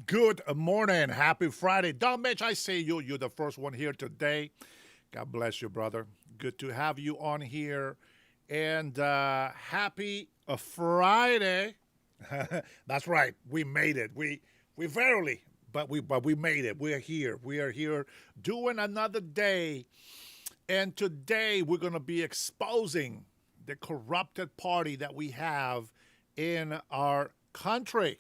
Good morning. Happy Friday. Don Mitch, I say you're the first one here today. God bless you, brother. Good to have you on here. And happy Friday. That's right. We made it. We verily, but we made it. We are here. We are here doing another day. And today we're going to be exposing the corrupted party that we have in our country.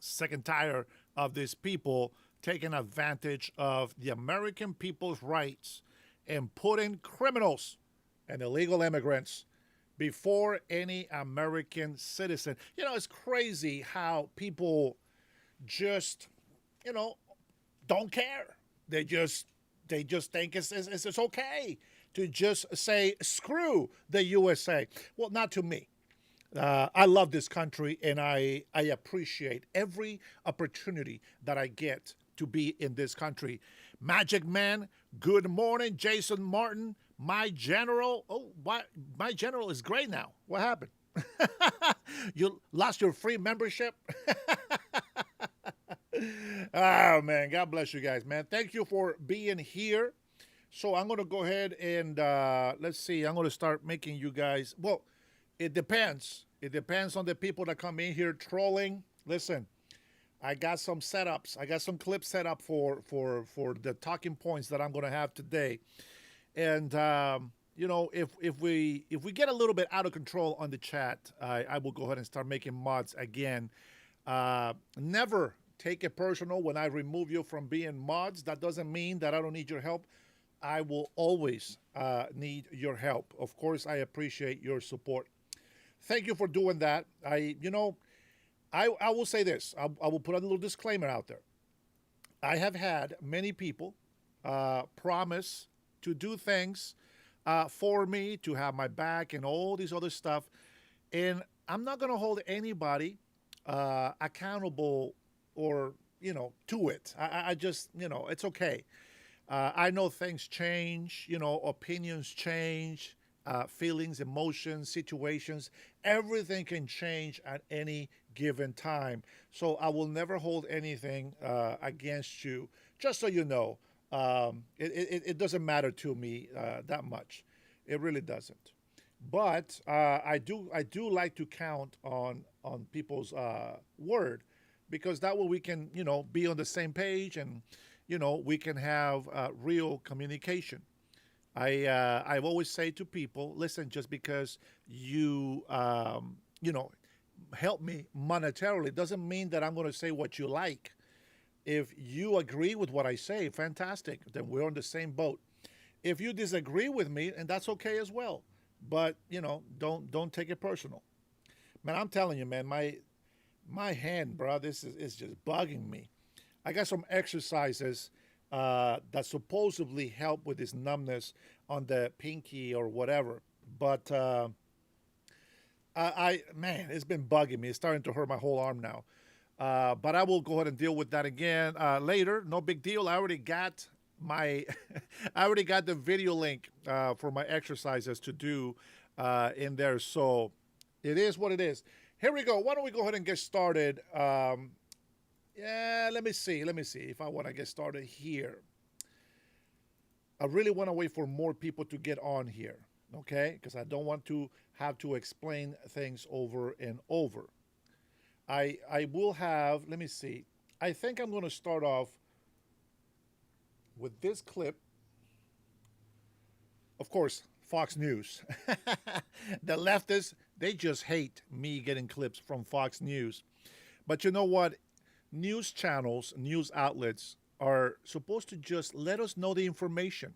Sick and tired of these people taking advantage of the American people's rights and putting criminals and illegal immigrants before any American citizen. It's crazy how people just, you know, don't care. They just think it's okay to just say screw the USA. Well, not to me. I love this country and I appreciate every opportunity that I get to be in this country. Magic Man, good morning. Jason Martin, my general. Oh, what? My general is great now. What happened? You lost your free membership? Oh, man. God bless you guys, man. Thank you for being here. So I'm going to go ahead and let's see. I'm going to start making you guys. Well, it depends. It depends on the people that come in here trolling. Listen, I got some setups. I got some clips set up for the talking points that I'm going to have today. And if we get a little bit out of control on the chat, I will go ahead and start making mods again. Never take it personal when I remove you from being mods. That doesn't mean that I don't need your help. I will always need your help. Of course, I appreciate your support. Thank you for doing that. I will say this. I will put a little disclaimer out there. I have had many people promise to do things for me, to have my back, and all this other stuff. And I'm not going to hold anybody accountable or, to it. I just, it's okay. I know things change, opinions change, feelings, emotions, situations, everything can change at any given time. So I will never hold anything against you. Just so you know, it doesn't matter to me that much. It really doesn't. But I do like to count on people's word, because that way we can be on the same page, and we can have real communication. I've always say to people, listen, just because you help me monetarily doesn't mean that I'm going to say what you like. If you agree with what I say, fantastic. Then we're on the same boat. If you disagree with me, and that's okay as well. But don't take it personal, man. I'm telling you, man. My hand, bro, this is just bugging me. I got some exercises that supposedly help with this numbness on the pinky or whatever. But man, it's been bugging me. It's starting to hurt my whole arm now. But I will go ahead and deal with that again later. No big deal. I already got my, I already got the video link for my exercises to do in there. So it is what it is. Here we go. Why don't we go ahead and get started? Yeah, let me see. Let me see if I want to get started here. I really want to wait for more people to get on here, okay? Because I don't want to have to explain things over and over. I will have, let me see. I think I'm going to start off with this clip. Of course, Fox News. The leftists, they just hate me getting clips from Fox News. But you know what? News channels, news outlets are supposed to just let us know the information.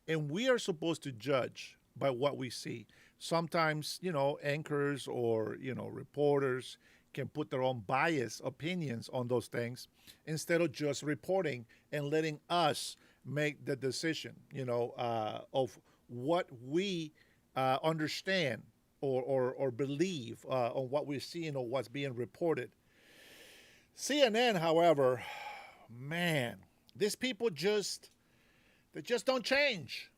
And we are supposed to judge by what we see. Sometimes, anchors or, reporters can put their own bias opinions on those things instead of just reporting and letting us make the decision, of what we understand or believe on what we're seeing or what's being reported. CNN, however, man, these people they just don't change.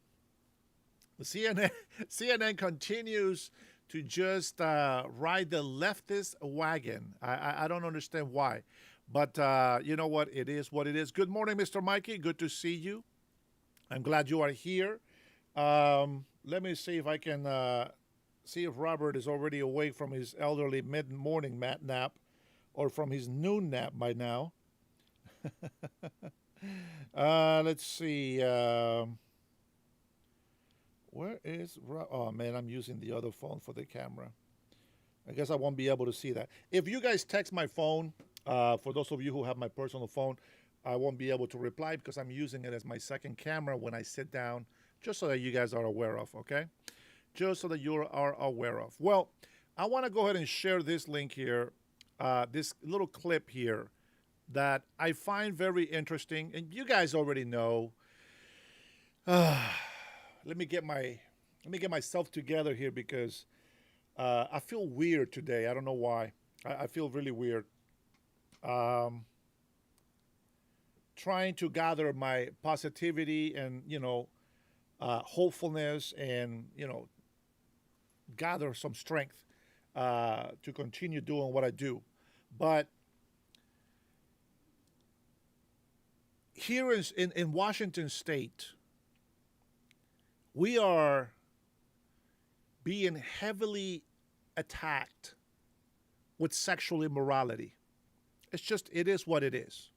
The CNN continues to just ride the leftist wagon. I don't understand why. But you know what? It is what it is. Good morning, Mr. Mikey. Good to see you. I'm glad you are here. Let me see if I can see if Robert is already awake from his elderly mid morning nap or from his noon nap by now. Let's see. Where is Oh man, I'm using the other phone for the camera. I guess I won't be able to see that. If you guys text my phone, for those of you who have my personal phone, I won't be able to reply because I'm using it as my second camera when I sit down, just so that you guys are aware of, okay? Just so that you are aware of. Well, I want to go ahead and share this link here, this little clip here that I find very interesting, and you guys already know. Let me get myself together here because I feel weird today. I don't know why. I feel really weird. Um, Trying to gather my positivity and hopefulness and gather some strength to continue doing what I do. But here in Washington State, we are being heavily attacked with sexual immorality. It is what it is.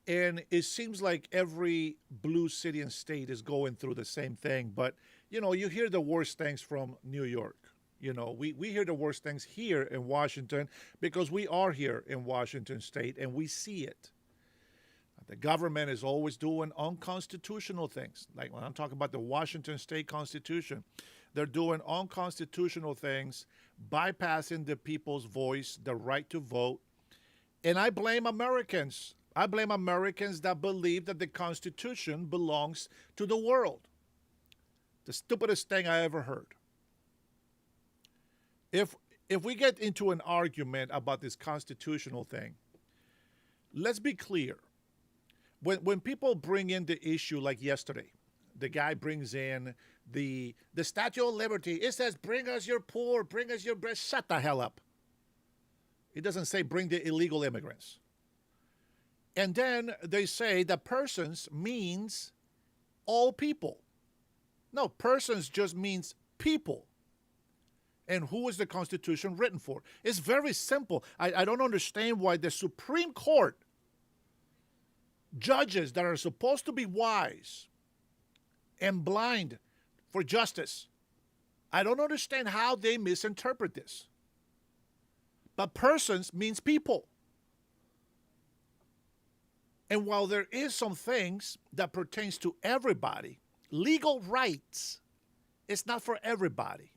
And it seems like every blue city and state is going through the same thing. But, you hear the worst things from New York. We hear the worst things here in Washington because we are here in Washington State and we see it. The government is always doing unconstitutional things. Like when I'm talking about the Washington State Constitution, they're doing unconstitutional things, bypassing the people's voice, the right to vote. And I blame Americans. I blame Americans that believe that the Constitution belongs to the world. The stupidest thing I ever heard. If we get into an argument about this constitutional thing, let's be clear. When people bring in the issue like yesterday, the guy brings in the Statue of Liberty. It says, bring us your poor, bring us your bread. Shut the hell up. It doesn't say bring the illegal immigrants. And then they say that persons means all people. No, persons just means people. And who is the Constitution written for? It's very simple. I don't understand why the Supreme Court judges that are supposed to be wise and blind for justice, I don't understand how they misinterpret this. But persons means people. And while there is some things that pertains to everybody, legal rights is not for everybody.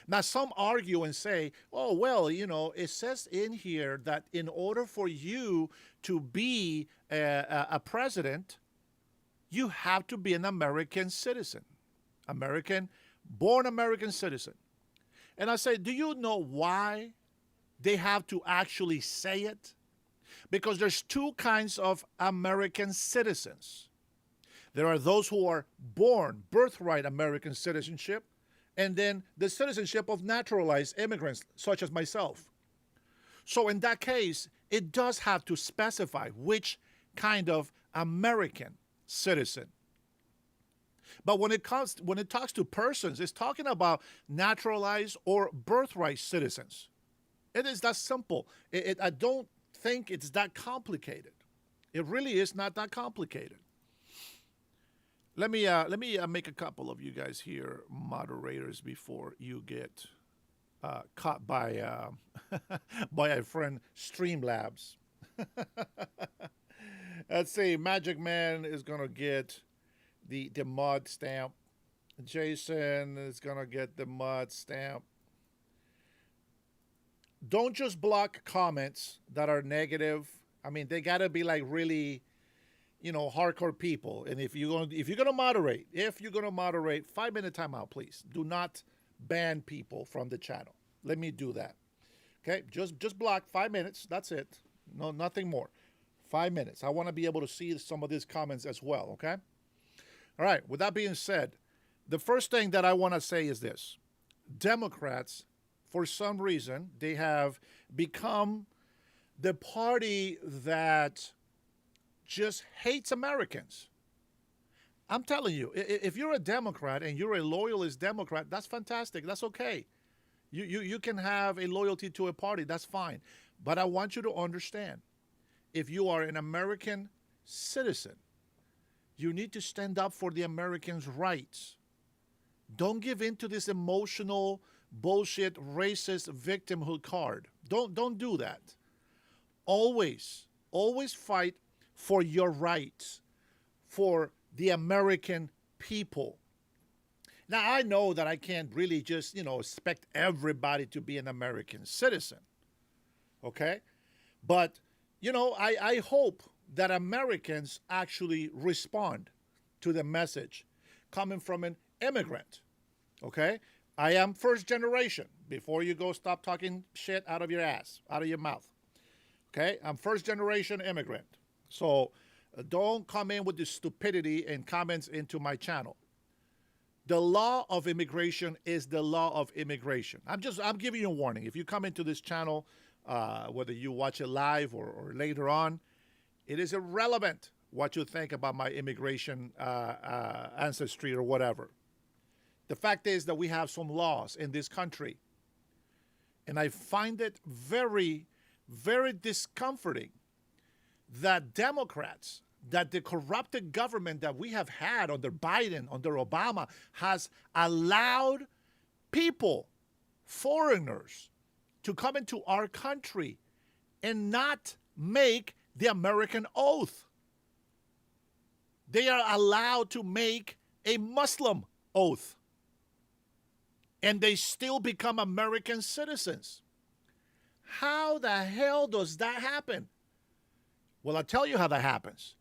Now, some argue and say, oh, well, it says in here that in order for you to be a president, you have to be an American citizen, born American citizen. And I say, do you know why they have to actually say it? Because there's two kinds of American citizens. There are those who are born, birthright American citizenship, and then the citizenship of naturalized immigrants, such as myself. So in that case, it does have to specify which kind of American citizen. But when it talks to persons, it's talking about naturalized or birthright citizens. It is that simple. I don't think it's that complicated. It really is not that complicated. Let me make a couple of you guys here moderators before you get caught by by a friend Streamlabs. Let's see. Magic Man is gonna get the mod stamp. Jason is gonna get the mod stamp. Don't just block comments that are negative. I mean, they gotta be like really, hardcore people. And if you're gonna moderate, 5-minute timeout, please. Do not ban people from the channel. Let me do that. Okay, just block 5 minutes. That's it. No, nothing more. 5 minutes. I want to be able to see some of these comments as well. Okay. All right. With that being said, the first thing that I want to say is this: Democrats, for some reason, they have become the party that just hates Americans. I'm telling you, if you're a Democrat and you're a loyalist Democrat, that's fantastic. That's okay. You can have a loyalty to a party. That's fine. But I want you to understand, if you are an American citizen, you need to stand up for the Americans' rights. Don't give in to this emotional bullshit racist victimhood card. Don't do that. Always fight for your rights, for the American people. Now I know that I can't really just, expect everybody to be an American citizen. Okay? But, I hope that Americans actually respond to the message coming from an immigrant. Okay? I am first generation. Before you go stop talking shit out of your ass, out of your mouth. Okay? I'm first generation immigrant. So don't come in with this stupidity and comments into my channel. The law of immigration is the law of immigration. I'm giving you a warning. If you come into this channel, whether you watch it live or later on, it is irrelevant what you think about my immigration ancestry or whatever. The fact is that we have some laws in this country. And I find it very, very discomforting that Democrats, that the corrupted government that we have had under Biden, under Obama, has allowed people, foreigners, to come into our country and not make the American oath. They are allowed to make a Muslim oath, and they still become American citizens. How the hell does that happen? Well, I'll tell you how that happens.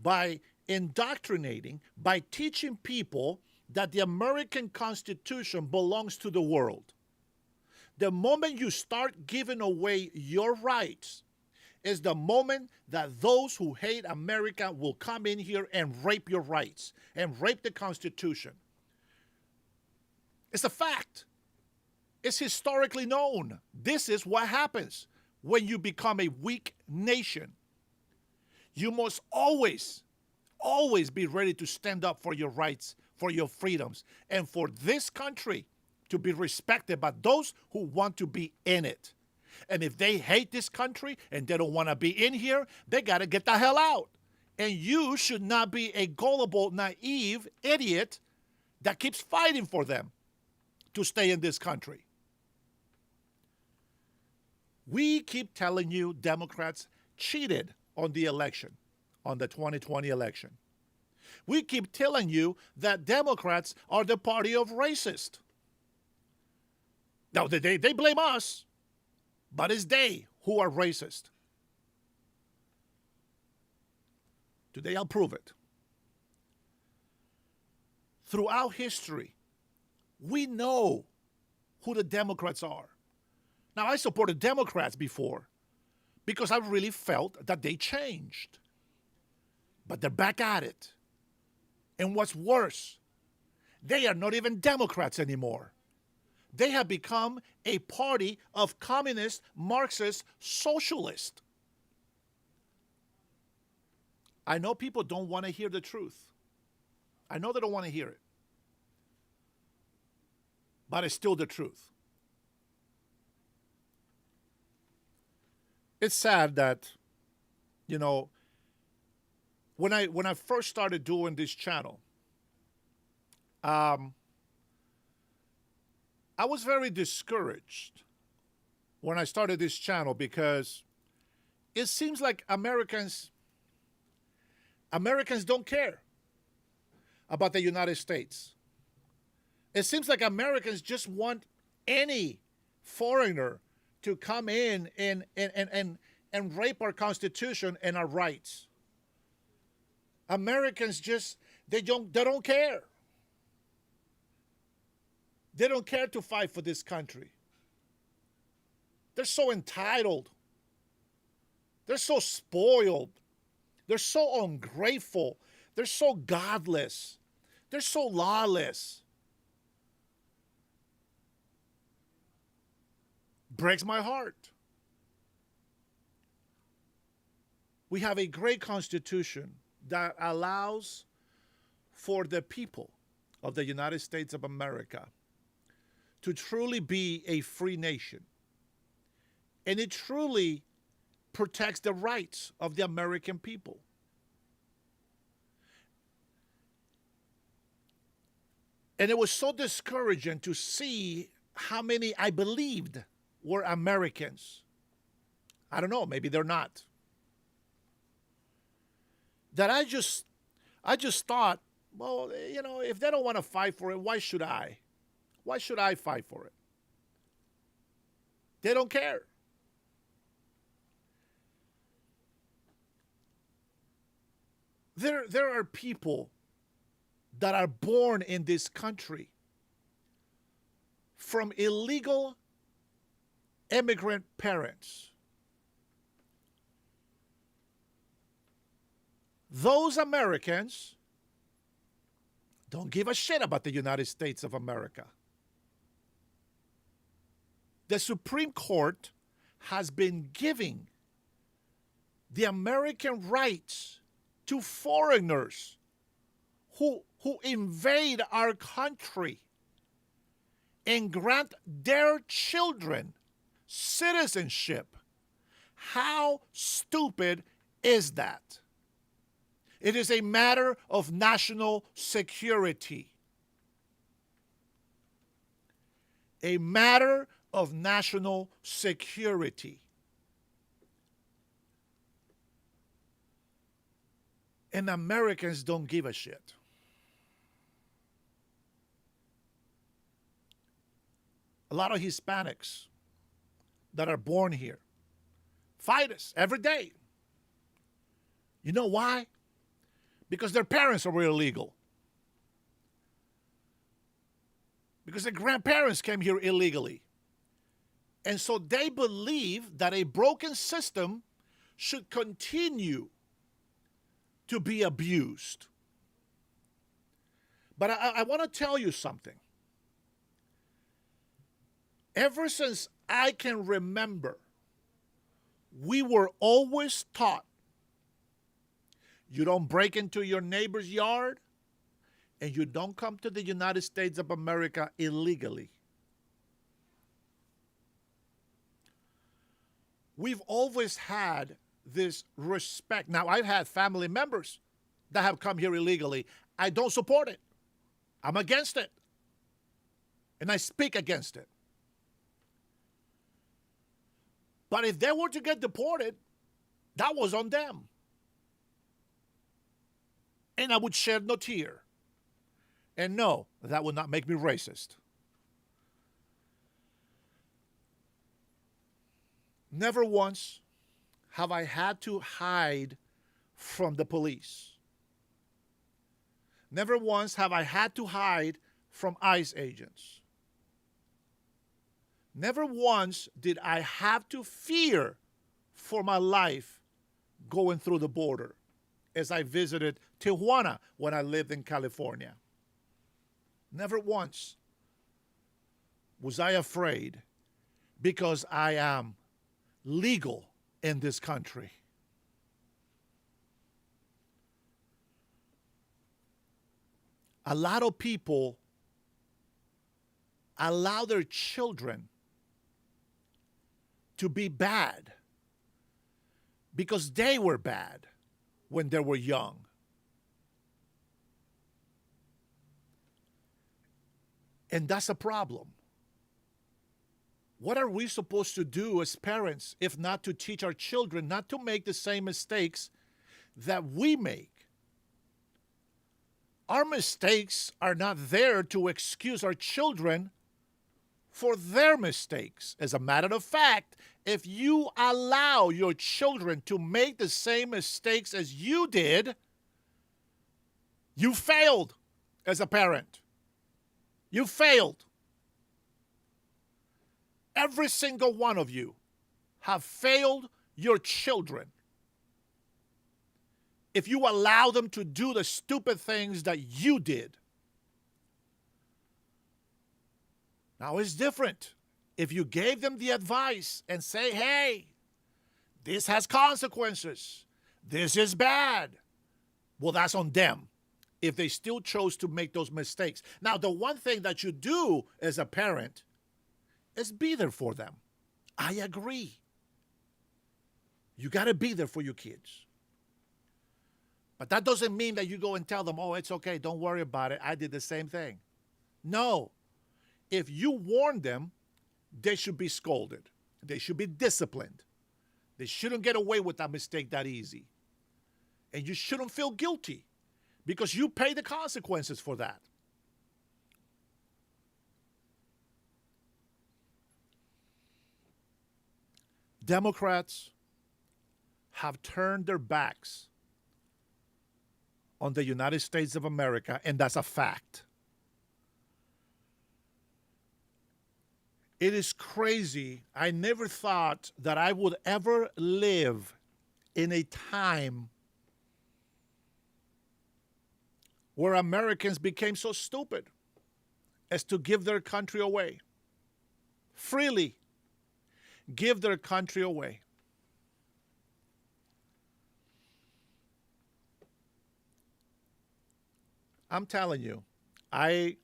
By indoctrinating, by teaching people that the American Constitution belongs to the world. The moment you start giving away your rights is the moment that those who hate America will come in here and rape your rights and rape the Constitution. It's a fact. It's historically known. This is what happens when you become a weak nation. You must always be ready to stand up for your rights, for your freedoms, and for this country to be respected by those who want to be in it. And if they hate this country and they don't want to be in here, they got to get the hell out. And you should not be a gullible, naive idiot that keeps fighting for them to stay in this country. We keep telling you Democrats cheated on the election, on the 2020 election. We keep telling you that Democrats are the party of racists. Now, they blame us, but it's they who are racist. Today, I'll prove it. Throughout history, we know who the Democrats are. Now, I supported Democrats before because I really felt that they changed. But they're back at it. And what's worse, they are not even Democrats anymore. They have become a party of communist, Marxist, socialist. I know people don't want to hear the truth. I know they don't want to hear it. But it's still the truth. It's sad that, when I first started doing this channel, I was very discouraged when I started this channel because it seems like Americans don't care about the United States. It seems like Americans just want any foreigner to come in and rape our Constitution and our rights. Americans they don't care. They don't care to fight for this country. They're so entitled. They're so spoiled. They're so ungrateful. They're so godless. They're so lawless. Breaks my heart. We have a great constitution that allows for the people of the United States of America to truly be a free nation. And it truly protects the rights of the American people. And it was so discouraging to see how many I believed were Americans. I don't know, maybe they're not. That I just thought, well, you know, if they don't want to fight for it, why should I? Why should I fight for it? They don't care. There are people that are born in this country from illegal immigrant parents. Those Americans don't give a shit about the United States of America. The Supreme Court has been giving the American rights to foreigners who invade our country and grant their children citizenship. How stupid is that? It is a matter of national security. A matter of national security. And Americans don't give a shit. A lot of Hispanics that are born here fight us every day. You know why? Because their parents are illegal. Because their grandparents came here illegally. And so they believe that a broken system should continue to be abused. But I want to tell you something. Ever since I can remember, we were always taught you don't break into your neighbor's yard and you don't come to the United States of America illegally. We've always had this respect. Now, I've had family members that have come here illegally. I don't support it. I'm against it. And I speak against it. But if they were to get deported, that was on them. And I would shed no tear. And no, that would not make me racist. Never once have I had to hide from the police. Never once have I had to hide from ICE agents. Never once did I have to fear for my life going through the border as I visited Tijuana when I lived in California. Never once was I afraid because I am legal in this country. A lot of people allow their children to be bad because they were bad when they were young. And that's a problem. What are we supposed to do as parents if not to teach our children not to make the same mistakes that we make? Our mistakes are not there to excuse our children for their mistakes. As a matter of fact, if you allow your children to make the same mistakes as you did, you failed as a parent. You failed. Every single one of you have failed your children if you allow them to do the stupid things that you did. Now it's different if you gave them the advice and say, hey, this has consequences. This is bad. Well, that's on them if they still chose to make those mistakes. Now, the one thing that you do as a parent is be there for them. I agree. You got to be there for your kids. But that doesn't mean that you go and tell them, oh, it's okay, don't worry about it. I did the same thing. No. If you warn them, they should be scolded. They should be disciplined. They shouldn't get away with that mistake that easy. And you shouldn't feel guilty because you pay the consequences for that. Democrats have turned their backs on the United States of America, and that's a fact. It is crazy. I never thought that I would ever live in a time where Americans became so stupid as to give their country away. Freely give their country away. I'm telling you, I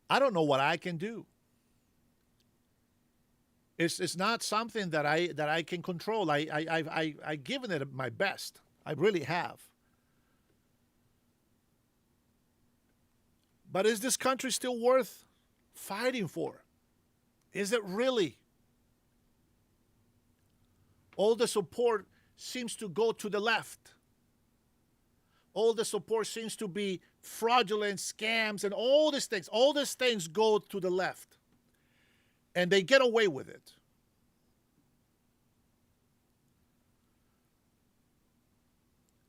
don't know what I can do. It's not something that I can control. I've given it my best. I really have. But is this country still worth fighting for? Is it really? All the support seems to go to the left. All the support seems to be fraudulent scams and all these things. All these things go to the left. And they get away with it.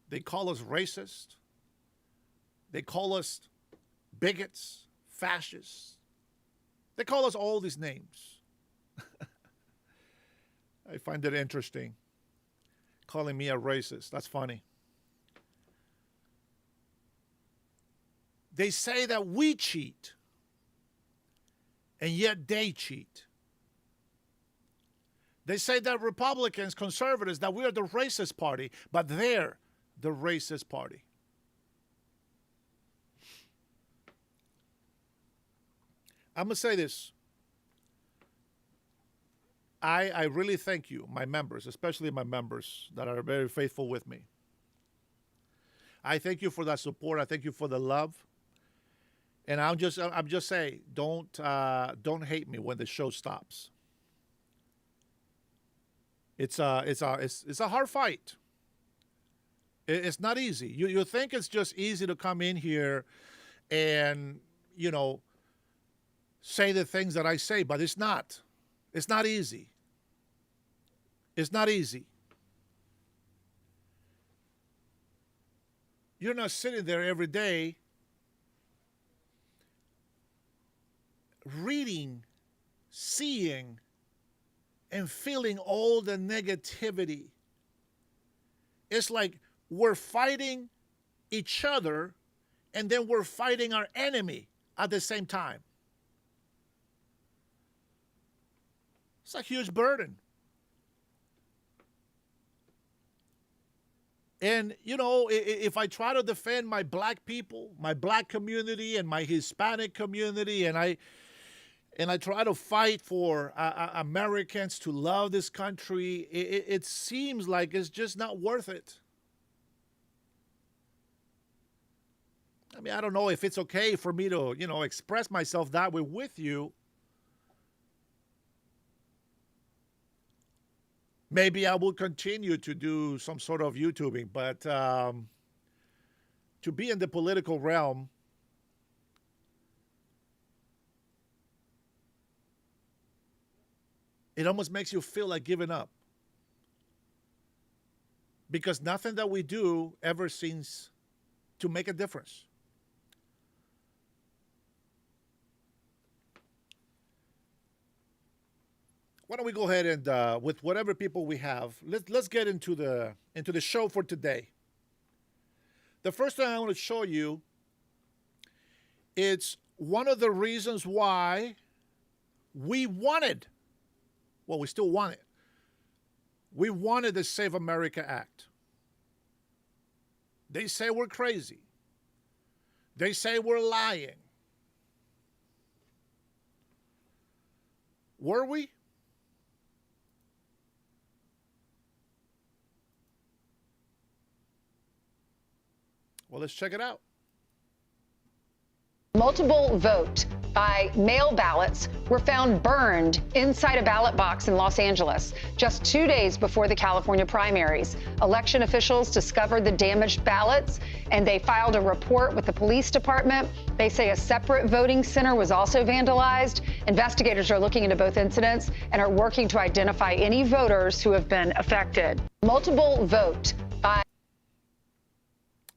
They call us racist. They call us bigots, fascists. They call us all these names. I find it interesting. Calling me a racist. That's funny. They say that we cheat, and yet they cheat. They say that Republicans, conservatives, that we are the racist party, but they're the racist party. I'm going to say this. I really thank you, my members, especially my members that are very faithful with me. I thank you for that support. I thank you for the love. And I'm just saying, don't hate me when the show stops. It's a hard fight. It's not easy. You think it's just easy to come in here and, say the things that I say, but it's not. It's not easy. It's not easy. You're not sitting there every day reading, seeing, and feeling all the negativity. It's like we're fighting each other and then we're fighting our enemy at the same time. It's a huge burden. And, if I try to defend my black people, my black community and my Hispanic community, and I try to fight for Americans to love this country, it seems like it's just not worth it. I mean, I don't know if it's okay for me to, express myself that way with you. Maybe I will continue to do some sort of YouTubing, but to be in the political realm, it almost makes you feel like giving up. Because nothing that we do ever seems to make a difference. Why don't we go ahead and with whatever people we have, let's get into the show for today. The first thing I want to show you, it's one of the reasons why we still want it. We wanted the Save America Act. They say we're crazy. They say we're lying. Were we? Well, let's check it out. Multiple vote by mail ballots were found burned inside a ballot box in Los Angeles just 2 days before the California primaries. Election officials discovered the damaged ballots and they filed a report with the police department. They say a separate voting center was also vandalized. Investigators are looking into both incidents and are working to identify any voters who have been affected. Multiple vote by.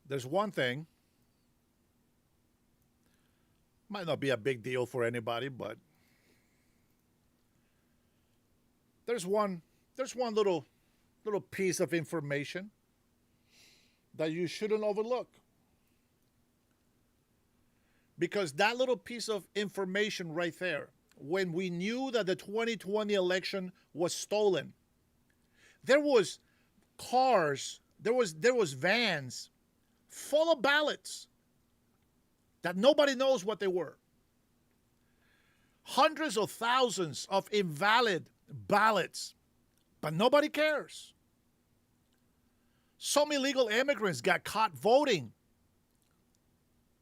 There's one thing. Might not be a big deal for anybody, but there's one little piece of information that you shouldn't overlook. Because that little piece of information right there, when we knew that the 2020 election was stolen, there was cars, there was vans full of ballots that nobody knows what they were. Hundreds of thousands of invalid ballots, but nobody cares. Some illegal immigrants got caught voting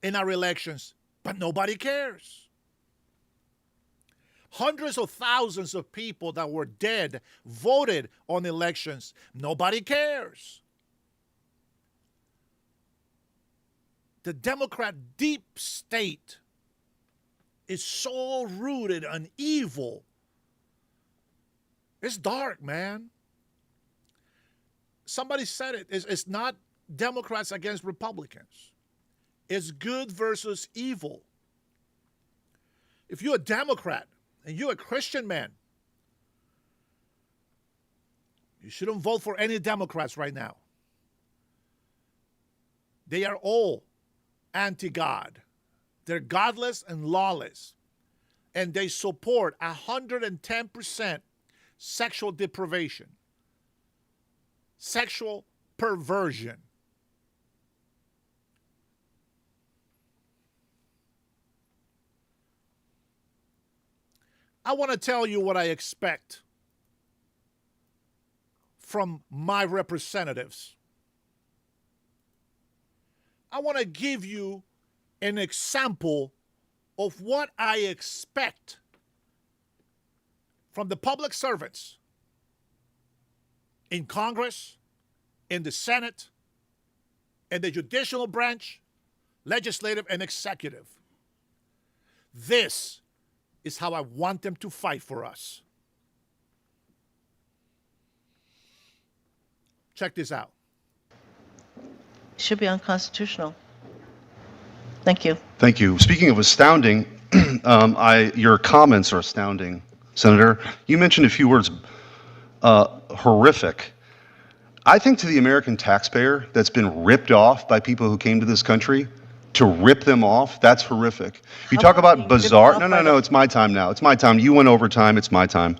in our elections, but nobody cares. Hundreds of thousands of people that were dead voted on elections. Nobody cares. The Democrat deep state is so rooted in evil. It's dark, man. Somebody said it. It's not Democrats against Republicans. It's good versus evil. If you're a Democrat and you're a Christian man, you shouldn't vote for any Democrats right now. They are all anti-God. They're godless and lawless. And they support 110% sexual deprivation, sexual perversion. I want to tell you what I expect from my representatives. I want to give you an example of what I expect from the public servants in Congress, in the Senate, in the judicial branch, legislative and executive. This is how I want them to fight for us. Check this out. Should be unconstitutional. Thank you. Thank you. Speaking of astounding, your comments are astounding, Senator. You mentioned a few words, horrific. I think to the American taxpayer that's been ripped off by people who came to this country, to rip them off, that's horrific. You talk about bizarre. No, it's my time now. It's my time. You went over time. It's my time.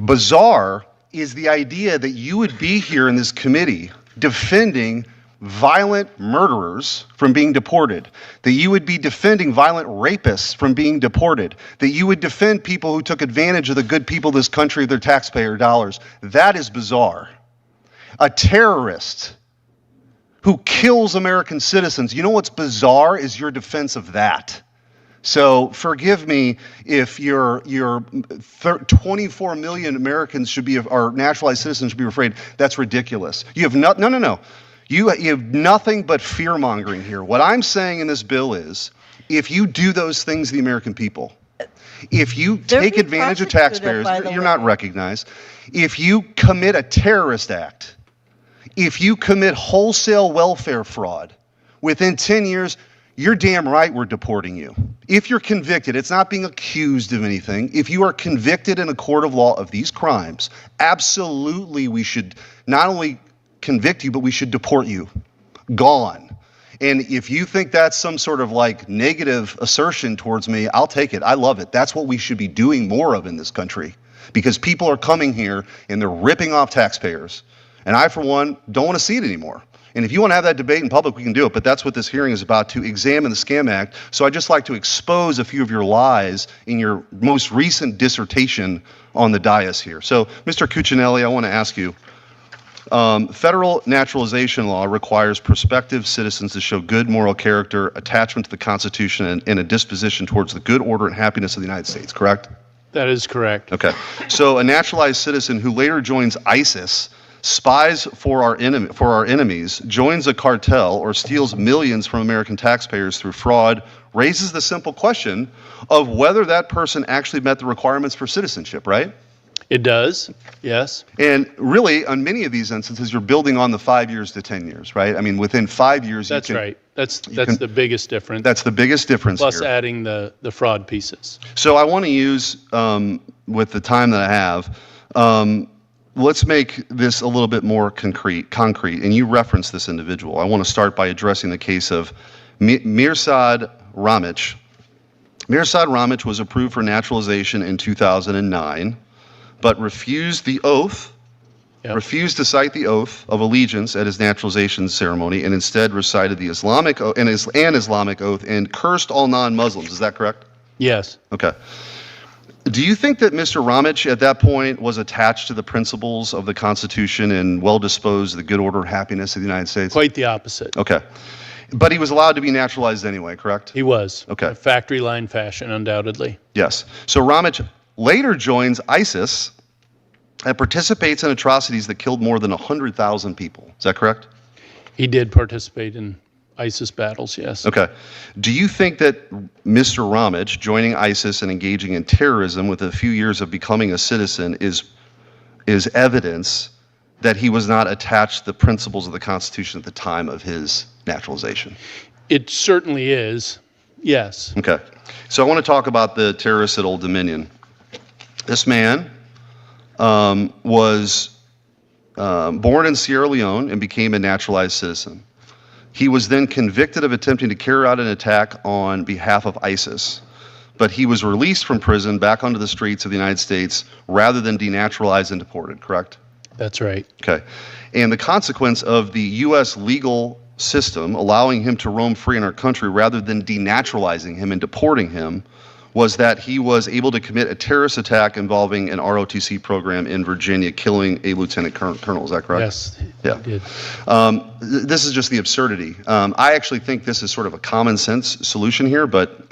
Bizarre is the idea that you would be here in this committee defending violent murderers from being deported, that you would be defending violent rapists from being deported, that you would defend people who took advantage of the good people of this country, their taxpayer dollars. That is bizarre. A terrorist who kills American citizens, you know what's bizarre is your defense of that. So forgive me if your 24 million Americans should be, or naturalized citizens should be afraid. That's ridiculous. You have no. You have nothing but fear-mongering here. What I'm saying in this bill is, if you do those things to the American people, if you take advantage of taxpayers, you're not recognized. If you commit a terrorist act, if you commit wholesale welfare fraud, within 10 years, you're damn right we're deporting you. If you're convicted, it's not being accused of anything. If you are convicted in a court of law of these crimes, absolutely we should not only convict you, but we should deport you. Gone. And if you think that's some sort of like negative assertion towards me, I'll take it. I love it. That's what we should be doing more of in this country. because people are coming here and they're ripping off taxpayers. And I, for one, don't want to see it anymore. And if you want to have that debate in public, we can do it, but that's what this hearing is about, to examine the Scam Act. So I'd just like to expose a few of your lies in your most recent dissertation on the dais here. So, Mr. Cuccinelli, I want to ask you, federal naturalization law requires prospective citizens to show good moral character, attachment to the Constitution, and a disposition towards the good order and happiness of the United States, correct? That is correct. Okay. So a naturalized citizen who later joins ISIS, spies for our enemies, joins a cartel, or steals millions from American taxpayers through fraud, raises the simple question of whether that person actually met the requirements for citizenship, right? It does, yes. And really, on many of these instances, you're building on the 5 years to 10 years, right? I mean, within 5 years, That's you can, right. That's the biggest difference. That's the biggest difference Plus here. adding the fraud pieces. So I want to use, with the time that I have, let's make this a little bit more concrete. And you referenced this individual. I want to start by addressing the case of Mirsad Ramic. Mirsad Ramic was approved for naturalization in 2009, but refused the oath, refused to cite the oath of allegiance at his naturalization ceremony, and instead recited the Islamic oath and cursed all non-Muslims. Is that correct? Yes. Okay. Do you think that Mr. Ramic at that point was attached to the principles of the Constitution and well disposed to the good order and happiness of the United States? Quite the opposite. Okay. But he was allowed to be naturalized anyway, correct? He was. Okay. A factory line fashion, undoubtedly. Yes. So Ramic later joins ISIS and participates in atrocities that killed more than 100,000 people. Is that correct? He did participate in ISIS battles, yes. Okay. Do you think that Mr. Ramic joining ISIS and engaging in terrorism with a few years of becoming a citizen is evidence that he was not attached to the principles of the Constitution at the time of his naturalization? It certainly is, yes. Okay. So I want to talk about the terrorists at Old Dominion. This man was born in Sierra Leone and became a naturalized citizen. He was then convicted of attempting to carry out an attack on behalf of ISIS, but he was released from prison back onto the streets of the United States rather than denaturalized and deported, correct? That's right. Okay. And the consequence of the U.S. legal system allowing him to roam free in our country rather than denaturalizing him and deporting him was that he was able to commit a terrorist attack involving an ROTC program in Virginia, killing a lieutenant colonel. Is that correct? Yes, Yeah. he did. This is just the absurdity. I actually think this is sort of a common sense solution here, but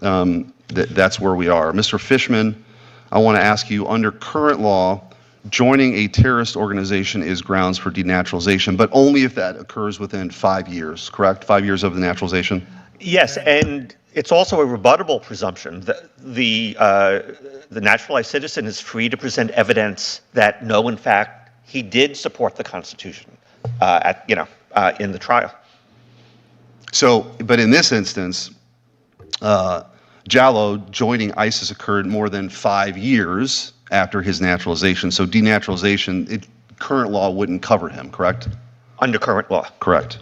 that's where we are. Mr. Fishman, I want to ask you, under current law, joining a terrorist organization is grounds for denaturalization, but only if that occurs within 5 years, correct? 5 years of the naturalization? Yes, and it's also a rebuttable presumption. The naturalized citizen is free to present evidence that no, in fact, he did support the Constitution in the trial. So, but in this instance, Jallo joining ISIS occurred more than 5 years after his naturalization. So denaturalization, current law wouldn't cover him, correct? Under current law. Correct.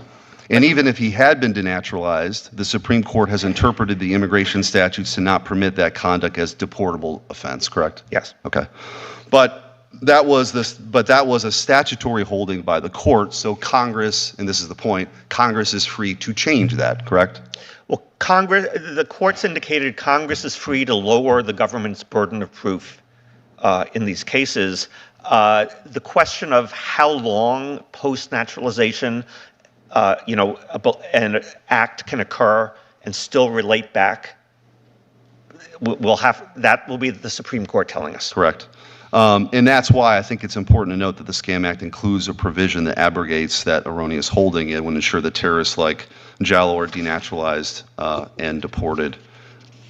And even if he had been denaturalized, the Supreme Court has interpreted the immigration statutes to not permit that conduct as deportable offense, correct? Yes. Okay. But that was a statutory holding by the court, so Congress, and this is the point, Congress is free to change that, correct? Well, the courts indicated Congress is free to lower the government's burden of proof in these cases. The question of how long post-naturalization an act can occur and still relate back, that will be the Supreme Court telling us. Correct. And that's why I think it's important to note that the Scam Act includes a provision that abrogates that erroneous holding and would ensure that terrorists like Jallo are denaturalized and deported.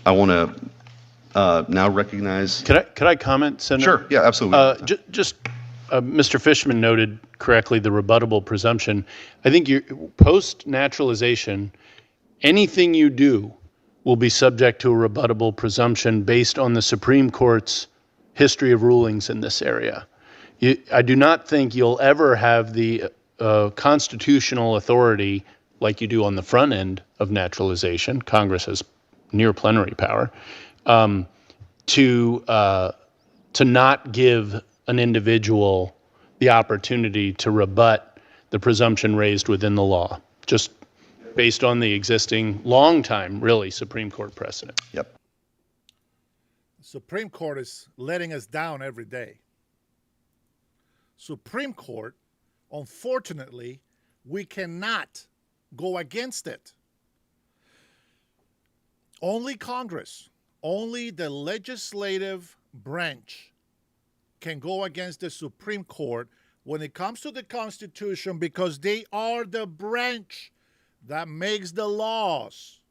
I want to now recognize. Could I comment, Senator? Sure. Yeah, absolutely. Mr. Fishman noted correctly the rebuttable presumption. I think post-naturalization, anything you do will be subject to a rebuttable presumption based on the Supreme Court's history of rulings in this area. I do not think you'll ever have the constitutional authority like you do on the front end of naturalization. Congress has near plenary power to to not give an individual the opportunity to rebut the presumption raised within the law, just based on the existing, long time, really, Supreme Court precedent. Yep. Supreme Court is letting us down every day. Supreme Court, unfortunately, we cannot go against it. Only Congress, only the legislative branch can go against the Supreme Court when it comes to the Constitution, because they are the branch that makes the laws.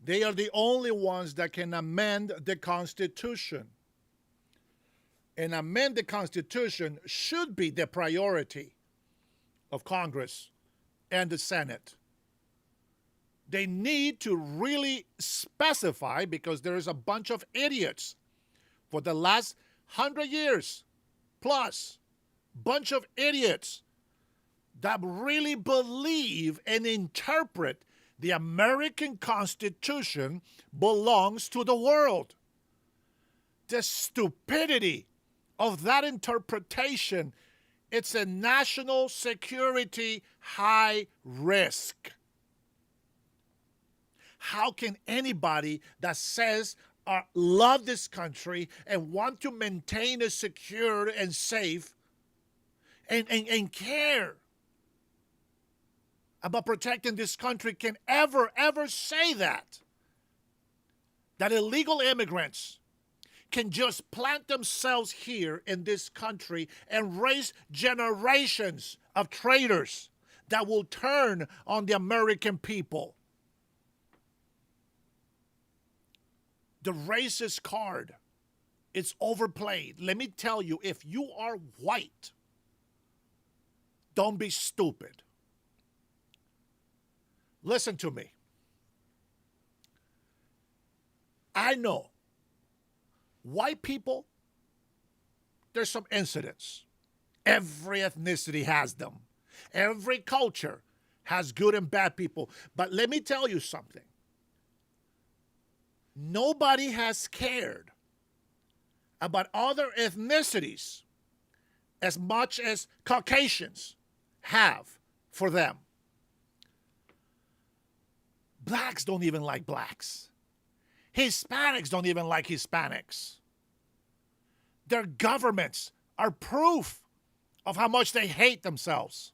They are the only ones that can amend the Constitution. And amend the Constitution should be the priority of Congress and the Senate. They need to really specify, because there is a bunch of idiots for the last 100 years plus, bunch of idiots that really believe and interpret the American Constitution belongs to the world. The stupidity of that interpretation, it's a national security high risk. How can anybody that says love this country and want to maintain it secure and safe and care about protecting this country can ever say that illegal immigrants can just plant themselves here in this country and raise generations of traitors that will turn on the American people? The racist card, it's overplayed. Let me tell you, if you are white, don't be stupid. Listen to me. I know white people, there's some incidents. Every ethnicity has them. Every culture has good and bad people. But let me tell you something. Nobody has cared about other ethnicities as much as Caucasians have for them. Blacks don't even like blacks. Hispanics don't even like Hispanics. Their governments are proof of how much they hate themselves.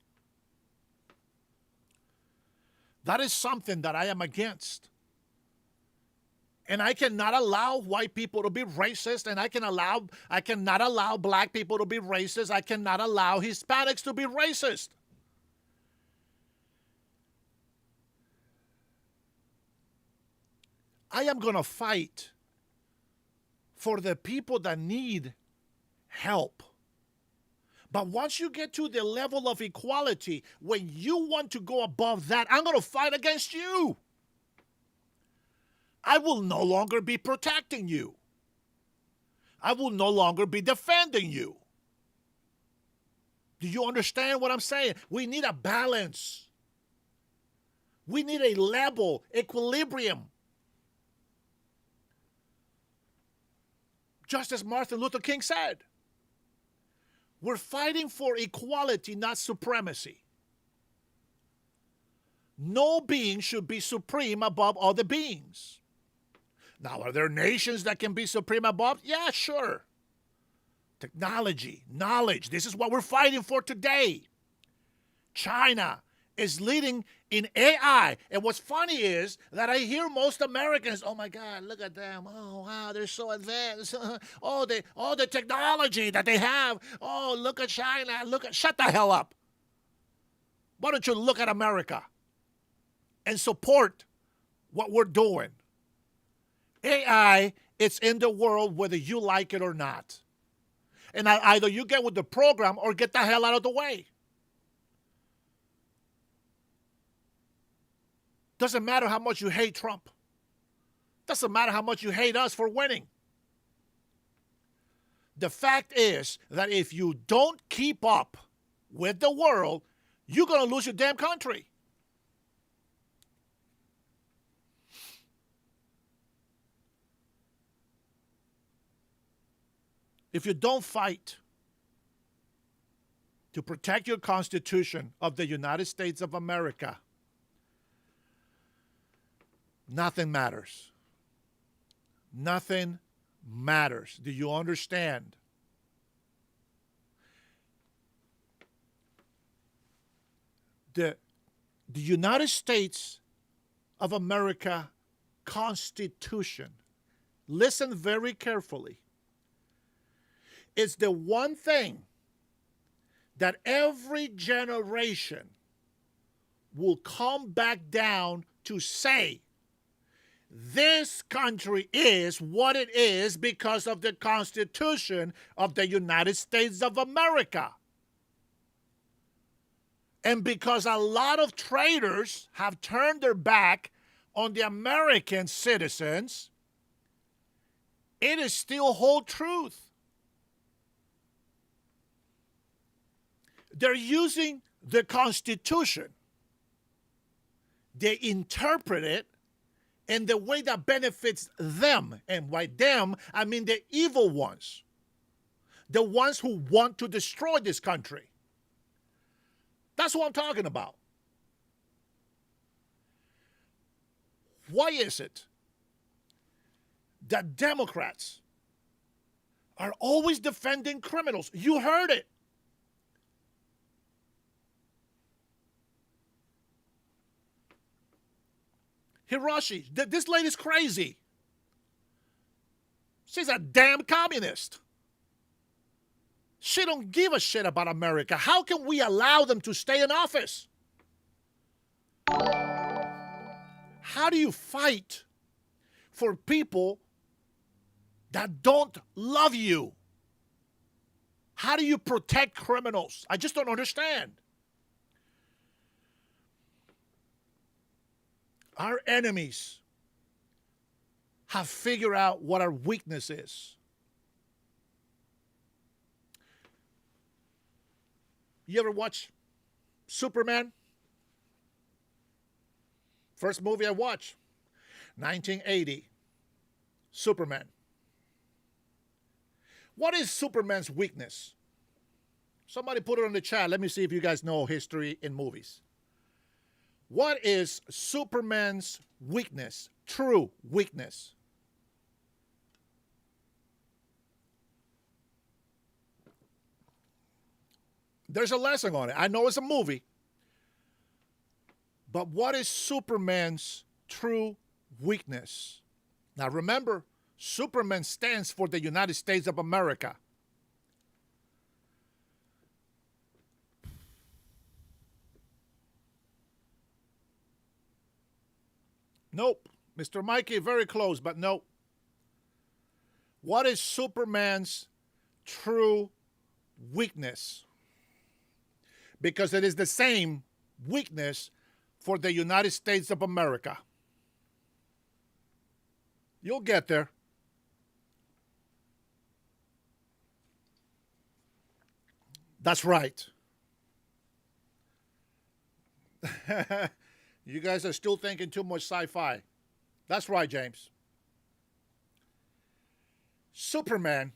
That is something that I am against. And I cannot allow white people to be racist, and I cannot allow black people to be racist. I cannot allow Hispanics to be racist. I am going to fight for the people that need help. But once you get to the level of equality, when you want to go above that, I'm going to fight against you. I will no longer be protecting you. I will no longer be defending you. Do you understand what I'm saying? We need a balance. We need a level, equilibrium. Just as Martin Luther King said, we're fighting for equality, not supremacy. No being should be supreme above other beings. Now, are there nations that can be supreme above? Yeah, sure. Technology, knowledge, this is what we're fighting for today. China is leading in AI. And what's funny is that I hear most Americans, oh my God, look at them. Oh, wow, they're so advanced. Oh, the technology that they have. Oh, look at China. Shut the hell up. Why don't you look at America and support what we're doing? AI, it's in the world whether you like it or not. And either you get with the program or get the hell out of the way. Doesn't matter how much you hate Trump. Doesn't matter how much you hate us for winning. The fact is that if you don't keep up with the world, you're going to lose your damn country. if you don't fight to protect your Constitution of the United States of America, nothing matters. Nothing matters. Do you understand? The United States of America Constitution, listen very carefully, is the one thing that every generation will come back down to say, this country is what it is because of the Constitution of the United States of America. And because a lot of traitors have turned their back on the American citizens, it is still whole truth. They're using the Constitution. They interpret it in the way that benefits them. And by them, I mean the evil ones. The ones who want to destroy this country. That's what I'm talking about. Why is it that Democrats are always defending criminals? You heard it. Hiroshi, this lady's crazy. She's a damn communist. She don't give a shit about America. How can we allow them to stay in office? How do you fight for people that don't love you? How do you protect criminals? I just don't understand. Our enemies have figured out what our weakness is. You ever watch Superman? First movie I watched, 1980, Superman. What is Superman's weakness? Somebody put it in the chat. Let me see if you guys know history in movies. What is Superman's weakness? True weakness. There's a lesson on it. I know it's a movie. But what is Superman's true weakness? Now remember, Superman stands for the United States of America. Nope. Mr. Mikey, very close, but nope. What is Superman's true weakness? Because it is the same weakness for the United States of America. You'll get there. That's right. You guys are still thinking too much sci-fi. That's right, James. Superman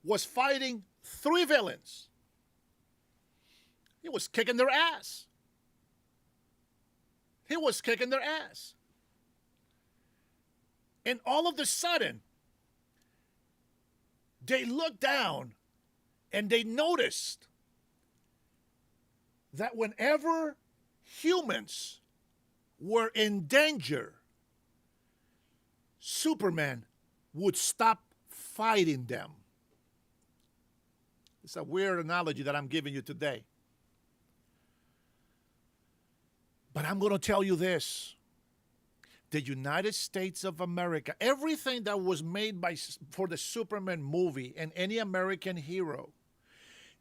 was fighting 3 villains. He was kicking their ass. He was kicking their ass. And all of a sudden, they looked down and they noticed that whenever humans were in danger, Superman would stop fighting them. It's a weird analogy that I'm giving you today. But I'm going to tell you this. The United States of America, everything that was made for the Superman movie and any American hero,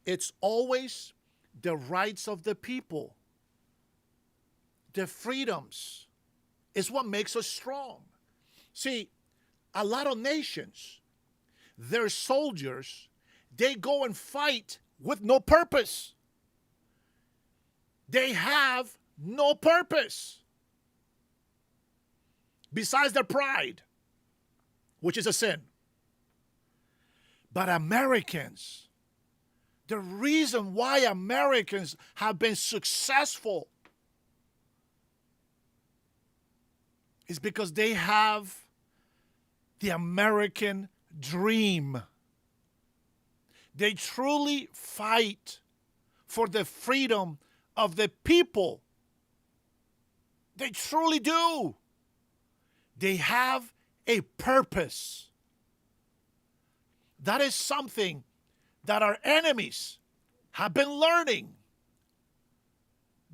it's always the rights of the people. The freedoms is what makes us strong. See, a lot of nations, their soldiers, they go and fight with no purpose. They have no purpose besides their pride, which is a sin. But Americans, the reason why Americans have been successful is because they have the American dream. They truly fight for the freedom of the people. They truly do. They have a purpose. That is something that our enemies have been learning.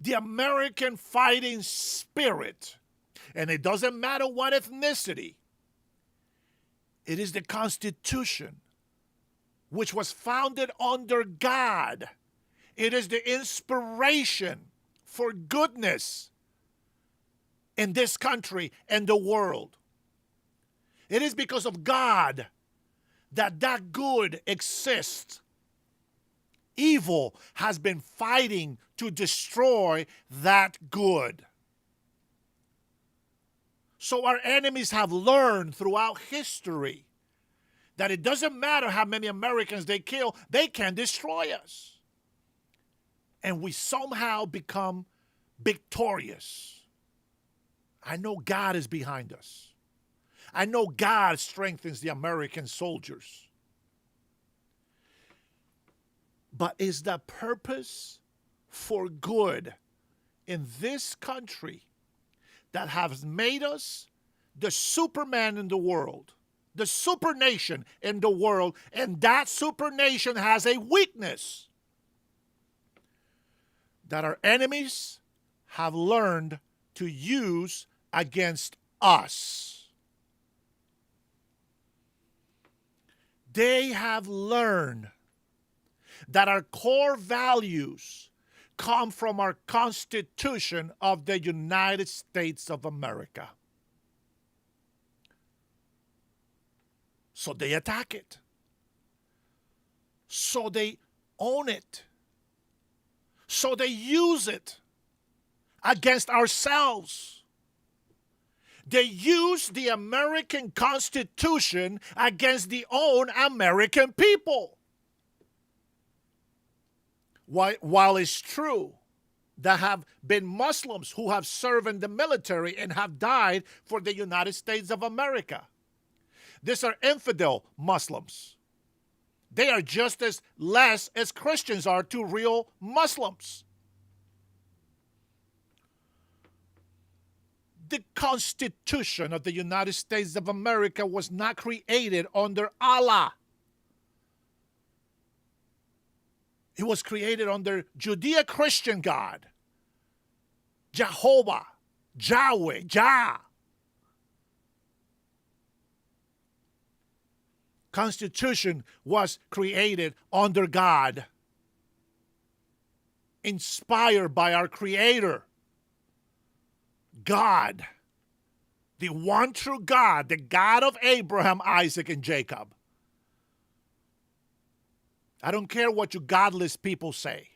The American fighting spirit. And it doesn't matter what ethnicity. It is the Constitution, which was founded under God. It is the inspiration for goodness in this country and the world. It is because of God that good exists. Evil has been fighting to destroy that good. So our enemies have learned throughout history that it doesn't matter how many Americans they kill, they can destroy us. And we somehow become victorious. I know God is behind us. I know God strengthens the American soldiers. But is the purpose for good in this country that has made us the Superman in the world, the super nation in the world, and that super nation has a weakness that our enemies have learned to use against us. They have learned that our core values come from our Constitution of the United States of America. So they attack it. So they own it. So they use it against ourselves. They use the American Constitution against the own American people. While it's true there have been Muslims who have served in the military and have died for the United States of America. These are infidel Muslims. They are just as less as Christians are to real Muslims. The Constitution of the United States of America was not created under Allah. It was created under Judeo-Christian God, Jehovah, Yahweh, Jah. Constitution was created under God, inspired by our Creator, God, the one true God, the God of Abraham, Isaac, and Jacob. I don't care what you godless people say.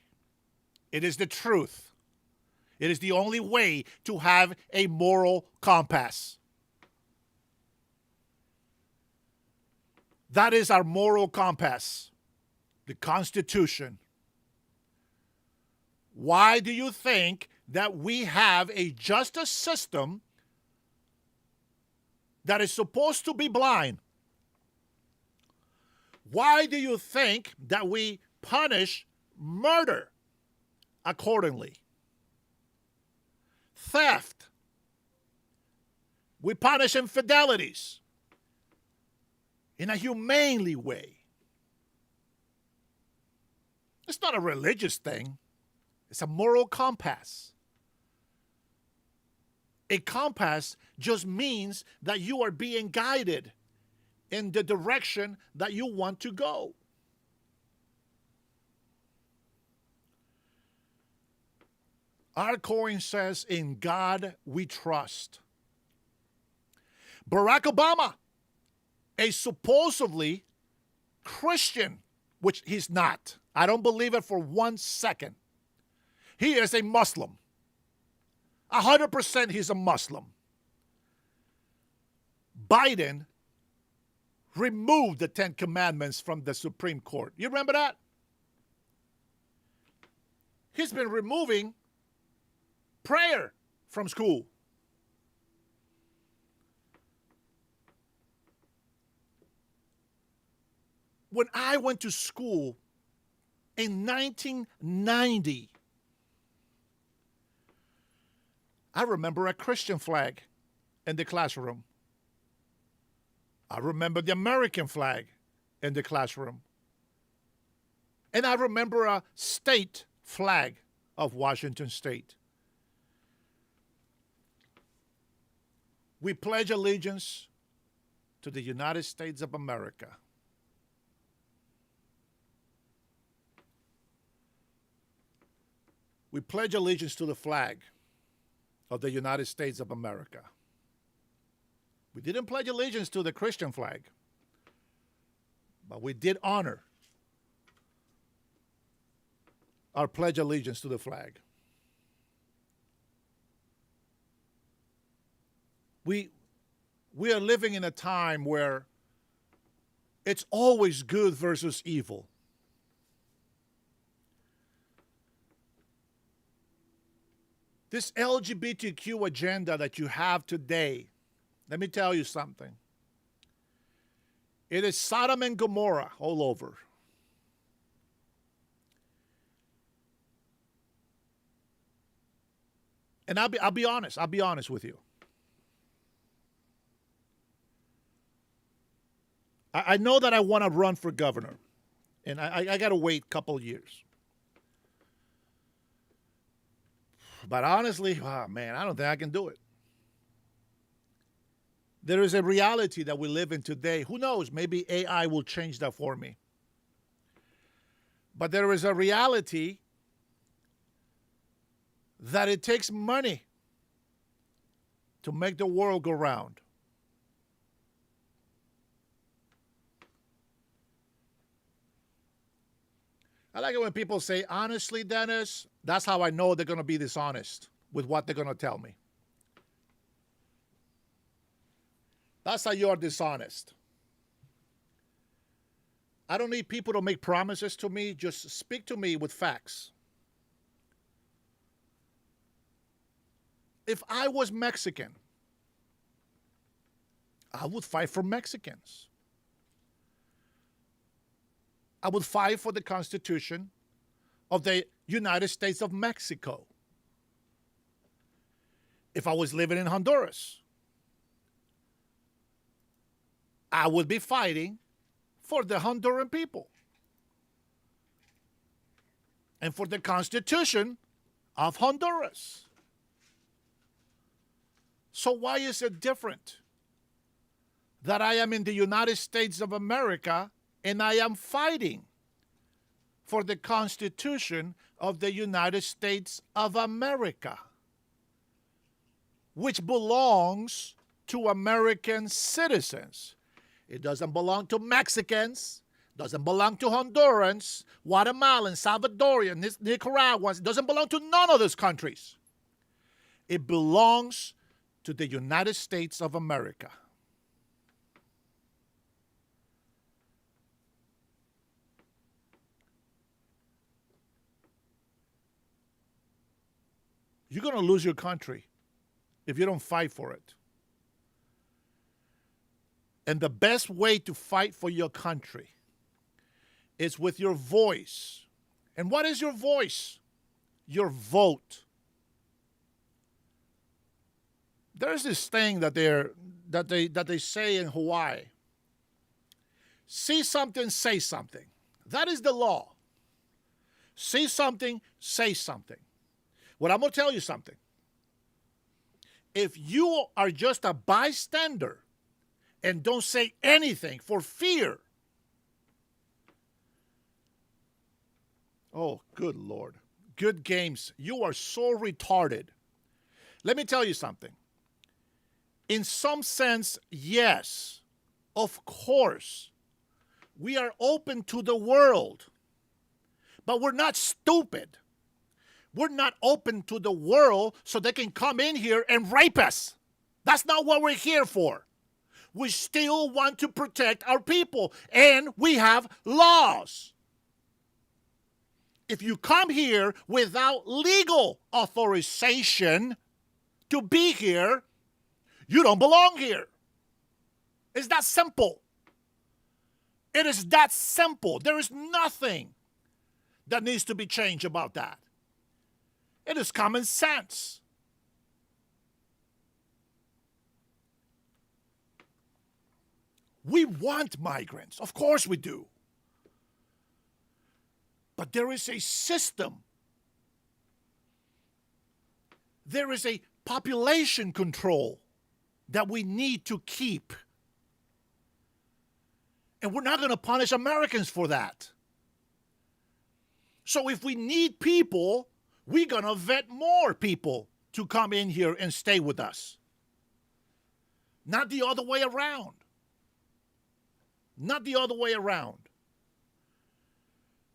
It is the truth. It is the only way to have a moral compass. That is our moral compass, the Constitution. Why do you think that we have a justice system that is supposed to be blind? Why do you think that we punish murder accordingly? Theft. We punish infidelities in a humanely way. It's not a religious thing. It's a moral compass. A compass just means that you are being guided in the direction that you want to go. Our coin says, "In God we trust." Barack Obama, a supposedly Christian, which he's not. I don't believe it for 1 second. He is a Muslim. 100% he's a Muslim. Biden removed the 10 Commandments from the Supreme Court. You remember that? He's been removing prayer from school. When I went to school in 1990, I remember a Christian flag in the classroom. I remember the American flag in the classroom. And I remember a state flag of Washington State. We pledge allegiance to the United States of America. We pledge allegiance to the flag of the United States of America. We didn't pledge allegiance to the Christian flag, but we did honor our pledge allegiance to the flag. We are living in a time where it's always good versus evil. This LGBTQ agenda that you have today, let me tell you something. It is Sodom and Gomorrah all over. And I'll be honest with you. I know that I want to run for governor, and I got to wait a couple years. But honestly, oh man, I don't think I can do it. There is a reality that we live in today. Who knows? Maybe AI will change that for me. But there is a reality that it takes money to make the world go round. I like it when people say, honestly, Dennis, that's how I know they're going to be dishonest with what they're going to tell me. That's how you are dishonest. I don't need people to make promises to me. Just speak to me with facts. If I was Mexican, I would fight for Mexicans. I would fight for the Constitution of the United States of Mexico. If I was living in Honduras, I would be fighting for the Honduran people and for the Constitution of Honduras. So why is it different that I am in the United States of America and I am fighting for the Constitution of the United States of America, which belongs to American citizens? It doesn't belong to Mexicans, doesn't belong to Hondurans, Guatemalans, Salvadorians, Nicaraguans. It doesn't belong to none of those countries. It belongs to the United States of America. You're going to lose your country if you don't fight for it. And the best way to fight for your country is with your voice. And what is your voice? Your vote. There's this thing that they say in Hawaii. See something, say something. That is the law. See something, say something. Well, I'm going to tell you something. If you are just a bystander and don't say anything for fear, oh, good Lord. Good games. You are so retarded. Let me tell you something. In some sense, yes, of course, we are open to the world, but we're not stupid. We're not open to the world so they can come in here and rape us. That's not what we're here for. we still want to protect our people, and we have laws. If you come here without legal authorization to be here, you don't belong here. It's that simple. It is that simple. There is nothing that needs to be changed about that. It is common sense. We want migrants. Of course we do. But there is a system. There is a population control that we need to keep. And we're not going to punish Americans for that. So if we need people, we're going to vet more people to come in here and stay with us. Not the other way around. Not the other way around.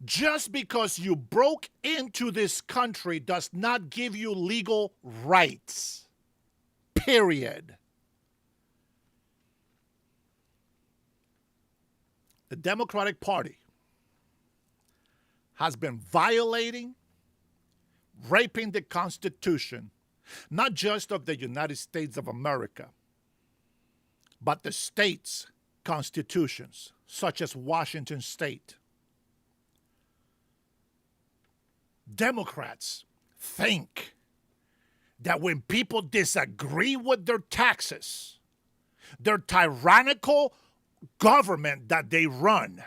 Just because you broke into this country does not give you legal rights. Period. The Democratic Party has been violating, raping the Constitution, not just of the United States of America, but the states' constitutions, such as Washington State. Democrats think that when people disagree with their taxes, their tyrannical government that they run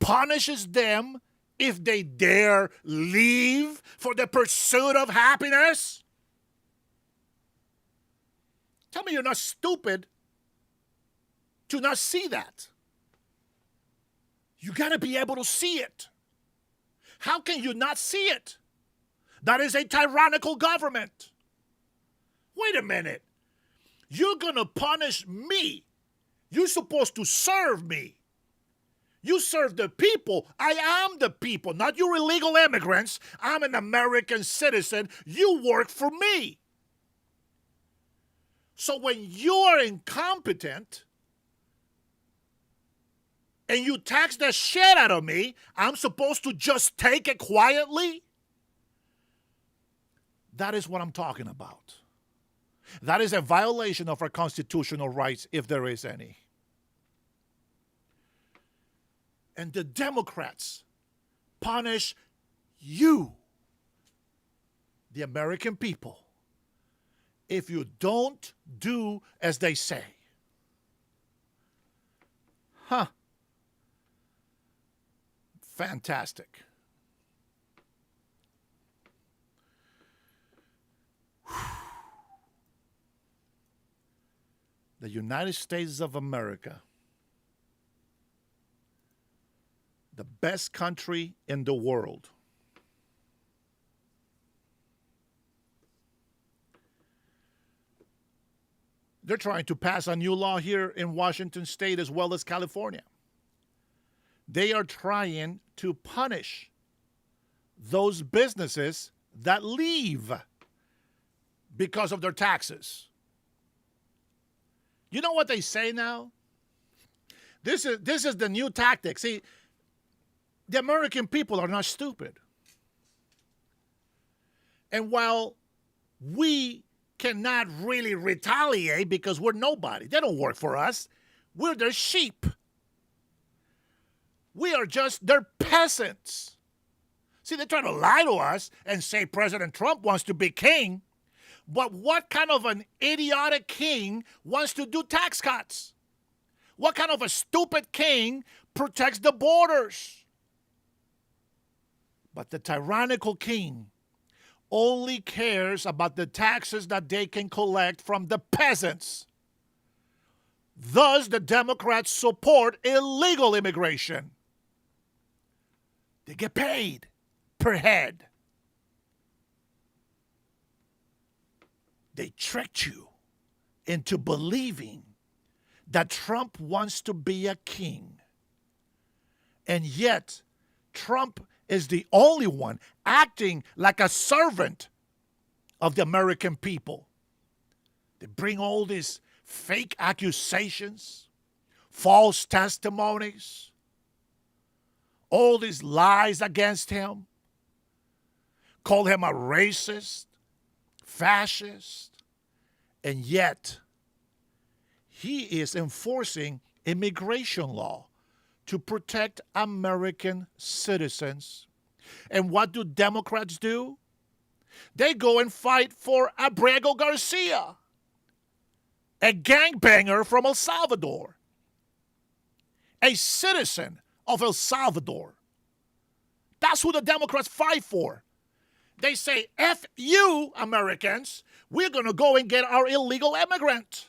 punishes them if they dare leave for the pursuit of happiness? Tell me you're not stupid to not see that. You got to be able to see it. How can you not see it? That is a tyrannical government. Wait a minute. You're going to punish me. You're supposed to serve me. You serve the people. I am the people, not you illegal immigrants. I'm an American citizen. You work for me. So when you are incompetent and you tax the shit out of me, I'm supposed to just take it quietly? That is what I'm talking about. That is a violation of our constitutional rights, if there is any. And the Democrats punish you, the American people, if you don't do as they say. Huh. Fantastic. The United States of America, the best country in the world, they're trying to pass a new law here in Washington State as well as California. They are trying to punish those businesses that leave because of their taxes. You know what they say now? This is the new tactic. See, the American people are not stupid. And while we cannot really retaliate because we're nobody, they don't work for us, we're their sheep. We are just their peasants. See, they try to lie to us and say President Trump wants to be king. But what kind of an idiotic king wants to do tax cuts? What kind of a stupid king protects the borders? But the tyrannical king only cares about the taxes that they can collect from the peasants. Thus, the Democrats support illegal immigration. They get paid per head. They tricked you into believing that Trump wants to be a king. And yet, Trump is the only one acting like a servant of the American people. They bring all these fake accusations, false testimonies, all these lies against him, call him a racist, fascist, and yet he is enforcing immigration law to protect American citizens. And what do Democrats do? They go and fight for Abrego Garcia, a gangbanger from El Salvador, a citizen of El Salvador. That's who the Democrats fight for. They say, F you, Americans, we're going to go and get our illegal immigrant.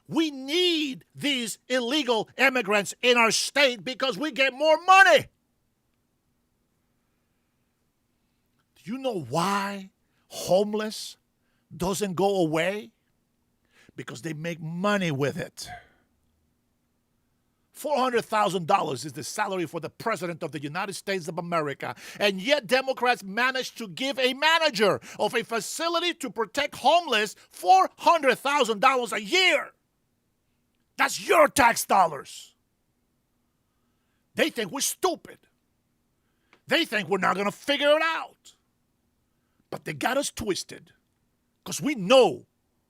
We need these illegal immigrants in our state because we get more money. Do you know why homeless doesn't go away? Because they make money with it. $400,000 is the salary for the President of the United States of America. And yet Democrats managed to give a manager of a facility to protect homeless $400,000 a year. That's your tax dollars. They think we're stupid. They think we're not going to figure it out. But they got us twisted because we know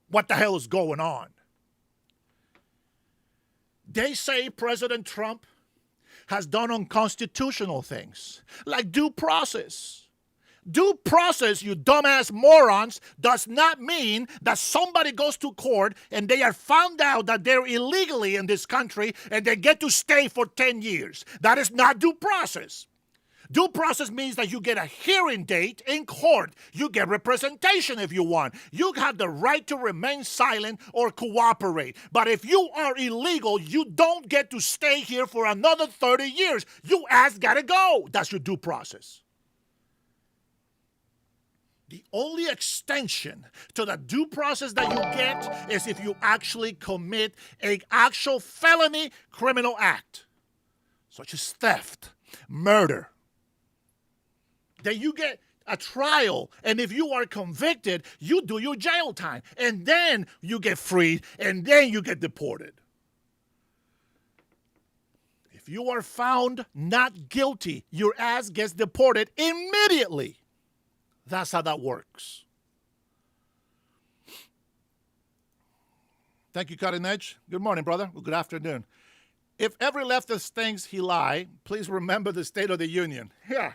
what the hell is going on. They say President Trump has done unconstitutional things, like due process. Due process, you dumbass morons, does not mean that somebody goes to court and they are found out that they're illegally in this country and they get to stay for 10 years. That is not due process. Due process means that you get a hearing date in court. You get representation if you want. You have the right to remain silent or cooperate. But if you are illegal, you don't get to stay here for another 30 years. You ass gotta go. That's your due process. The only extension to the due process that you get is if you actually commit an actual felony criminal act, such as theft, murder. Then you get a trial, and if you are convicted, you do your jail time, and then you get freed, and then you get deported. If you are found not guilty, your ass gets deported immediately. That's how that works. Thank you, Cutting Edge. Good morning, brother. Well, good afternoon. If every leftist thinks he lied, please remember the State of the Union. Yeah,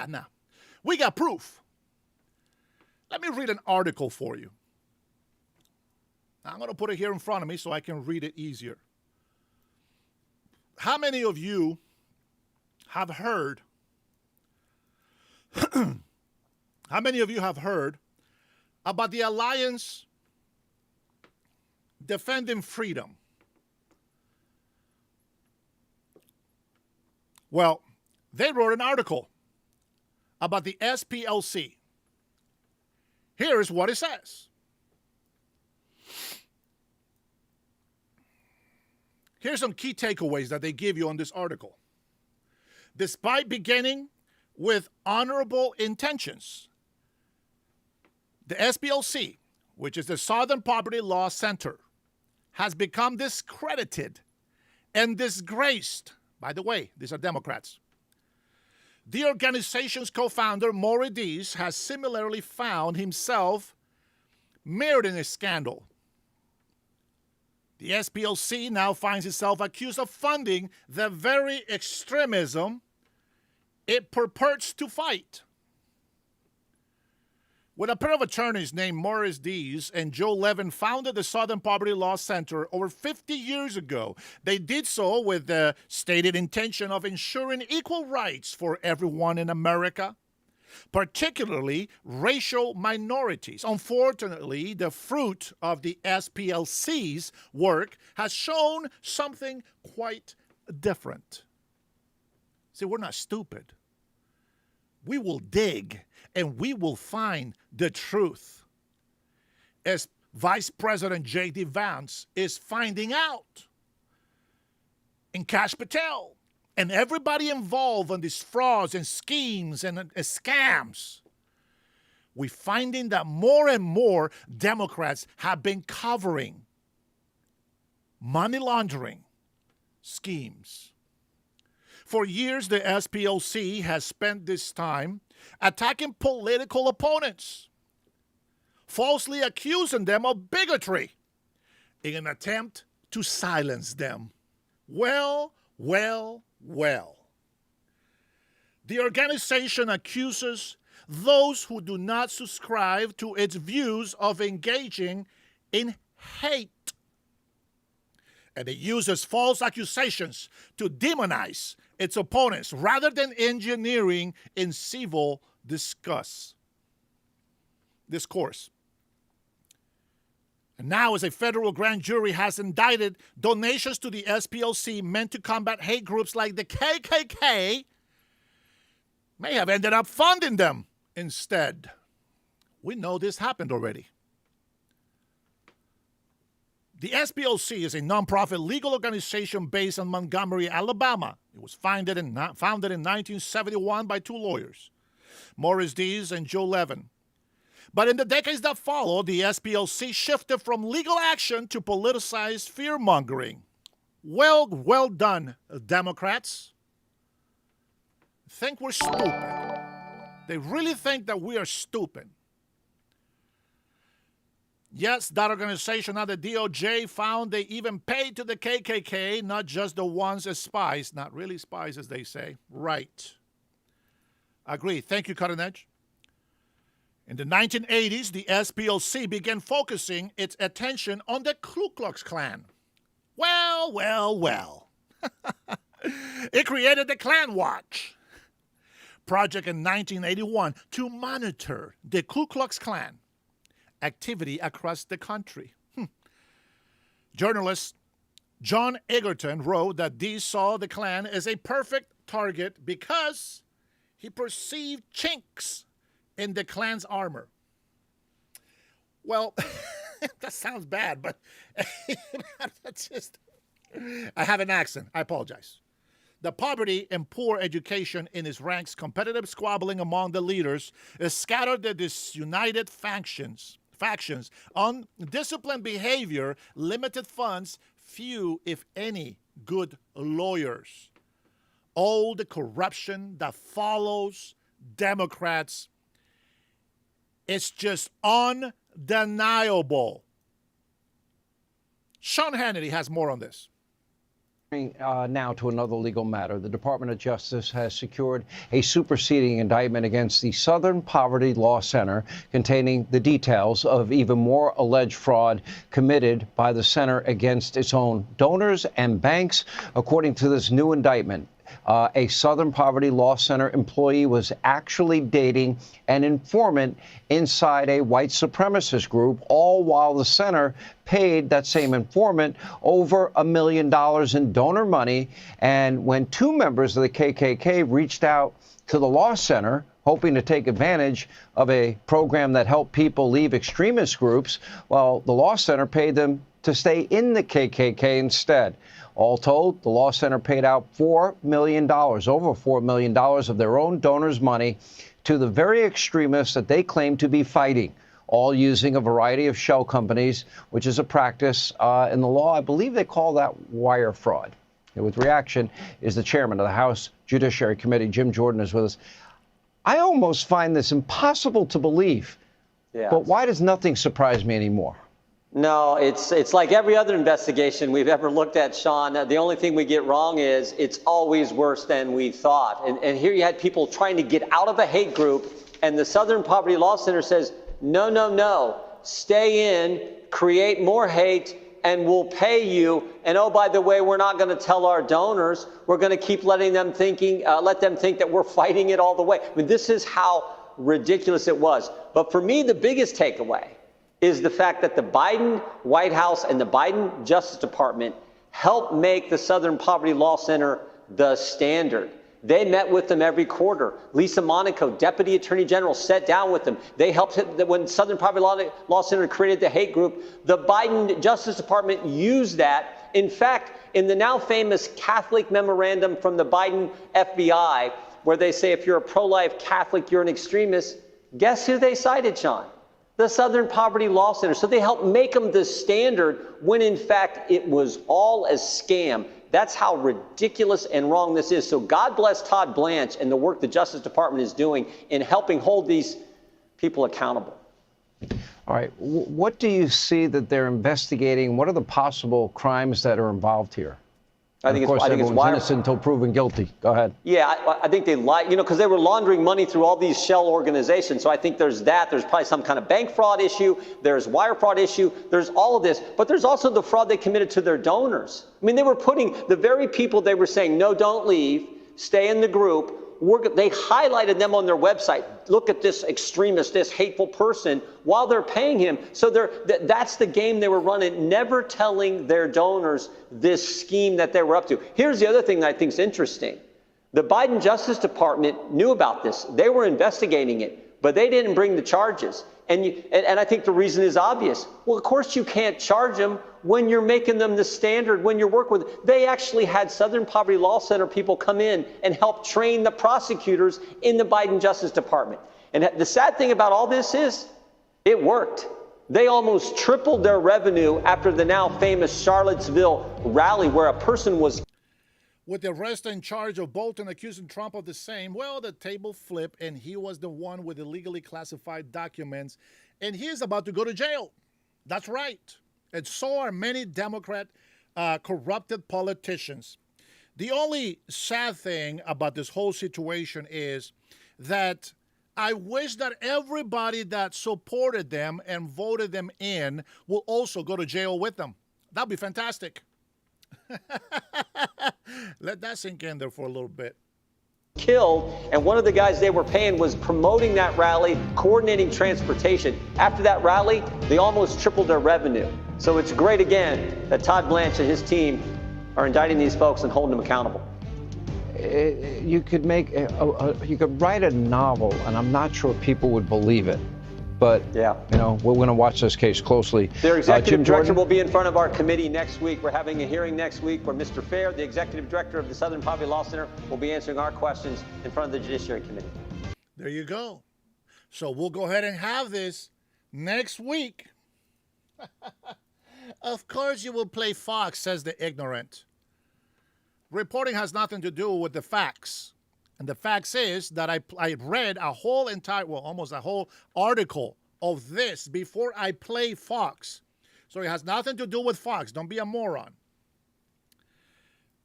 now. We got proof. Let me read an article for you. Now, I'm going to put it here in front of me so I can read it easier. How many of you have heard How many of you have heard about the Alliance Defending Freedom? Well, they wrote an article about the SPLC. Here's what it says. Here's some key takeaways that they give you on this article. Despite beginning with honorable intentions, the SPLC, which is the Southern Poverty Law Center, has become discredited and disgraced. By the way, these are Democrats. The organization's co-founder, Maury Dees, has similarly found himself mired in a scandal. The SPLC now finds itself accused of funding the very extremism it purports to fight. When a pair of attorneys named Morris Dees and Joe Levin founded the Southern Poverty Law Center over 50 years ago, they did so with the stated intention of ensuring equal rights for everyone in America, particularly racial minorities. Unfortunately, the fruit of the SPLC's work has shown something quite different. See, we're not stupid. We will dig and we will find the truth. As Vice President J.D. Vance is finding out, and Kash Patel, and everybody involved in these frauds and schemes and scams, we're finding that more and more Democrats have been covering money laundering schemes. For years, the SPLC has spent this time attacking political opponents, falsely accusing them of bigotry in an attempt to silence them. Well. The organization accuses those who do not subscribe to its views of engaging in hate. And it uses false accusations to demonize its opponents rather than engineering in civil discourse. And now, as a federal grand jury has indicted donations to the SPLC meant to combat hate groups like the KKK, may have ended up funding them instead. We know this happened already. The SPLC is a nonprofit legal organization based in Montgomery, Alabama. It was founded in 1971 by two lawyers, Morris Dees and Joe Levin. But in the decades that followed, the SPLC shifted from legal action to politicized fear-mongering. Well done, Democrats. Think we're stupid. They really think that we are stupid. Yes, that organization at the DOJ found they even paid to the KKK, not just the ones as spies, not really spies as they say. Right. Agree. Thank you, Cutting Edge. In the 1980s, the SPLC began focusing its attention on the Ku Klux Klan. Well. It created the Klan Watch project in 1981 to monitor the Ku Klux Klan activity across the country. Journalist John Egerton wrote that Dees saw the Klan as a perfect target because he perceived chinks in the Klan's armor. Well, that sounds bad, but that's just, I have an accent. I apologize. The poverty and poor education in his ranks, competitive squabbling among the leaders, scattered the disunited factions, undisciplined behavior, limited funds, few, if any, good lawyers. All the corruption that follows Democrats is just undeniable. Sean Hannity has more on this. Now to another legal matter. The Department of Justice has secured a superseding indictment against the Southern Poverty Law Center containing the details of even more alleged fraud committed by the center against its own donors and banks. According to this new indictment, a Southern Poverty Law Center employee was actually dating an informant inside a white supremacist group, all while the center paid that same informant over $1 million in donor money. And when two members of the KKK reached out to the law center, hoping to take advantage of a program that helped people leave extremist groups, well, the law center paid them to stay in the KKK instead. All told, the law center paid out $4 million, over $4 million of their own donors' money to the very extremists that they claim to be fighting, all using a variety of shell companies, which is a practice in the law. I believe they call that wire fraud. And with reaction is the chairman of the House Judiciary Committee, Jim Jordan, is with us. I almost find this impossible to believe, but why does nothing surprise me anymore? No, it's like every other investigation we've ever looked at, Sean. The only thing we get wrong is it's always worse than we thought. And here you had people trying to get out of a hate group, and the Southern Poverty Law Center says, no, stay in, create more hate, and we'll pay you. And oh, by the way, we're not going to tell our donors. We're going to keep letting them let them think that we're fighting it all the way. I mean, this is how ridiculous it was. But for me, the biggest takeaway is the fact that the Biden White House and the Biden Justice Department helped make the Southern Poverty Law Center the standard. They met with them every quarter. Lisa Monaco, Deputy Attorney General, sat down with them. They helped when Southern Poverty Law Center created the hate group. The Biden Justice Department used that. In fact, in the now famous Catholic memorandum from the Biden FBI, where they say if you're a pro-life Catholic, you're an extremist, guess who they cited, Sean? The Southern Poverty Law Center. So they helped make them the standard when in fact it was all a scam. That's how ridiculous and wrong this is. So God bless Todd Blanche and the work the Justice Department is doing in helping hold these people accountable. All right. What do you see that they're investigating? What are the possible crimes that are involved here? I think it's innocent until proven guilty. Go ahead. Yeah, I think they lied, because they were laundering money through all these shell organizations. So I think there's that. There's probably some kind of bank fraud issue. There's wire fraud issue. There's all of this. But there's also the fraud they committed to their donors. I mean, they were putting the very people they were saying, no, don't leave, stay in the group. They highlighted them on their website. Look at this extremist, this hateful person, while they're paying him. So that's the game they were running, never telling their donors this scheme that they were up to. Here's the other thing that I think is interesting. The Biden Justice Department knew about this. They were investigating it, but they didn't bring the charges. And I think the reason is obvious. Well, of course you can't charge them when you're making them the standard, when you're working with. They actually had Southern Poverty Law Center people come in and help train the prosecutors in the Biden Justice Department. And the sad thing about all this is it worked. They almost tripled their revenue after the now famous Charlottesville rally where a person was. With the arrest and charge of Bolton accusing Trump of the same, well, the table flipped, and he was the one with illegally classified documents, and he is about to go to jail. That's right. And so are many Democrat corrupted politicians. The only sad thing about this whole situation is that I wish that everybody that supported them and voted them in will also go to jail with them. That'd be fantastic. Let that sink in there for a little bit. Killed, and one of the guys they were paying was promoting that rally, coordinating transportation. After that rally, they almost tripled their revenue. So it's great again that Todd Blanche and his team are indicting these folks and holding them accountable. You could you could write a novel, and I'm not sure people would believe it. But, yeah, we're going to watch this case closely. Their executive director will be in front of our committee next week. We're having a hearing next week where Mr. Fair, the executive director of the Southern Poverty Law Center, will be answering our questions in front of the Judiciary Committee. There you go. So we'll go ahead and have this next week. Of course you will play Fox, says the ignorant. Reporting has nothing to do with the facts. And the fact is that I read a whole almost a whole article of this before I play Fox. So it has nothing to do with Fox. Don't be a moron.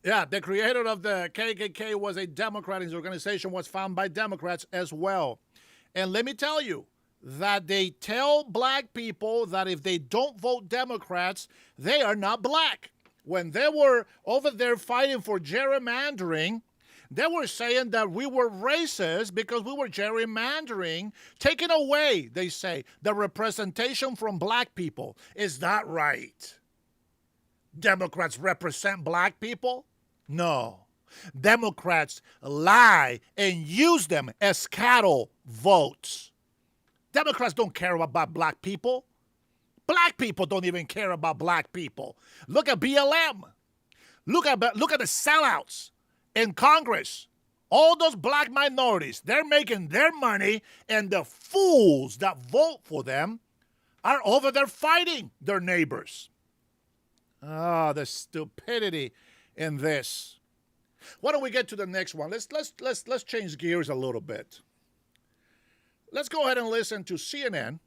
Yeah, the creator of the KKK was a Democrat. His organization was found by Democrats as well. And let me tell you that they tell black people that if they don't vote Democrats, they are not black. When they were over there fighting for gerrymandering, they were saying that we were racist because we were gerrymandering, taking away, they say, the representation from black people. Is that right? Democrats represent black people? No. Democrats lie and use them as cattle votes. Democrats don't care about black people. Black people don't even care about black people. Look at BLM. Look at the sellouts in Congress. All those black minorities, they're making their money, and the fools that vote for them are over there fighting their neighbors. Ah, the stupidity in this. Why don't we get to the next one? Let's change gears a little bit. Let's go ahead and listen to CNN,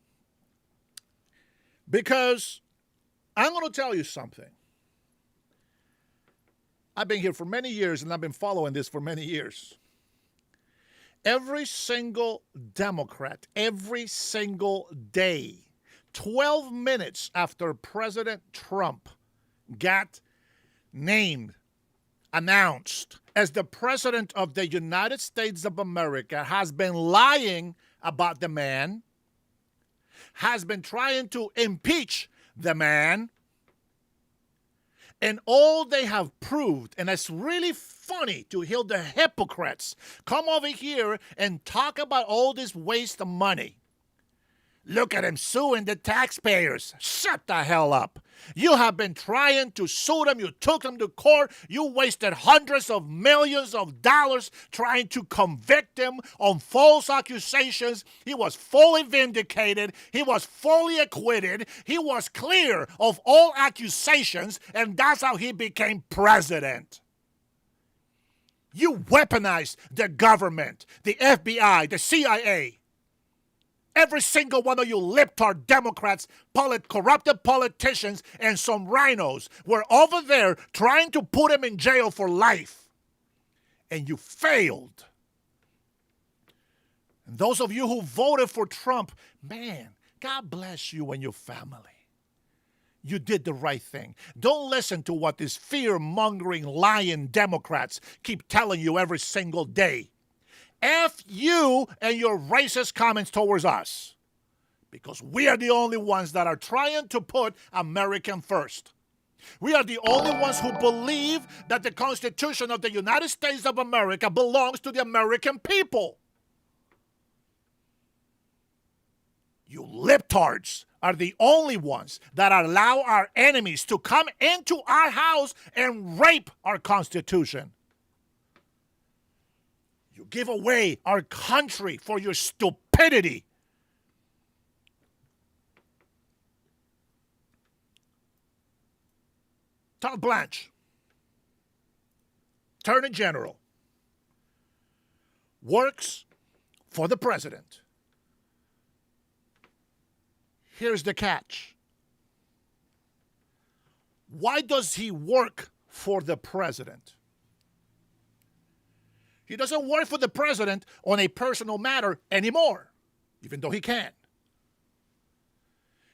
because I'm going to tell you something. I've been here for many years, and I've been following this for many years. Every single Democrat, every single day, 12 minutes after President Trump got announced as the President of the United States of America, has been lying about the man, has been trying to impeach the man, and all they have proved, and it's really funny to hear the hypocrites come over here and talk about all this waste of money. Look at him suing the taxpayers. Shut the hell up. You have been trying to sue them. You took them to court. You wasted hundreds of millions of dollars trying to convict him on false accusations. He was fully vindicated. He was fully acquitted. He was clear of all accusations, and that's how he became president. You weaponized the government, the FBI, the CIA. Every single one of you libtard Democrats, corrupted politicians, and some rhinos were over there trying to put him in jail for life. And you failed. And those of you who voted for Trump, man, God bless you and your family. You did the right thing. Don't listen to what these fear-mongering, lying Democrats keep telling you every single day. F you and your racist comments towards us, because we are the only ones that are trying to put American first. We are the only ones who believe that the Constitution of the United States of America belongs to the American people. You libtards are the only ones that allow our enemies to come into our house and rape our Constitution. You give away our country for your stupidity. Todd Blanche, Attorney General, works for the president. Here's the catch. Why does he work for the president? He doesn't work for the president on a personal matter anymore, even though he can.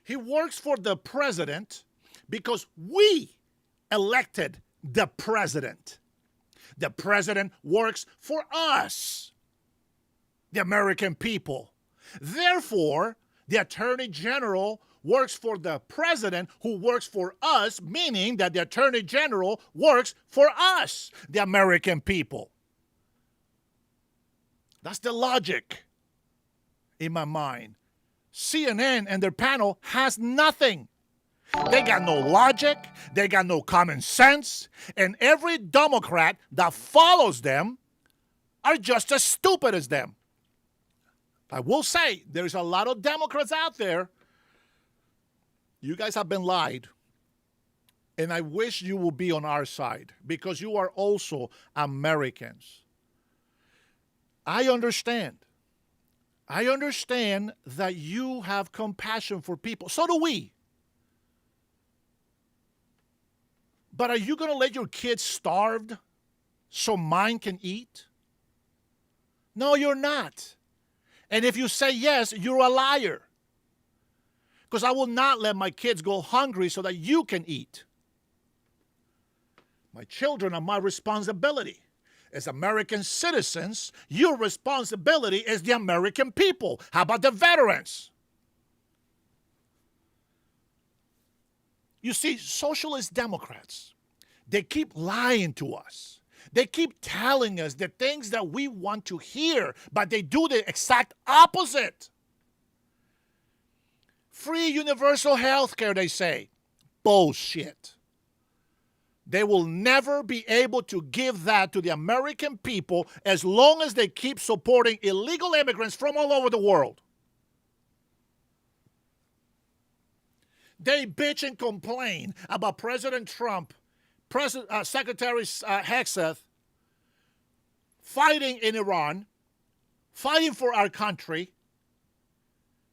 He works for the president because we elected the president. The president works for us, the American people. Therefore, the Attorney General works for the president who works for us, meaning that the Attorney General works for us, the American people. That's the logic in my mind. CNN and their panel has nothing. They got no logic, they got no common sense, and every Democrat that follows them are just as stupid as them. I will say, there's a lot of Democrats out there. You guys have been lied. And I wish you will be on our side, because you are also Americans. I understand. I understand that you have compassion for people. So do we. But are you going to let your kids starve so mine can eat? No, you're not. And if you say yes, you're a liar. Because I will not let my kids go hungry so that you can eat. My children are my responsibility. As American citizens, your responsibility is the American people. How about the veterans? You see, socialist Democrats, they keep lying to us. They keep telling us the things that we want to hear, but they do the exact opposite. Free universal health care, they say. Bullshit. They will never be able to give that to the American people as long as they keep supporting illegal immigrants from all over the world. They bitch and complain about President Trump, Secretary Hegseth, fighting in Iran, fighting for our country,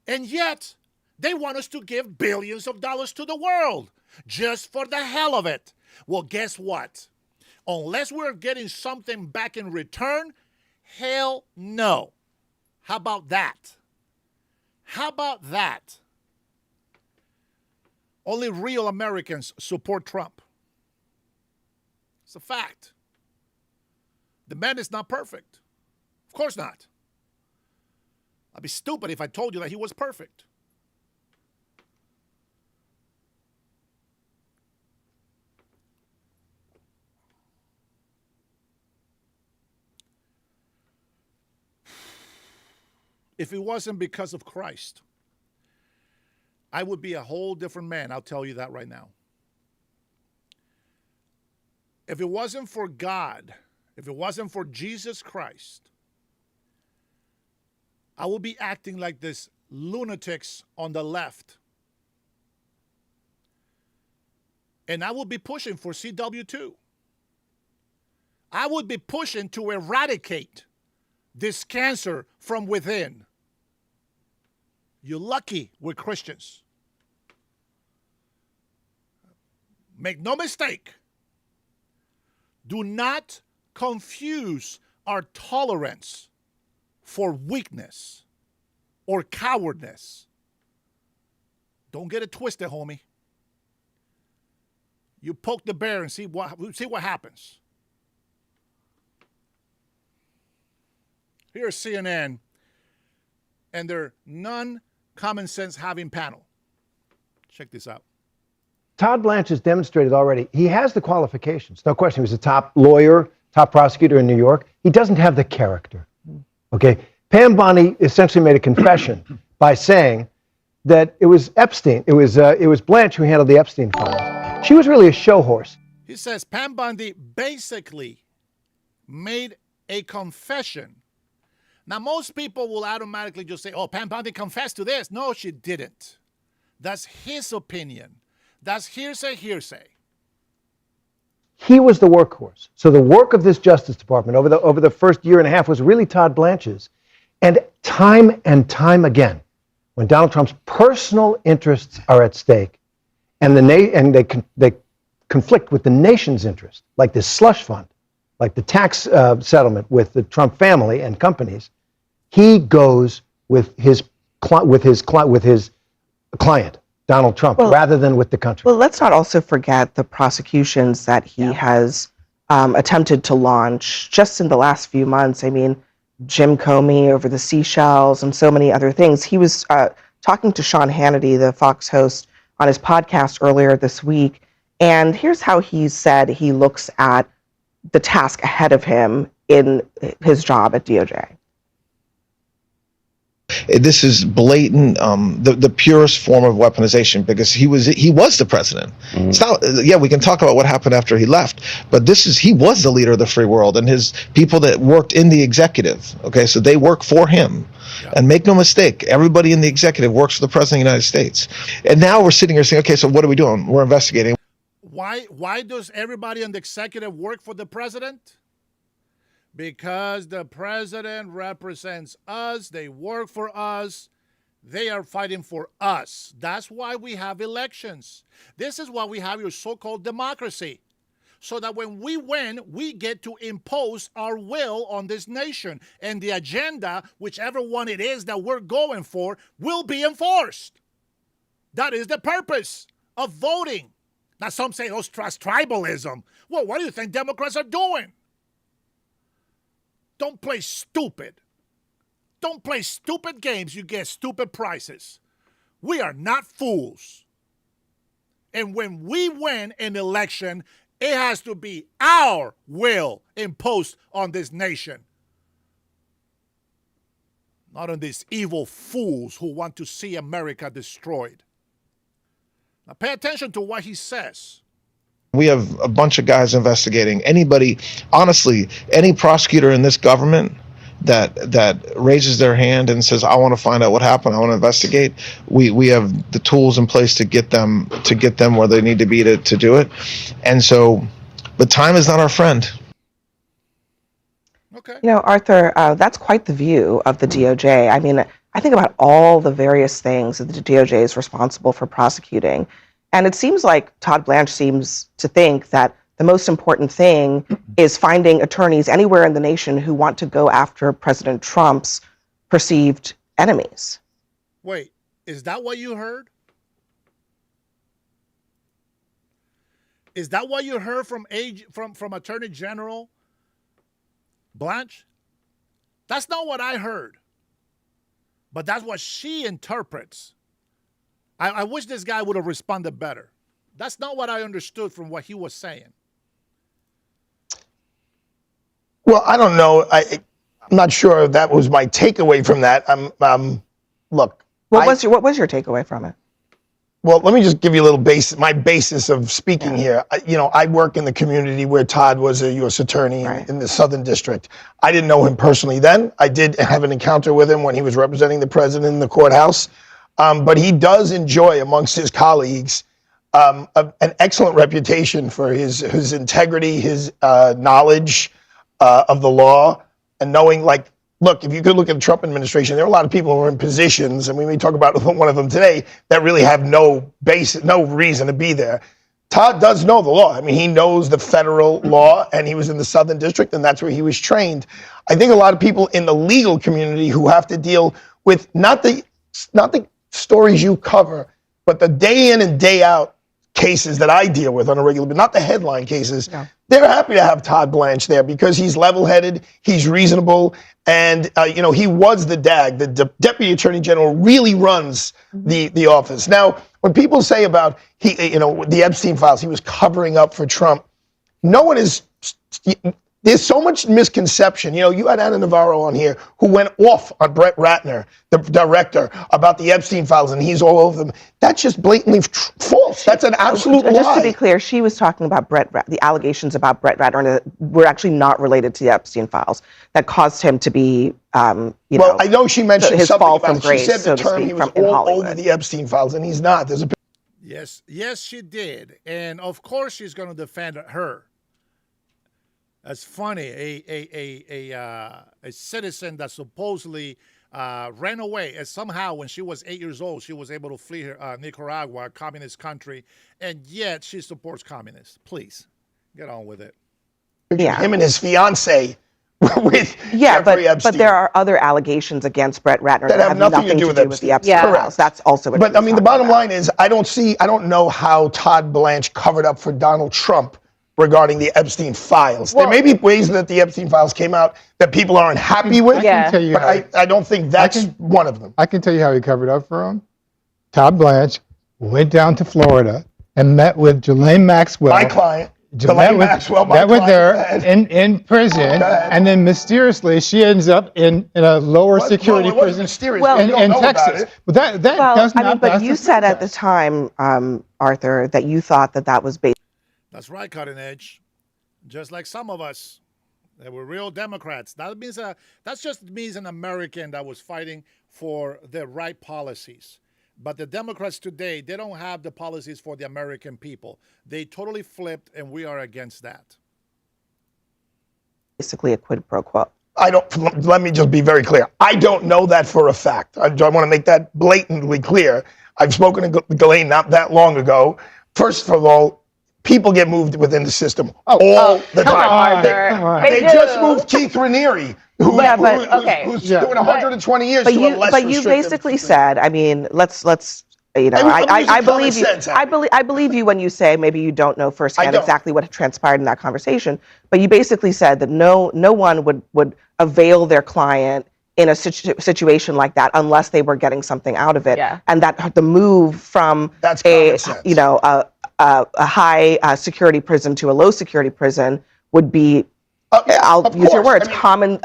and yet they want us to give billions of dollars to the world just for the hell of it. Well, guess what? Unless we're getting something back in return, hell no. How about that? How about that? Only real Americans support Trump. It's a fact. The man is not perfect. Of course not. I'd be stupid if I told you that he was perfect. If it wasn't because of Christ, I would be a whole different man. I'll tell you that right now. If it wasn't for God, if it wasn't for Jesus Christ, I would be acting like this lunatics on the left. And I would be pushing for CW2. I would be pushing to eradicate this cancer from within. You're lucky we're Christians. Make no mistake. Do not confuse our tolerance for weakness or cowardness. Don't get it twisted, homie. You poke the bear and see what happens. Here's CNN and their non-common sense having panel. Check this out. Todd Blanche has demonstrated already, he has the qualifications. No question, he was a top lawyer, top prosecutor in New York. He doesn't have the character. Okay? Pam Bondi essentially made a confession by saying that it was Epstein. It was Blanche who handled the Epstein files. She was really a show horse. He says Pam Bondi basically made a confession. Now, most people will automatically just say, oh, Pam Bondi confessed to this. No, she didn't. That's his opinion. That's hearsay. He was the workhorse. So the work of this Justice Department over the first year and a half was really Todd Blanche's. And time again, when Donald Trump's personal interests are at stake, and they conflict with the nation's interest, like this slush fund, like the tax settlement with the Trump family and companies, he goes with his client, Donald Trump, rather than with the country. Well, let's not also forget the prosecutions that he has attempted to launch just in the last few months. I mean, Jim Comey over the Seychelles and so many other things. He was talking to Sean Hannity, the Fox host, on his podcast earlier this week. And here's how he said he looks at the task ahead of him in his job at DOJ. This is blatant, the purest form of weaponization, because he was the president. It's not, we can talk about what happened after he left, but he was the leader of the free world, and his people that worked in the executive. Okay, so they work for him. Yeah. And make no mistake, everybody in the executive works for the president of the United States. And now we're sitting here saying, okay, so what are we doing? We're investigating. Why does everybody in the executive work for the president? Because the president represents us. They work for us. They are fighting for us. That's why we have elections. This is why we have your so-called democracy. So that when we win, we get to impose our will on this nation. And the agenda, whichever one it is that we're going for, will be enforced. That is the purpose of voting. Now some say, oh, trust tribalism. Well, what do you think Democrats are doing? Don't play stupid. Don't play stupid games. You get stupid prizes. We are not fools. And when we win an election, it has to be our will imposed on this nation. Not on these evil fools who want to see America destroyed. Now pay attention to what he says. We have a bunch of guys investigating. Anybody, honestly, any prosecutor in this government that raises their hand and says, I want to find out what happened, I want to investigate, we have the tools in place to get them where they need to be to do it. And so, but time is not our friend. Okay. You know, Arthur, that's quite the view of the DOJ. I mean, I think about all the various things that the DOJ is responsible for prosecuting. And it seems like Todd Blanche seems to think that the most important thing is finding attorneys anywhere in the nation who want to go after President Trump's perceived enemies. Wait, is that what you heard? Is that what you heard from Attorney General Blanche? That's not what I heard. But that's what she interprets. I wish this guy would have responded better. That's not what I understood from what he was saying. Well, I don't know. I'm not sure if that was my takeaway from that. Look. What was your takeaway from it? Well, let me just give you a little my basis of speaking here. I work in the community where Todd was a U.S. attorney in the Southern District. I didn't know him personally then. I did have an encounter with him when he was representing the president in the courthouse. But he does enjoy amongst his colleagues an excellent reputation for his integrity, his knowledge of the law, and knowing, like, look, if you could look at the Trump administration, there are a lot of people who are in positions, and we may talk about one of them today, that really have no reason to be there. Todd does know the law. I mean, he knows the federal law, and he was in the Southern District, and that's where he was trained. I think a lot of people in the legal community who have to deal with not the stories you cover, but the day in and day out cases that I deal with on a regular, but not the headline cases. Yeah. They're happy to have Todd Blanche there because he's level-headed, he's reasonable, and he was the DAG. The Deputy Attorney General really runs the office. Now, when people say about the Epstein files, he was covering up for Trump. No one is. There's so much misconception. You had Ana Navarro on here who went off on Brett Ratner, the director, about the Epstein files, and he's all over them. That's just blatantly false. That's an absolute lie. Just to be clear, she was talking about the allegations about Brett Ratner were actually not related to the Epstein files that caused him to be, Well, I know she mentioned his something fall about from it. grace, She said the so to term speak, he was in all Hollywood. over the Epstein files, and he's not. There's a Yes, she did, and of course she's going to defend her. That's funny. A citizen that supposedly ran away, and somehow when she was 8 years old, she was able to flee Nicaragua, a communist country, and yet she supports communists. Please, get on with it. Him and his fiance with Jeffrey Epstein. But there are other allegations against Brett Ratner that have nothing to do with the Epstein files. That's also what. But I mean, the bottom line is, I don't know how Todd Blanche covered up for Donald Trump regarding the Epstein files. Well, there may be ways that the Epstein files came out that people aren't happy with, but I don't think that's one of them. I can tell you how he covered up for him. Todd Blanche went down to Florida and met with Ghislaine Maxwell. My client. Ghislaine Maxwell, my client. Met with her in prison, and then mysteriously she ends up in a lower security prison in Texas. But that does not. But you said at the time, Arthur, that you thought that was based. That's right, Cutting Edge. Just like some of us, that were real Democrats. That just means an American that was fighting for the right policies. But the Democrats today, they don't have the policies for the American people. They totally flipped, and we are against that. Basically a quid pro quo. Let me just be very clear. I don't know that for a fact. I want to make that blatantly clear. I've spoken to Ghislaine not that long ago. First of all, people get moved within the system all the time. They just moved Keith Raniere, who's doing 120 years to a less But you basically said, I mean, let's I believe you. I believe you when you say maybe you don't know firsthand exactly what transpired in that conversation, but you basically said that no one would avail their client in a situation like that unless they were getting something out of it, and that the move from a high security prison to a low security prison would be, I'll use your words, a common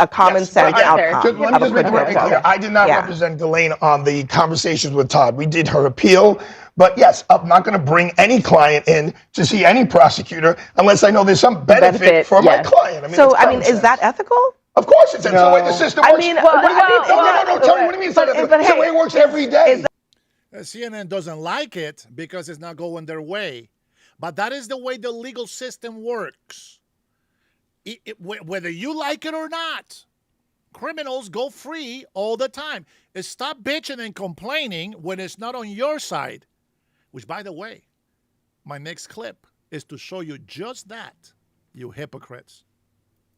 sense outcome. Let me just make it clear. I did not represent Ghislaine on the conversations with Todd. We did her appeal. But yes, I'm not going to bring any client in to see any prosecutor unless I know there's some benefit for my client. I mean, is that ethical? Of course it's the way the system works. No, Tony, what do you mean it's not ethical? It's the way it works every day. CNN doesn't like it because it's not going their way. But that is the way the legal system works. Whether you like it or not, criminals go free all the time. Stop bitching and complaining when it's not on your side. Which, by the way, my next clip is to show you just that, you hypocrites.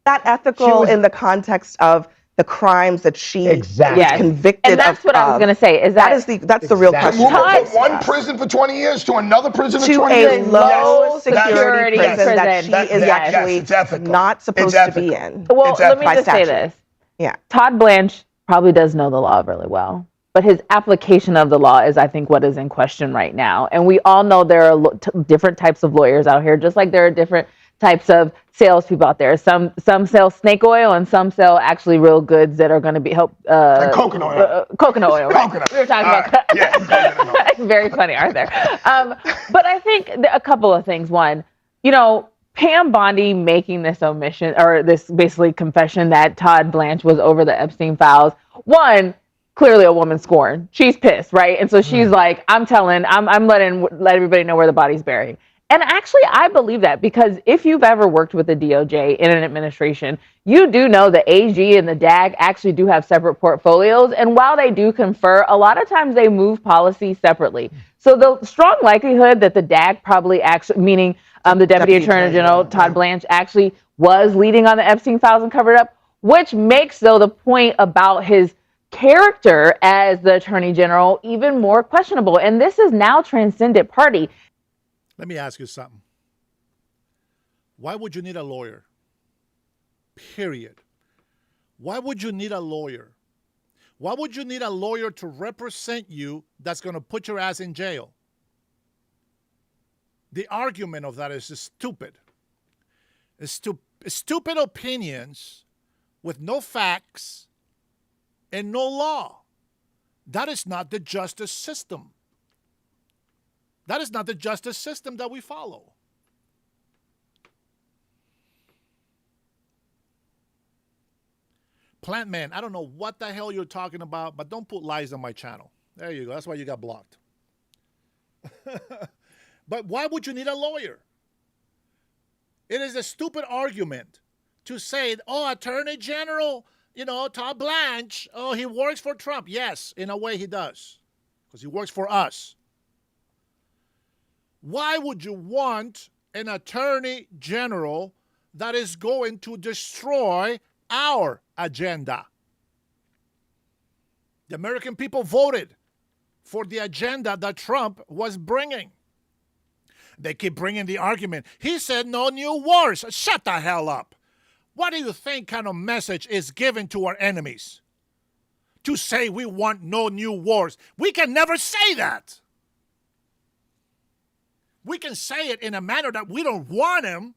That ethical in the context of the crimes that she was convicted of. And that's what I was going to say. That's the real question. Move from one prison for 20 years to another prison for 20 years. To a low security prison that she is actually not supposed to be in. Well, let me just say this. Yeah. Todd Blanche probably does know the law really well, but his application of the law is, I think, what is in question right now. And we all know there are different types of lawyers out here, just like there are different types of salespeople out there. Some sell snake oil, and some sell actually real goods that are going to be help. Like coconut oil. Coconut oil. Right? Coconut. We were talking about. Yeah, coconut oil. Very funny, Arthur. But I think a couple of things. One, Pam Bondi making this omission or this basically confession that Todd Blanche was over the Epstein files. One, clearly a woman scorned. She's pissed, right? And so she's like, I'm letting everybody know where the body's buried. And actually, I believe that, because if you've ever worked with the DOJ in an administration, you do know the AG and the DAG actually do have separate portfolios. And while they do confer, a lot of times they move policy separately. So the strong likelihood that the DAG probably actually, meaning the Deputy Attorney General, Todd Blanche, actually was leading on the Epstein files and covered up, which makes, though, the point about his character as the Attorney General even more questionable. And this is now transcended party. Let me ask you something. Why would you need a lawyer? Period. Why would you need a lawyer? Why would you need a lawyer to represent you that's going to put your ass in jail? The argument of that is just stupid. It's stupid opinions with no facts and no law. That is not the justice system. That is not the justice system that we follow. Plant Man, I don't know what the hell you're talking about, but don't put lies on my channel. There you go. That's why you got blocked. But why would you need a lawyer? It is a stupid argument to say, oh, Attorney General, Todd Blanche, oh, he works for Trump. Yes, in a way he does, because he works for us. Why would you want an Attorney General that is going to destroy our agenda? The American people voted for the agenda that Trump was bringing. They keep bringing the argument. He said no new wars. Shut the hell up. What do you think kind of message is given to our enemies? To say we want no new wars. We can never say that. We can say it in a manner that we don't want him,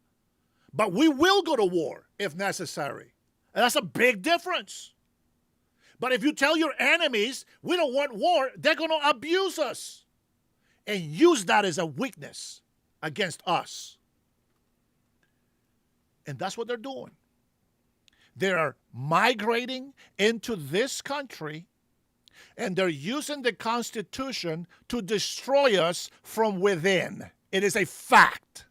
but we will go to war if necessary. And that's a big difference. But if you tell your enemies we don't want war, they're going to abuse us and use that as a weakness against us. And that's what they're doing. They are migrating into this country, and they're using the Constitution to destroy us from within. It is a fact.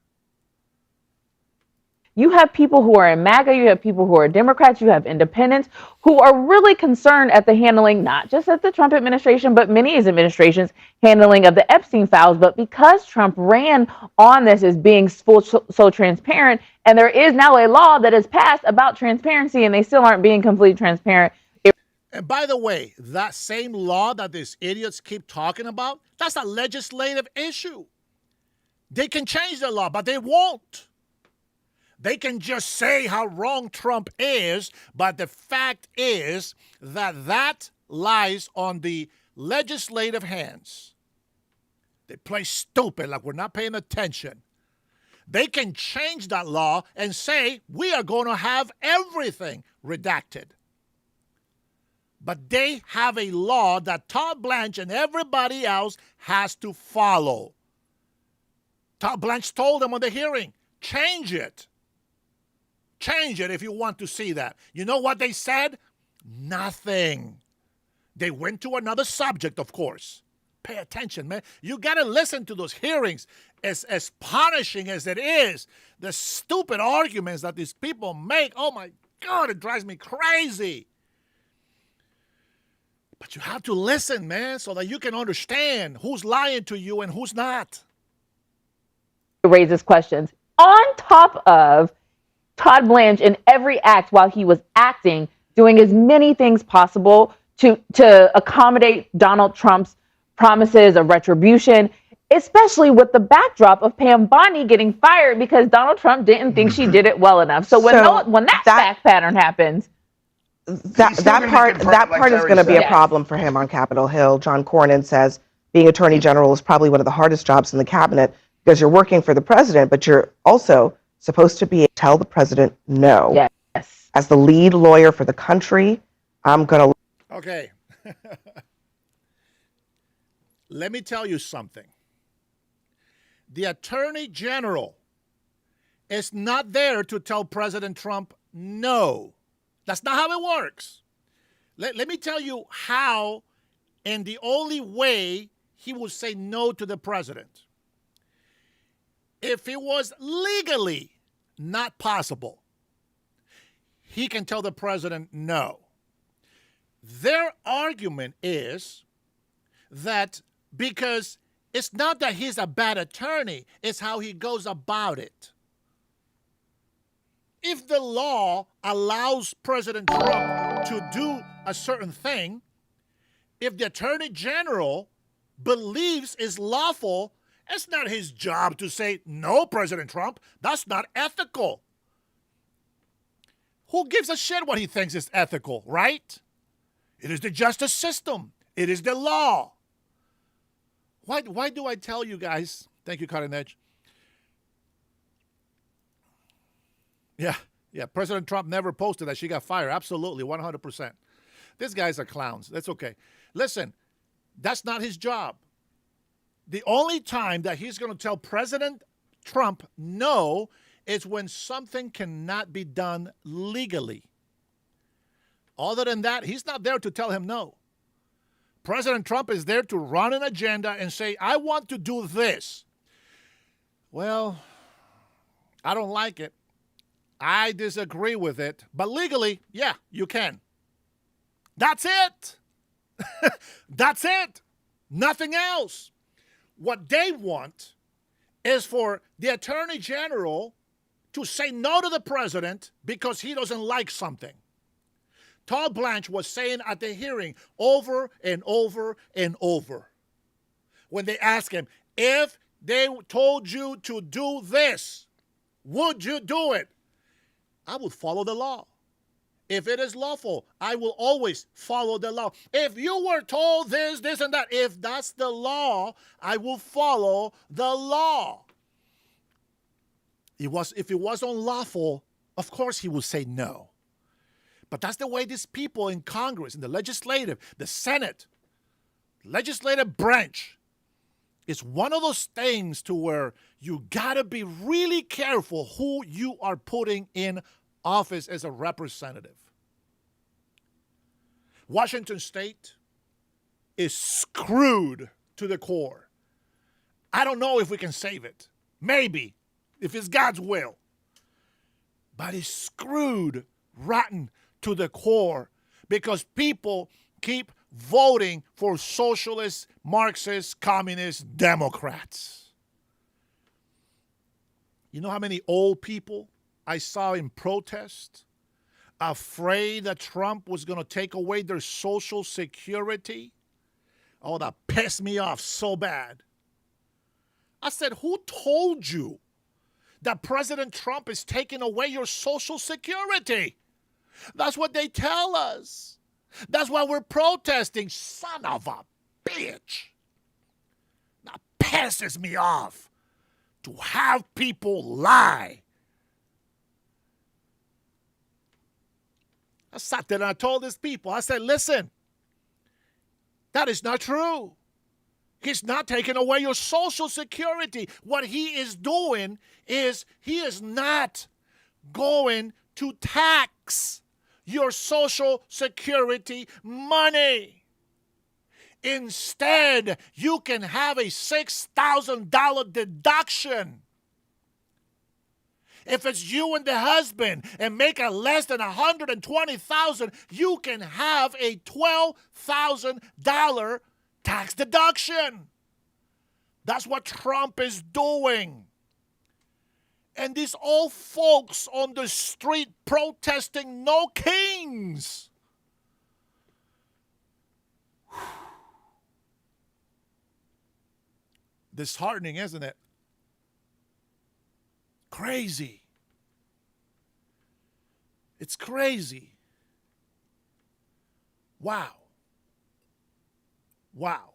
You have people who are in MAGA, you have people who are Democrats, you have independents who are really concerned at the handling, not just at the Trump administration, but many of his administrations handling of the Epstein files. But because Trump ran on this as being so transparent, and there is now a law that is passed about transparency, and they still aren't being completely transparent. And by the way, that same law that these idiots keep talking about, that's a legislative issue. They can change the law, but they won't. They can just say how wrong Trump is, but the fact is that lies on the legislative hands. They play stupid like we're not paying attention. They can change that law and say we are going to have everything redacted. But they have a law that Todd Blanche and everybody else has to follow. Todd Blanche told them on the hearing, change it. Change it if you want to see that. You know what they said? Nothing. They went to another subject, of course. Pay attention, man. You got to listen to those hearings. As punishing as it is, the stupid arguments that these people make, oh my God, it drives me crazy. But you have to listen, man, so that you can understand who's lying to you and who's not. Raises questions. On top of Todd Blanche in every act while he was acting, doing as many things possible to accommodate Donald Trump's promises of retribution, especially with the backdrop of Pam Bondi getting fired because Donald Trump didn't think she did it well enough. So when that fact pattern happens, that part is going to be a problem for him on Capitol Hill. John Cornyn says being Attorney General is probably one of the hardest jobs in the cabinet because you're working for the president, but you're also supposed to be tell the president no. Yes. As the lead lawyer for the country, I'm going to. Okay. Let me tell you something. The Attorney General is not there to tell President Trump no. That's not how it works. Let me tell you how, and the only way he will say no to the president. If it was legally not possible, he can tell the president no. Their argument is that because it's not that he's a bad attorney, it's how he goes about it. If the law allows President Trump to do a certain thing, if the Attorney General believes it's lawful, it's not his job to say, no, President Trump, that's not ethical. Who gives a shit what he thinks is ethical, right? It is the justice system. It is the law. Why do I tell you guys? Thank you, Cutting Edge. Yeah, President Trump never posted that she got fired. Absolutely, 100%. These guys are clowns. That's okay. Listen, that's not his job. The only time that he's going to tell President Trump no is when something cannot be done legally. Other than that, he's not there to tell him no. President Trump is there to run an agenda and say, I want to do this. Well, I don't like it. I disagree with it. But legally, yeah, you can. That's it. That's it. Nothing else. What they want is for the Attorney General to say no to the president because he doesn't like something. Todd Blanche was saying at the hearing over and over and over when they asked him, if they told you to do this, would you do it? I would follow the law. If it is lawful, I will always follow the law. If you were told this, this, and that, if that's the law, I will follow the law. If it was unlawful, of course he would say no. But that's the way these people in Congress, in the legislative, the Senate, legislative branch, it's one of those things to where you gotta be really careful who you are putting in office as a representative. Washington State is screwed to the core. I don't know if we can save it. Maybe, if it's God's will. But it's screwed, rotten to the core because people keep voting for socialist, Marxist, communist Democrats. You know how many old people I saw in protest, afraid that Trump was going to take away their Social Security? Oh, that pissed me off so bad. I said, who told you that President Trump is taking away your Social Security? That's what they tell us. That's why we're protesting. Son of a bitch. That pisses me off to have people lie. I sat there and I told these people, I said, listen, that is not true. He's not taking away your Social Security. What he is doing is he is not going to tax your Social Security money. Instead, you can have a $6,000 deduction. If it's you and the husband and make a less than $120,000, you can have a $12,000 tax deduction. That's what Trump is doing. And these old folks on the street protesting no kings. Disheartening, isn't it? Crazy. It's crazy. Wow. Wow.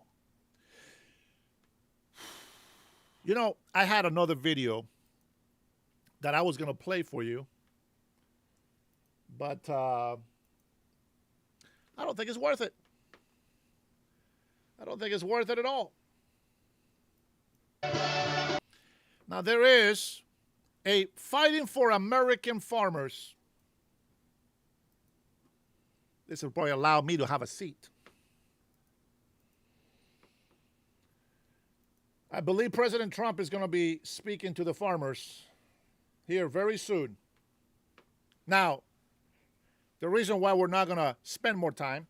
You know, I had another video that I was going to play for you. But I don't think it's worth it. I don't think it's worth it at all. Now, there is a Fighting for American Farmers. This will probably allow me to have a seat. I believe President Trump is going to be speaking to the farmers here very soon. Now, the reason why we're not going to spend more time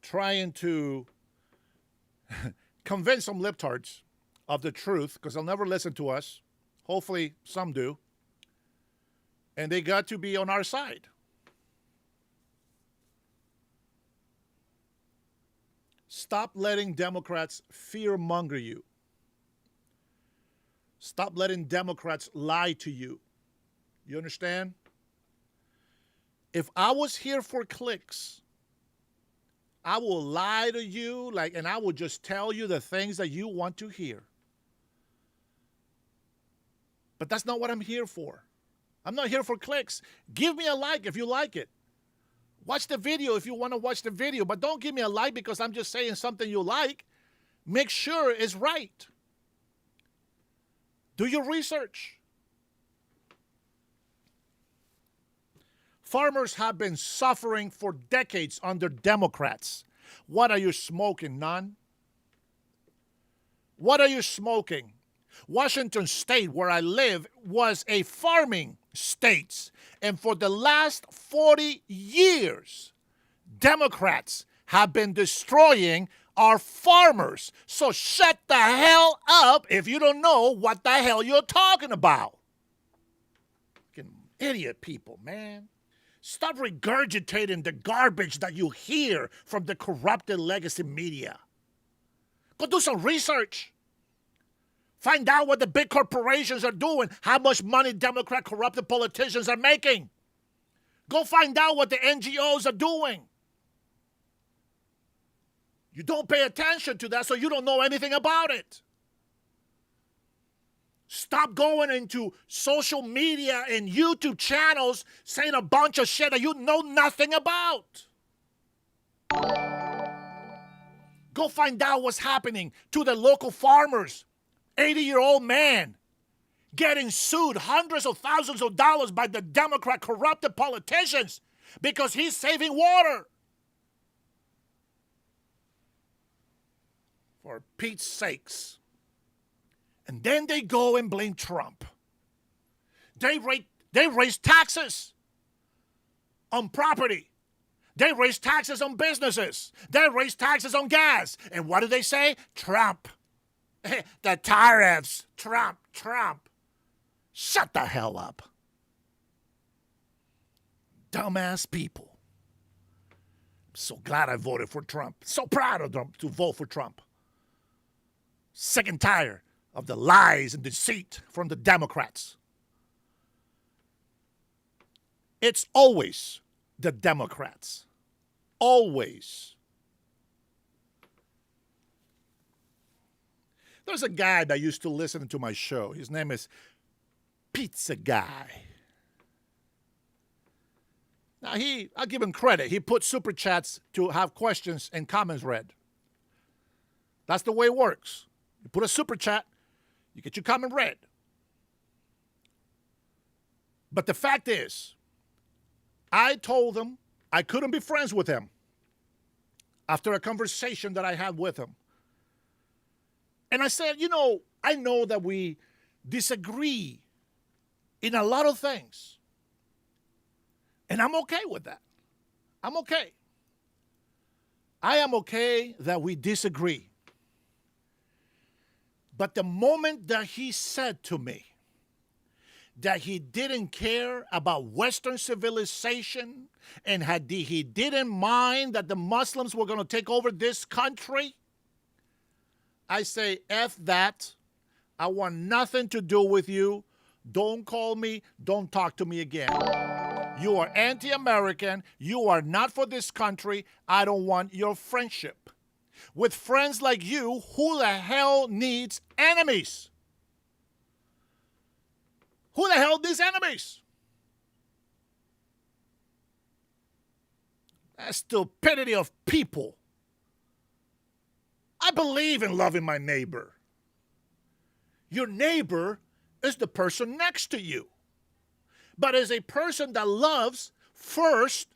trying to convince some libtards of the truth, because they'll never listen to us. Hopefully some do. And they got to be on our side. Stop letting Democrats fear-monger you. Stop letting Democrats lie to you. You understand? If I was here for clicks, I will lie to you, and I will just tell you the things that you want to hear. But that's not what I'm here for. I'm not here for clicks. Give me a like if you like it. Watch the video if you want to watch the video, but don't give me a like because I'm just saying something you like. Make sure it's right. Do your research. Farmers have been suffering for decades under Democrats. What are you smoking, none? What are you smoking? Washington State, where I live, was a farming state. And for the last 40 years, Democrats have been destroying our farmers. So shut the hell up if you don't know what the hell you're talking about. Fucking idiot people, man. Stop regurgitating the garbage that you hear from the corrupted legacy media. Go do some research. Find out what the big corporations are doing, how much money Democrat corrupted politicians are making. Go find out what the NGOs are doing. You don't pay attention to that, so you don't know anything about it. Stop going into social media and YouTube channels saying a bunch of shit that you know nothing about. Go find out what's happening to the local farmers. 80-year-old man getting sued hundreds of thousands of dollars by the Democrat corrupted politicians because he's saving water. For Pete's sakes. And then they go and blame Trump. They raise taxes on property. They raise taxes on businesses. They raise taxes on gas. And what do they say? Trump. The tariffs. Trump. Shut the hell up. Dumbass people. I'm so glad I voted for Trump. So proud of them to vote for Trump. Sick and tired of the lies and deceit from the Democrats. It's always the Democrats. Always. There's a guy that used to listen to my show. His name is Pizza Guy. Now, I'll give him credit. He put super chats to have questions and comments read. That's the way it works. You put a super chat, you get your comment read. But the fact is, I told him I couldn't be friends with him after a conversation that I had with him. And I said, I know that we disagree in a lot of things. And I'm okay with that. I'm okay. I am okay that we disagree. But the moment that he said to me that he didn't care about Western civilization and he didn't mind that the Muslims were going to take over this country, I say, F that. I want nothing to do with you. Don't call me. Don't talk to me again. You are anti-American. You are not for this country. I don't want your friendship. With friends like you, who the hell needs enemies? Who the hell are these enemies? That stupidity of people. I believe in loving my neighbor. Your neighbor is the person next to you. But as a person that loves first,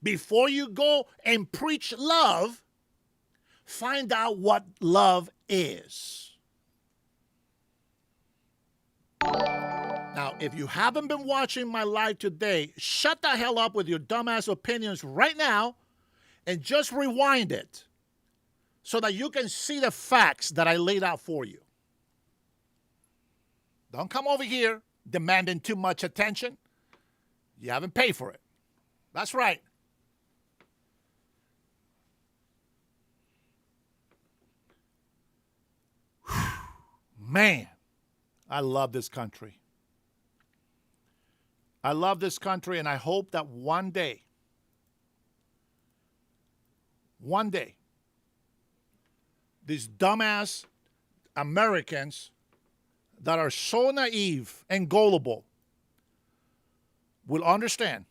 before you go and preach love, find out what love is. Now, if you haven't been watching my live today, shut the hell up with your dumbass opinions right now and just rewind it so that you can see the facts that I laid out for you. Don't come over here demanding too much attention. You haven't paid for it. That's right. Man, I love this country. I love this country, and I hope that one day, these dumbass Americans that are so naive and gullible will understand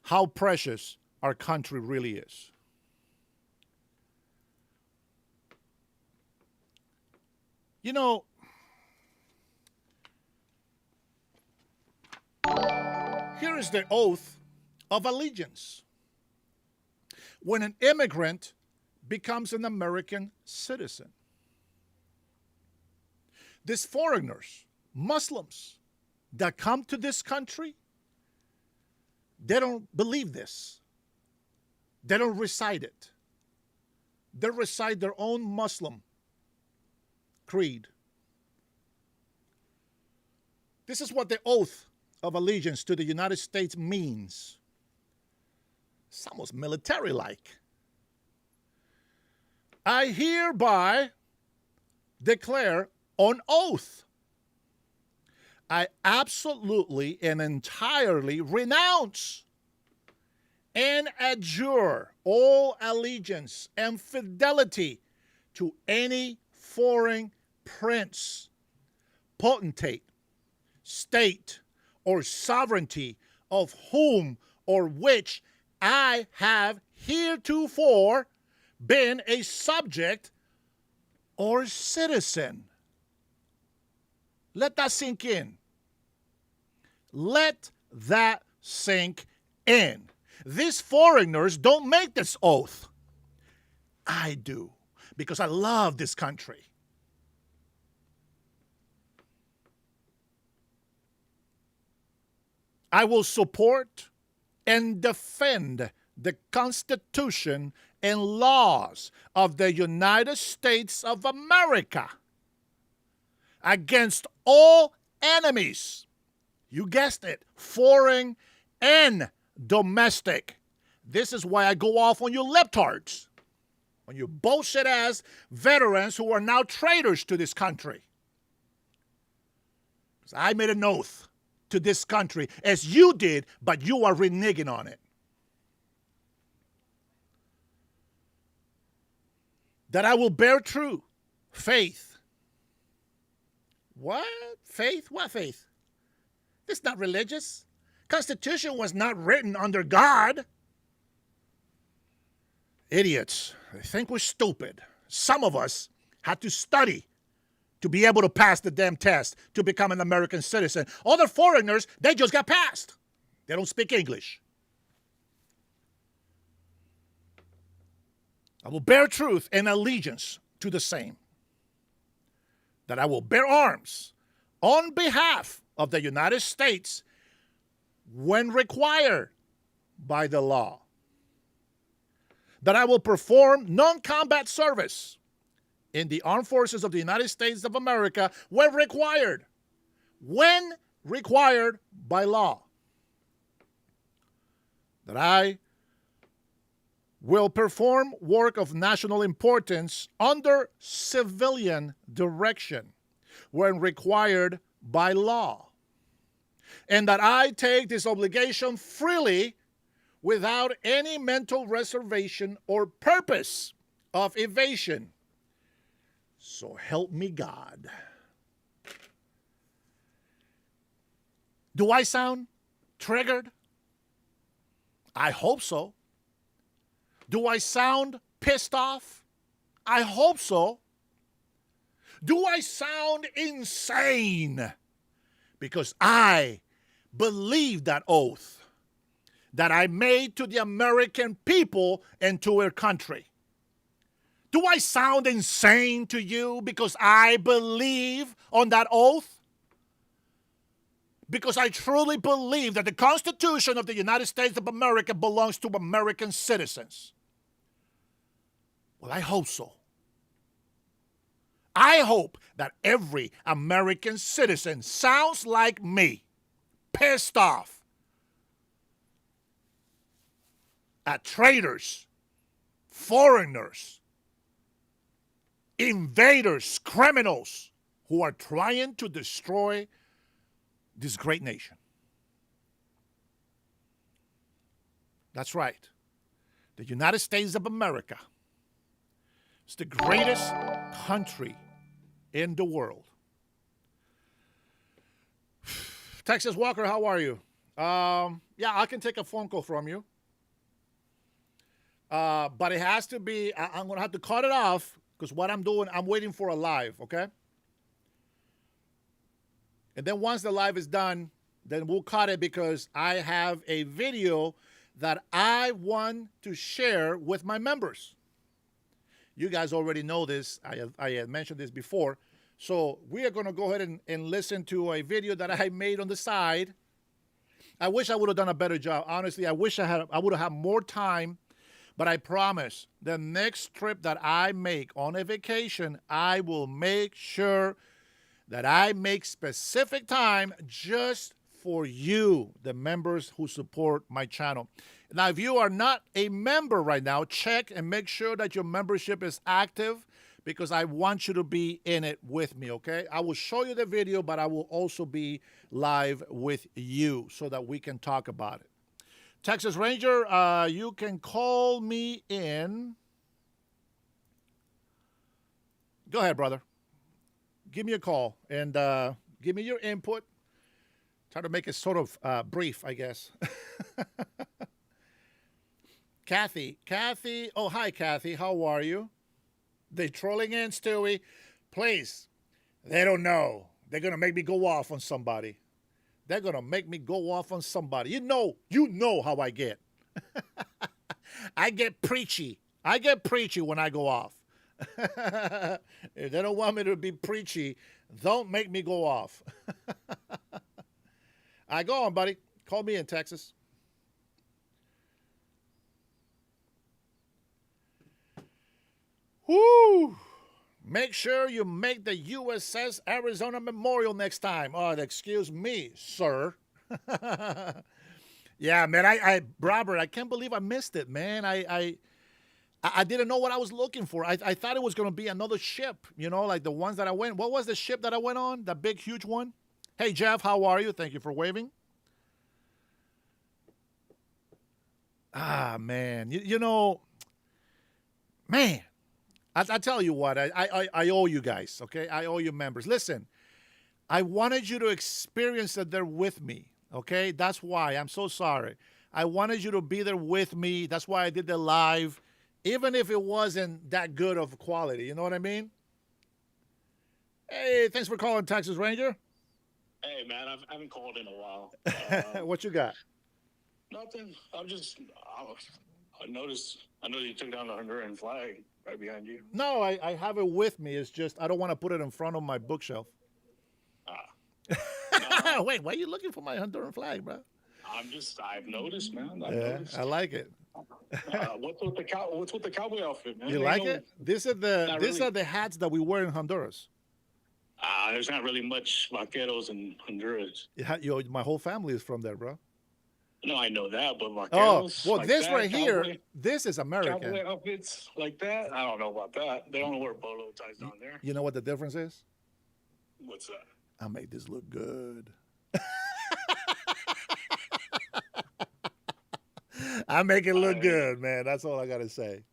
how precious our country really is. You know, here is the oath of allegiance. When an immigrant becomes an American citizen, these foreigners, Muslims that come to this country, they don't believe this. They don't recite it. They recite their own Muslim creed. This is what the oath of allegiance to the United States means. It's almost military-like. I hereby declare on oath, I absolutely and entirely renounce and adjure all allegiance and fidelity to any foreign prince, potentate, state, or sovereignty of whom or which I have heretofore been a subject or citizen. Let that sink in. Let that sink in. These foreigners don't make this oath. I do, because I love this country. I will support and defend the Constitution and laws of the United States of America against all enemies. You guessed it, foreign and domestic. This is why I go off on you libtards, on you bullshit-ass veterans who are now traitors to this country. Because I made an oath to this country, as you did, but you are reneging on it. That I will bear true faith. What? Faith? What faith? This is not religious. Constitution was not written under God. Idiots. They think we're stupid. Some of us had to study to be able to pass the damn test to become an American citizen. Other foreigners, they just got passed. They don't speak English. I will bear truth and allegiance to the same. That I will bear arms on behalf of the United States when required by the law. That I will perform non-combat service in the armed forces of the United States of America when required by law. That I will perform work of national importance under civilian direction when required by law. And that I take this obligation freely without any mental reservation or purpose of evasion. So help me God. Do I sound triggered? I hope so. Do I sound pissed off? I hope so. Do I sound insane? Because I believe that oath that I made to the American people and to our country. Do I sound insane to you because I believe on that oath? Because I truly believe that the Constitution of the United States of America belongs to American citizens. Well, I hope so. I hope that every American citizen sounds like me, pissed off at traitors, foreigners, invaders, criminals who are trying to destroy this great nation. That's right. The United States of America is the greatest country in the world. Texas Walker, how are you? Yeah, I can take a phone call from you. But it has to be, I'm going to have to cut it off because what I'm doing, I'm waiting for a live, okay? And then once the live is done, then we'll cut it because I have a video that I want to share with my members. You guys already know this. I had mentioned this before. So we are going to go ahead and listen to a video that I made on the side. I wish I would have done a better job. Honestly, I wish I would have had more time. But I promise the next trip that I make on a vacation, I will make sure that I make specific time just for you, the members who support my channel. Now, if you are not a member right now, check and make sure that your membership is active because I want you to be in it with me, okay? I will show you the video, but I will also be live with you so that we can talk about it. Texas Ranger, you can call me in. Go ahead, brother. Give me a call and give me your input. Try to make it sort of brief, I guess. Kathy, oh, hi, Kathy. How are you? They trolling in, Stewie. Please, they don't know. They're going to make me go off on somebody. They're going to make me go off on somebody. You know how I get. I get preachy. I get preachy when I go off. If they don't want me to be preachy, don't make me go off. Go on, buddy. Call me in, Texas. Woo! Make sure you make the USS Arizona Memorial next time. Oh, excuse me, sir. Yeah, man, Robert, I can't believe I missed it, man. I didn't know what I was looking for. I thought it was going to be another ship, like the ones that I went. What was the ship that I went on? The big, huge one? Hey, Jeff, how are you? Thank you for waving. Ah, man. Man. I tell you what, I owe you guys, okay? I owe you members. Listen, I wanted you to experience that they're with me, okay? That's why. I'm so sorry. I wanted you to be there with me. That's why I did the live, even if it wasn't that good of quality. You know what I mean? Hey, thanks for calling, Texas Ranger. Hey, man, I haven't called in a while. What you got? Nothing. I noticed, I know you took down the Honduran flag right behind you. No, I have it with me. It's just I don't want to put it in front of my bookshelf. Wait, why are you looking for my Honduran flag, bro? I've noticed, man. I've noticed. I like it. What's with the cowboy outfit, man? You like it? These are the hats that we wear in Honduras. There's not really much vaqueros in Honduras. Yeah, my whole family is from there, bro. No, I know that, but vaqueros. Well, like this that, right here, cowboy, this is American. Cowboy outfits like that? I don't know about that. They don't wear polo ties down there. You know what the difference is? What's that? I make this look good. I make it look good, man. That's all I gotta say.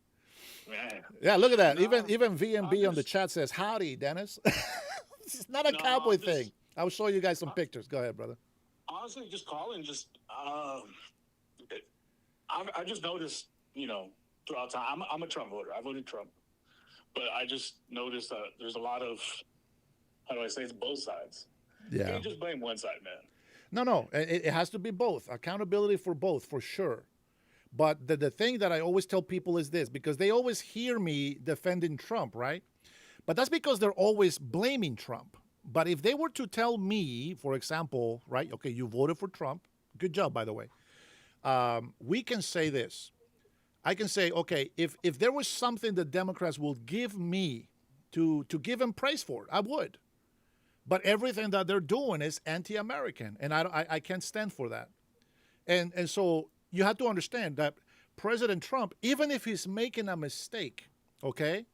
Man. Yeah, look at that. Even VMB on the chat says, "Howdy, Dennis." It's not a cowboy thing. I'll show you guys some pictures. Go ahead, brother. honestly, just calling, I just noticed, throughout time, I'm a Trump voter. I voted Trump. But I just noticed that there's a lot of, how do I say, it's both sides. You Yeah. can't just blame one side, man. No. It has to be both. Accountability for both, for sure. But the thing that I always tell people is this, because they always hear me defending Trump, right? But that's because they're always blaming Trump. But if they were to tell me, for example, right, okay, you voted for Trump. Good job, by the way. We can say this. I can say, okay, if there was something the Democrats will give me to give him praise for, I would. But everything that they're doing is anti-American, and I can't stand for that. And so you have to understand that President Trump, even if he's making a mistake, okay,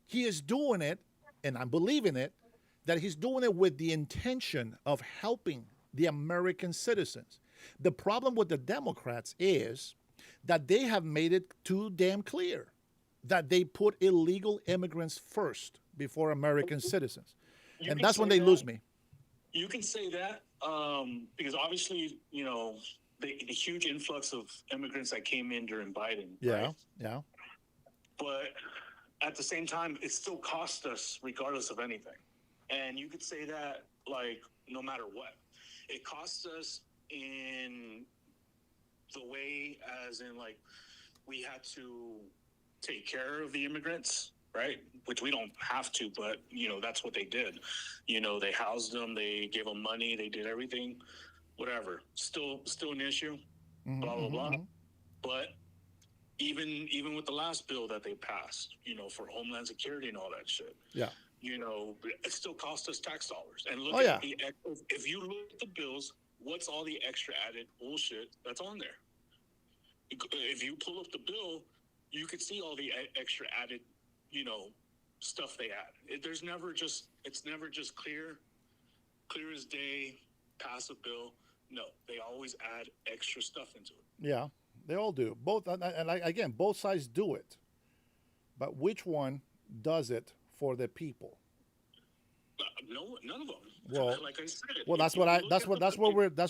he is doing it, and I'm believing it, that he's doing it with the intention of helping the American citizens. The problem with the Democrats is that they have made it too damn clear that they put illegal immigrants first before American citizens. And that's when they lose me. You can say that because obviously, the huge influx of immigrants that came in during Biden. Yeah, right? yeah. But at the same time, it still cost us regardless of anything. And you could say that, like, no matter what. It costs us in the way, as in, like, we had to take care of the immigrants, right? Which we don't have to, but, that's what they did. They housed them, they gave them money, they did everything, whatever. Still an issue, blah, blah, blah. But even with the last bill that they passed, for Homeland Security and all that shit. Yeah. It still cost us tax dollars. And look at if you look at the bills, what's all the extra added bullshit that's on there? If you pull up the bill, you could see all the extra added, stuff they add. It's never just clear as day, pass a bill. No, they always add extra stuff into it. Yeah, they all do. Both, and again, both sides do it. But which one does it for the people? No, none of them. Well, like I said. Well, that's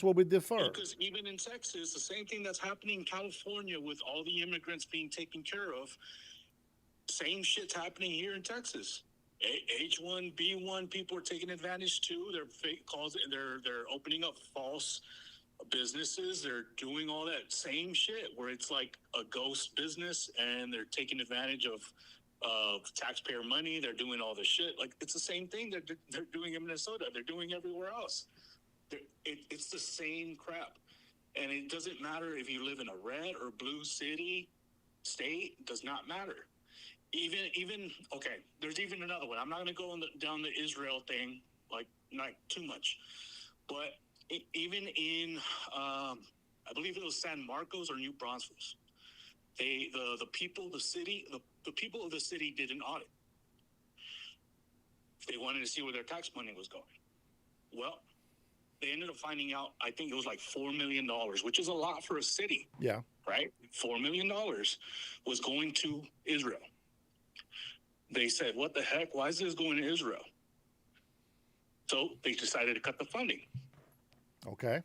where we differ. Because even in Texas, the same thing that's happening in California with all the immigrants being taken care of, same shit's happening here in Texas. H1B1 people are taking advantage too. They're fake calls. They're opening up false businesses. They're doing all that same shit where it's like a ghost business, and they're taking advantage of taxpayer money. They're doing all this shit. Like, it's the same thing they're doing in Minnesota. They're doing everywhere else. It's the same crap. And it doesn't matter if you live in a red or blue state, it does not matter. Even okay, there's even another one. I'm not going to go down the Israel thing, like, not too much. But even in, I believe it was San Marcos or New Braunfels, the people of the city did an audit. They wanted to see where their tax money was going. Well, they ended up finding out, I think it was like $4 million, which is a lot for a city. Yeah. Right? $4 million was going to Israel. They said, what the heck? Why is this going to Israel? So they decided to cut the funding. Okay.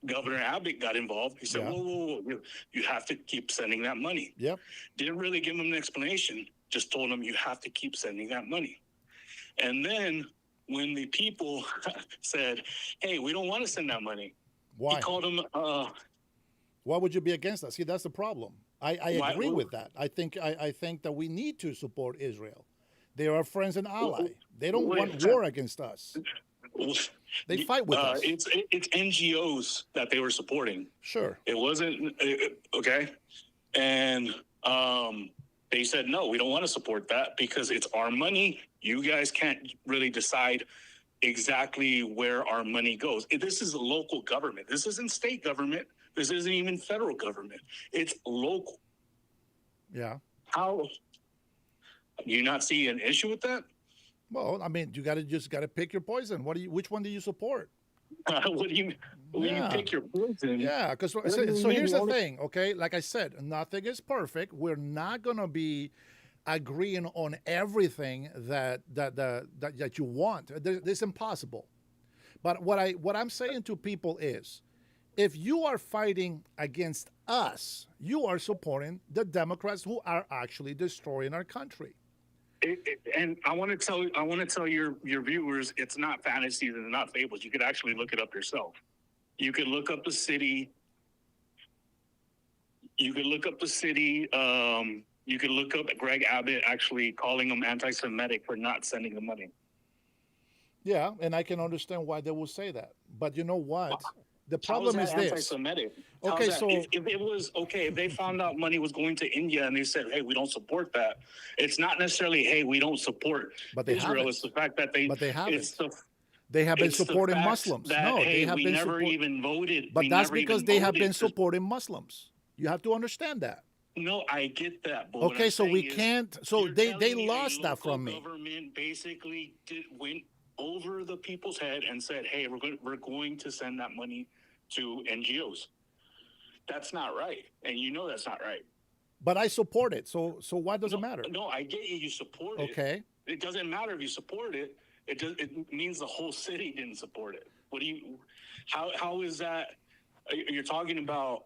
Governor Abbott got involved. He said, whoa, you have to keep sending that money. Yep. Didn't really give him an explanation, just told him you have to keep sending that money. And then when the people said, hey, we don't want to send that money, why? He called them. Why would you be against that? See, that's the problem. I agree with that. I think that we need to support Israel. They are our friends and ally. They don't want war against us. They fight with us. It's NGOs that they were supporting. Sure. It wasn't okay. And they said, no, we don't want to support that because it's our money. You guys can't really decide exactly where our money goes. This is a local government. This isn't state government. This isn't even federal government. It's local. Yeah. How do you not see an issue with that? Well, I mean, you just gotta pick your poison. Which one do you support? What do you pick your poison? Yeah, because so here's the thing, okay? Like I said, nothing is perfect. We're not gonna be agreeing on everything that you want. It's impossible. But what I'm saying to people is, if you are fighting against us, you are supporting the Democrats who are actually destroying our country. And I want to tell your viewers, it's not fantasies and not fables. You could actually look it up yourself. You could look up the city. You could look up the city. You could look up Greg Abbott actually calling them anti-Semitic for not sending the money. Yeah, and I can understand why they will say that. But you know what? The problem is this. Anti-Semitic? Okay, so if it was okay, if they found out money was going to India and they said, "Hey, we don't support that," it's not necessarily, "Hey, we don't support Israel." Haven't. It's the fact that they. But they haven't. It's the, they have been it's supporting the fact Muslims. That, No, hey, they have we been never even voted. But we that's never because even they have voted been supporting Muslims. You have to understand that. No, I get that. But Okay, so we can't. So they lost that from me. Government basically went over the people's head and said, "Hey, we're going to send that money to NGOs." That's not right, and you know that's not right. But I support it. So why does it matter? No, I get you. You support it. Okay. It doesn't matter if you support it. It means the whole city didn't support it. What do you? How is that? You're talking about.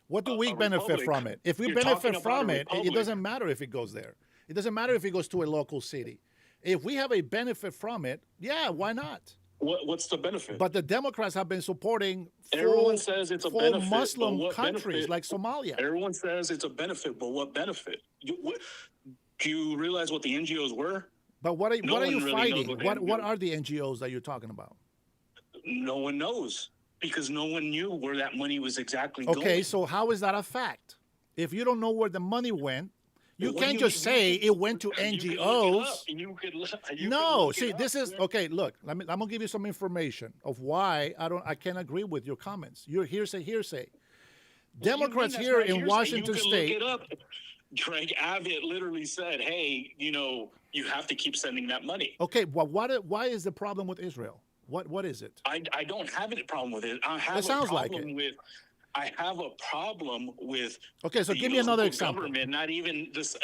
What do we benefit from it? If we benefit from it, it doesn't matter if it goes there. It doesn't matter if it goes to a local city. If we have a benefit from it, yeah, why not? What's the benefit? But the Democrats have been supporting everyone says it's a benefit, Muslim countries like Somalia. Everyone says it's a benefit, but what benefit? Do you realize what the NGOs were? But what are you fighting? What are the NGOs that you're talking about? No one knows. Because no one knew where that money was exactly going. Okay, so how is that a fact? If you don't know where the money went, you can't just say it went to NGOs. No, see, this is okay. Look, I'm gonna give you some information of why I can't agree with your comments. You're hearsay. Democrats here in Washington State. Look it up. Greg Abbott literally said, "Hey, you have to keep sending that money." Okay, well, why is the problem with Israel? What is it? I don't have any problem with it. I have I have a problem with. Okay, so give me another example. Government, not even this.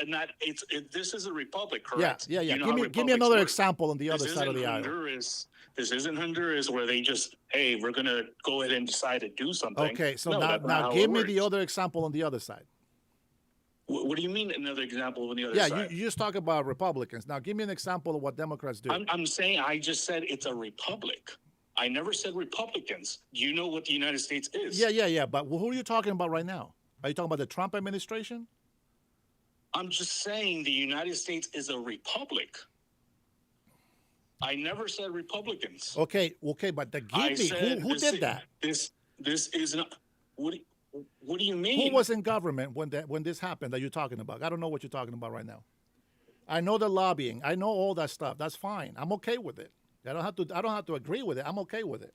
This is a republic, correct? Yeah. Give me another example on the other side of the aisle. This isn't Honduras where they just, hey, we're gonna go ahead and decide to do something. Okay, so now give me the other example on the other side. What do you mean another example on the other side? Yeah, you just talk about Republicans. Now give me an example of what Democrats do. I'm saying I just said it's a republic. I never said Republicans. Do you know what the United States is? Yeah. But who are you talking about right now? Are you talking about the Trump administration? I'm just saying the United States is a republic. I never said Republicans. Okay, but who did that? This is not. What do you mean? Who was in government when this happened that you're talking about? I don't know what you're talking about right now. I know the lobbying. I know all that stuff. That's fine. I'm okay with it. I don't have to agree with it. I'm okay with it.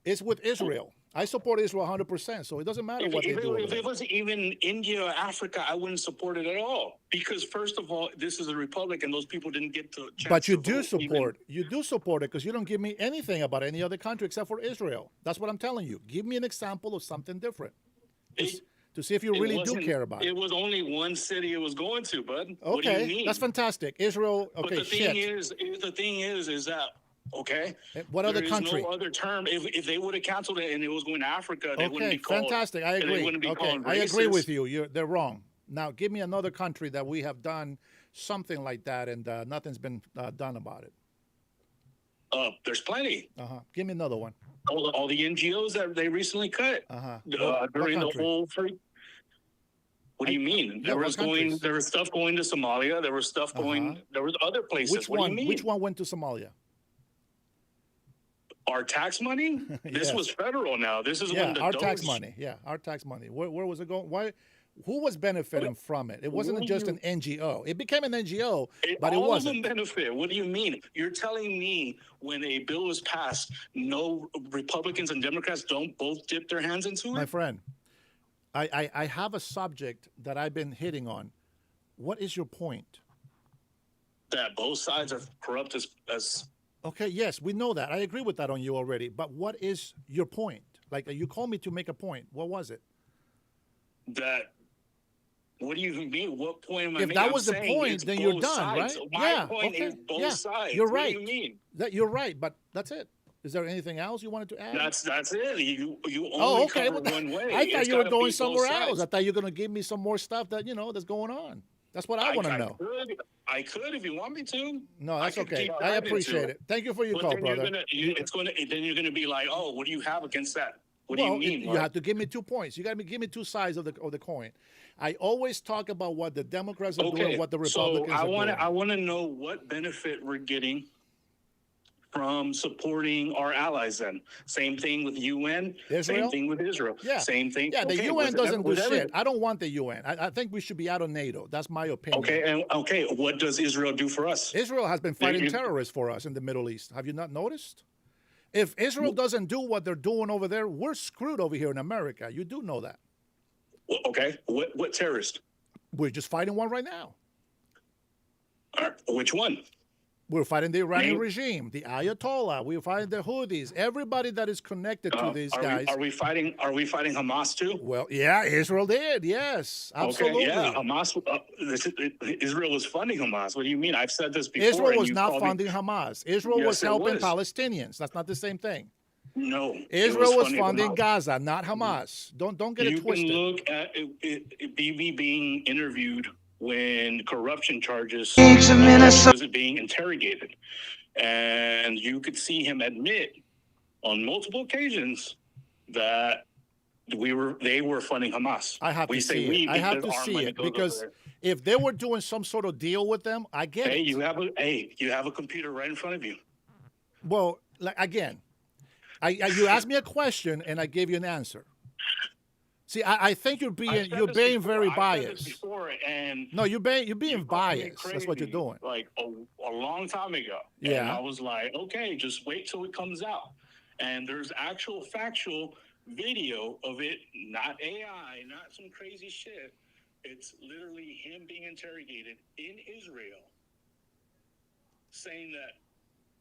It's with Israel. I support Israel 100%, so it doesn't matter what they do. If it was even India or Africa, I wouldn't support it at all. Because first of all, this is a republic, and those people didn't get the chance. But you do support it because you don't give me anything about any other country except for Israel. That's what I'm telling you. Give me an example of something different to see if you really do care about it. It was only one city it was going to, bud. Okay, what do you mean? That's fantastic. Israel. Okay, but the thing is that. Okay. What other country? No other term. If they would have canceled it and it was going to Africa, they wouldn't be called. Fantastic. I agree. I agree with you. They're wrong. Now, give me another country that we have done something like that and nothing's been done about it. There's plenty. Give me another one. All the NGOs that they recently cut during the whole. What do you mean? There was stuff going to Somalia. There was stuff going. There was other places. Which one? Which one went to Somalia? Our tax money? This was federal now. This is when the our tax money. Yeah, our tax money. Where was it going? Why? Who was benefiting from it? It wasn't just an NGO. It became an NGO, but it wasn't. All of them benefit. What do you mean? You're telling me when a bill was passed, no Republicans and Democrats don't both dip their hands into it? My friend, I have a subject that I've been hitting on. What is your point? That both sides are corrupt as Okay, yes, we know that. I agree with that on you already. But what is your point? Like, you called me to make a point. What was it? That What do you mean? What point am I If making? that was the I'm saying point, it's then you're both done, sides. right? My Yeah. point Okay. is both Yeah. sides. You're What right. do you mean? You're right, but that's it. Is there anything else you wanted to add? That's it. You Oh, only okay. cover one way. I thought It's you were gotta going be both somewhere else. sides. I thought you were going to give me some more stuff that, that's going on. That's what I want to know. I could if you want me to. No, that's okay. keep I diving appreciate into it. Thank you for your But call, then brother. then you're gonna be like, oh, what do you have against that? What Well, do you mean? you have to give me 2 points. You got to give me two sides of the coin. I always talk about what the Democrats are doing, what the Republicans are doing. I want to know what benefit we're getting from supporting our allies. Then same thing with UN. Israel? Same thing with Israel. Yeah. Same thing. Yeah, the Okay, UN with doesn't do every- shit. I don't want the UN. I think we should be out of NATO. That's my opinion. Okay. What does Israel do for us? Israel has been fighting terrorists for us in the Middle East. Have you not noticed? If Israel doesn't do what they're doing over there, we're screwed over here in America. You do know that. Well, okay. What terrorist? We're just fighting one right now. Which one? We're fighting the Iranian regime, the Ayatollah. We're fighting the Houthis. Everybody that is connected to these guys. Are we fighting Hamas too? Well, yeah, Israel did. Yes, absolutely. Okay, yeah, Hamas. Israel was funding Hamas. What do you mean? I've said this before. Israel was not funding Hamas. Israel Yes, was it helping was. Palestinians. That's not the same thing. No, Israel was funding Hamas. Gaza, not Hamas. Don't get it twisted. You can look at Bibi being interviewed when corruption charges was being interrogated, and you could see him admit on multiple occasions that they were funding Hamas. I have to see it. I have to see it because if they were doing some sort of deal with them, I get it. You have a computer right in front of you. Well, again, you asked me a question and I gave you an answer. See, I think you're being very biased. No, you're being biased. That's what you're doing. Like a long time ago. Yeah. And I was like, okay, just wait till it comes out. And there's actual factual video of it, not AI, not some crazy shit. It's literally him being interrogated in Israel, saying that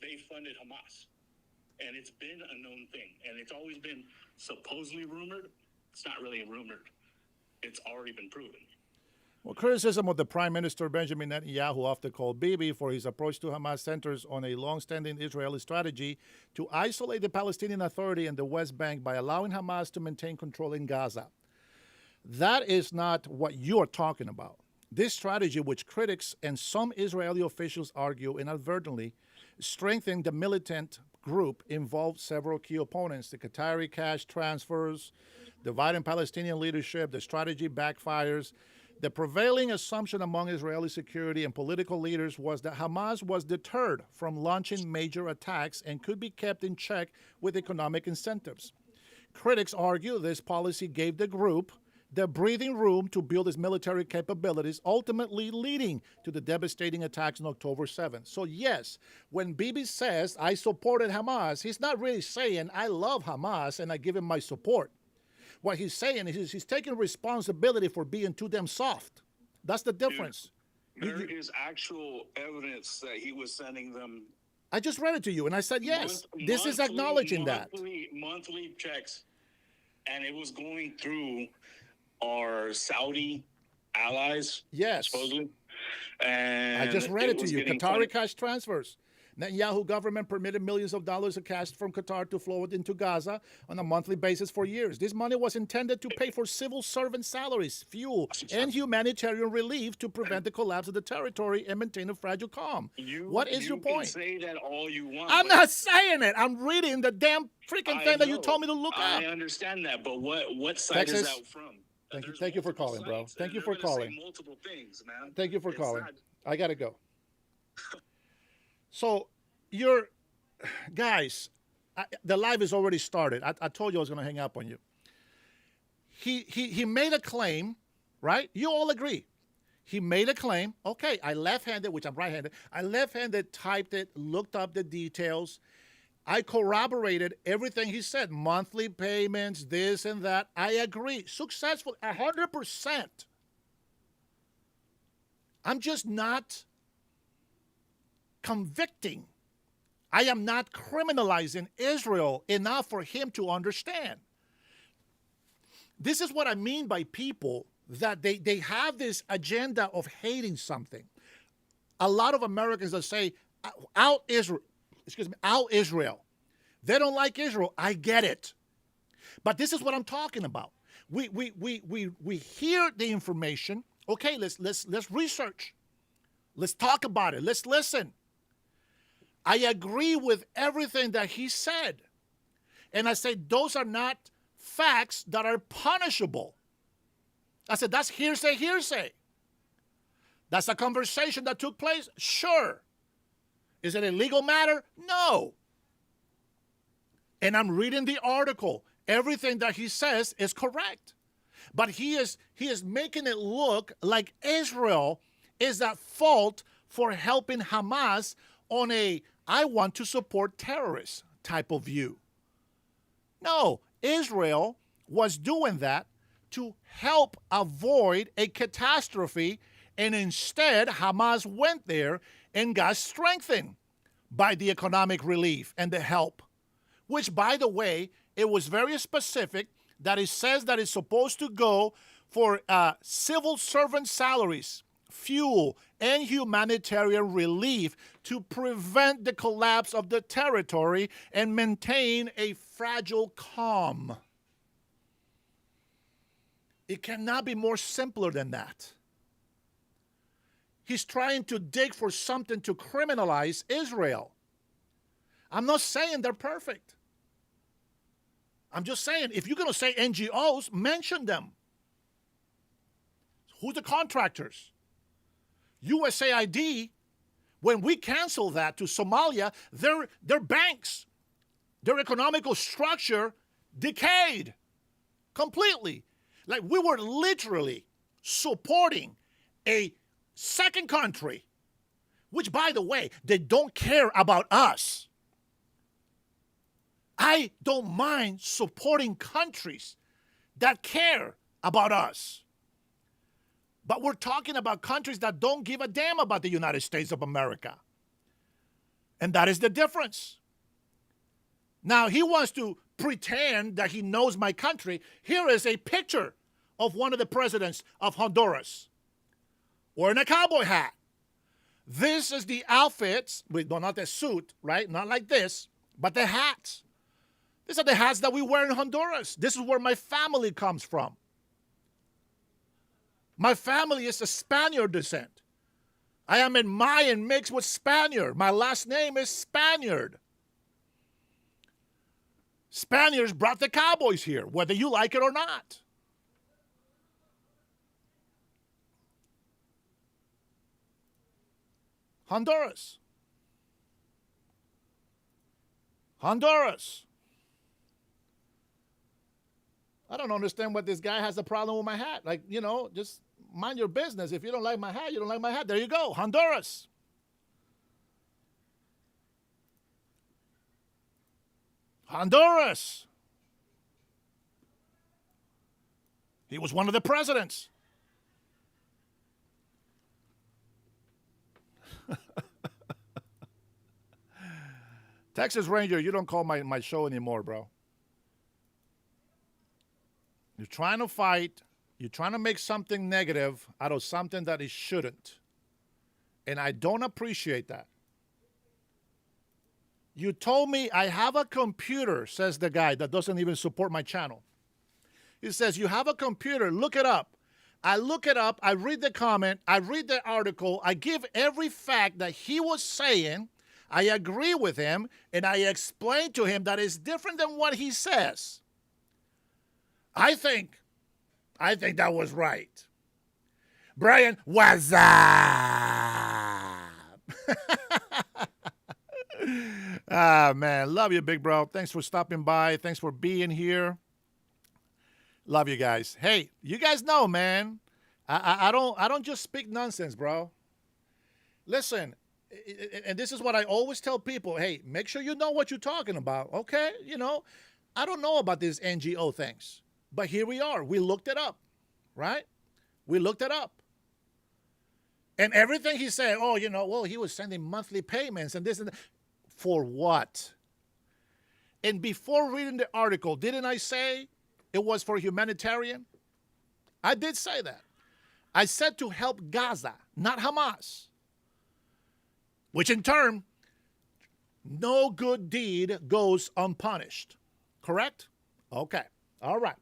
they funded Hamas. And it's been a known thing. And it's always been supposedly rumored. It's not really rumored. It's already been proven. Well, criticism of the Prime Minister Benjamin Netanyahu, often called Bibi, for his approach to Hamas centers on a long-standing Israeli strategy to isolate the Palestinian Authority in the West Bank by allowing Hamas to maintain control in Gaza. That is not what you're talking about. This strategy, which critics and some Israeli officials argue inadvertently, strengthened the militant group, involved several key opponents: the Qatari cash transfers, dividing Palestinian leadership. The strategy backfires. The prevailing assumption among Israeli security and political leaders was that Hamas was deterred from launching major attacks and could be kept in check with economic incentives. Critics argue this policy gave the group the breathing room to build its military capabilities, ultimately leading to the devastating attacks on October 7th. So yes, when Bibi says, I supported Hamas, he's not really saying, I love Hamas and I give him my support. What he's saying is he's taking responsibility for being too damn soft. That's the difference. There is actual evidence that he was sending them. I just read it to you and I said, yes, this is acknowledging that. Monthly checks. And it was going through our Saudi allies. Yes. Supposedly. And I just read it to you. Qatari cash transfers. Netanyahu government permitted millions of dollars of cash from Qatar to flow into Gaza on a monthly basis for years. This money was intended to pay for civil servant salaries, fuel, and humanitarian relief to prevent the collapse of the territory and maintain a fragile calm. What is your point? You can say that all you want. I'm not saying it. I'm reading the damn freaking thing that you told me to look up. I understand that, but what side is that from? Thank you for calling, bro. Thank you for calling. Multiple things, man. Thank you for calling. Not... I gotta go. So, guys, the live is already started. I told you I was going to hang up on you. He made a claim, right? You all agree. He made a claim. Okay, I left-handed, which I'm right-handed. I left-handed, typed it, looked up the details. I corroborated everything he said. Monthly payments, this and that. I agree. Successful, 100%. I'm just not convicting. I am not criminalizing Israel enough for him to understand. This is what I mean by people that they have this agenda of hating something. A lot of Americans that say, out Israel, out Israel. They don't like Israel. I get it. But this is what I'm talking about. We hear the information. Okay, let's research. Let's talk about it. Let's listen. I agree with everything that he said. And I say those are not facts that are punishable. I said that's hearsay. That's a conversation that took place? Sure. Is it a legal matter? No. And I'm reading the article. Everything that he says is correct. But he is making it look like Israel is at fault for helping Hamas on a I want to support terrorists type of view. No, Israel was doing that to help avoid a catastrophe, and instead Hamas went there and got strengthened by the economic relief and the help, which, by the way, it was very specific that it says that it's supposed to go for civil servant salaries, fuel, and humanitarian relief to prevent the collapse of the territory and maintain a fragile calm. It cannot be more simpler than that. He's trying to dig for something to criminalize Israel. I'm not saying they're perfect. I'm just saying, if you're going to say NGOs, mention them. Who's the contractors? USAID, when we canceled that to Somalia, their banks, their economical structure decayed completely. Like we were literally supporting a second country, which, by the way, they don't care about us. I don't mind supporting countries that care about us. But we're talking about countries that don't give a damn about the United States of America. And that is the difference. Now, he wants to pretend that he knows my country. Here is a picture of one of the presidents of Honduras wearing a cowboy hat. This is the outfits, well, not the suit, right? Not like this, but the hats. These are the hats that we wear in Honduras. This is where my family comes from. My family is of Spaniard descent. I am in Mayan mixed with Spaniard. My last name is Spaniard. Spaniards brought the cowboys here, whether you like it or not. Honduras. Honduras. I don't understand what this guy has a problem with my hat. Like, you know, just mind your business. If you don't like my hat, you don't like my hat. There you go. Honduras. Honduras. He was one of the presidents. Texas Ranger, you don't call my show anymore, bro. You're trying to fight. You're trying to make something negative out of something that it shouldn't. And I don't appreciate that. You told me I have a computer, says the guy that doesn't even support my channel. He says, you have a computer, look it up. I look it up, I read the comment, I read the article, I give every fact that he was saying, I agree with him, and I explain to him that it's different than what he says. I think that was right. Brian, what's up? Ah, man, love you, big bro. Thanks for stopping by. Thanks for being here. Love you guys. Hey, you guys know, man, I don't just speak nonsense, bro. Listen, and this is what I always tell people. Hey, make sure you know what you're talking about, okay? You know, I don't know about these NGO things, but here we are. We looked it up, right? We looked it up. And everything he said, oh, you know, well, he was sending monthly payments and this and that. For what? And before reading the article, didn't I say it was for humanitarian? I did say that. I said to help Gaza, not Hamas. Which in turn, no good deed goes unpunished. Correct? Okay. All right.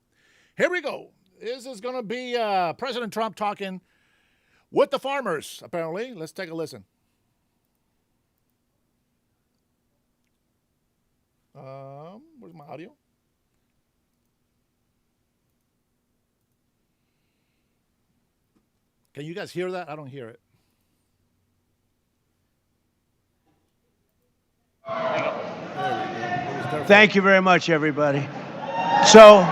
Here we go. This is going to be President Trump talking with the farmers, apparently. Let's take a listen. Where's my audio? Can you guys hear that? I don't hear it. Thank you very much, everybody. So,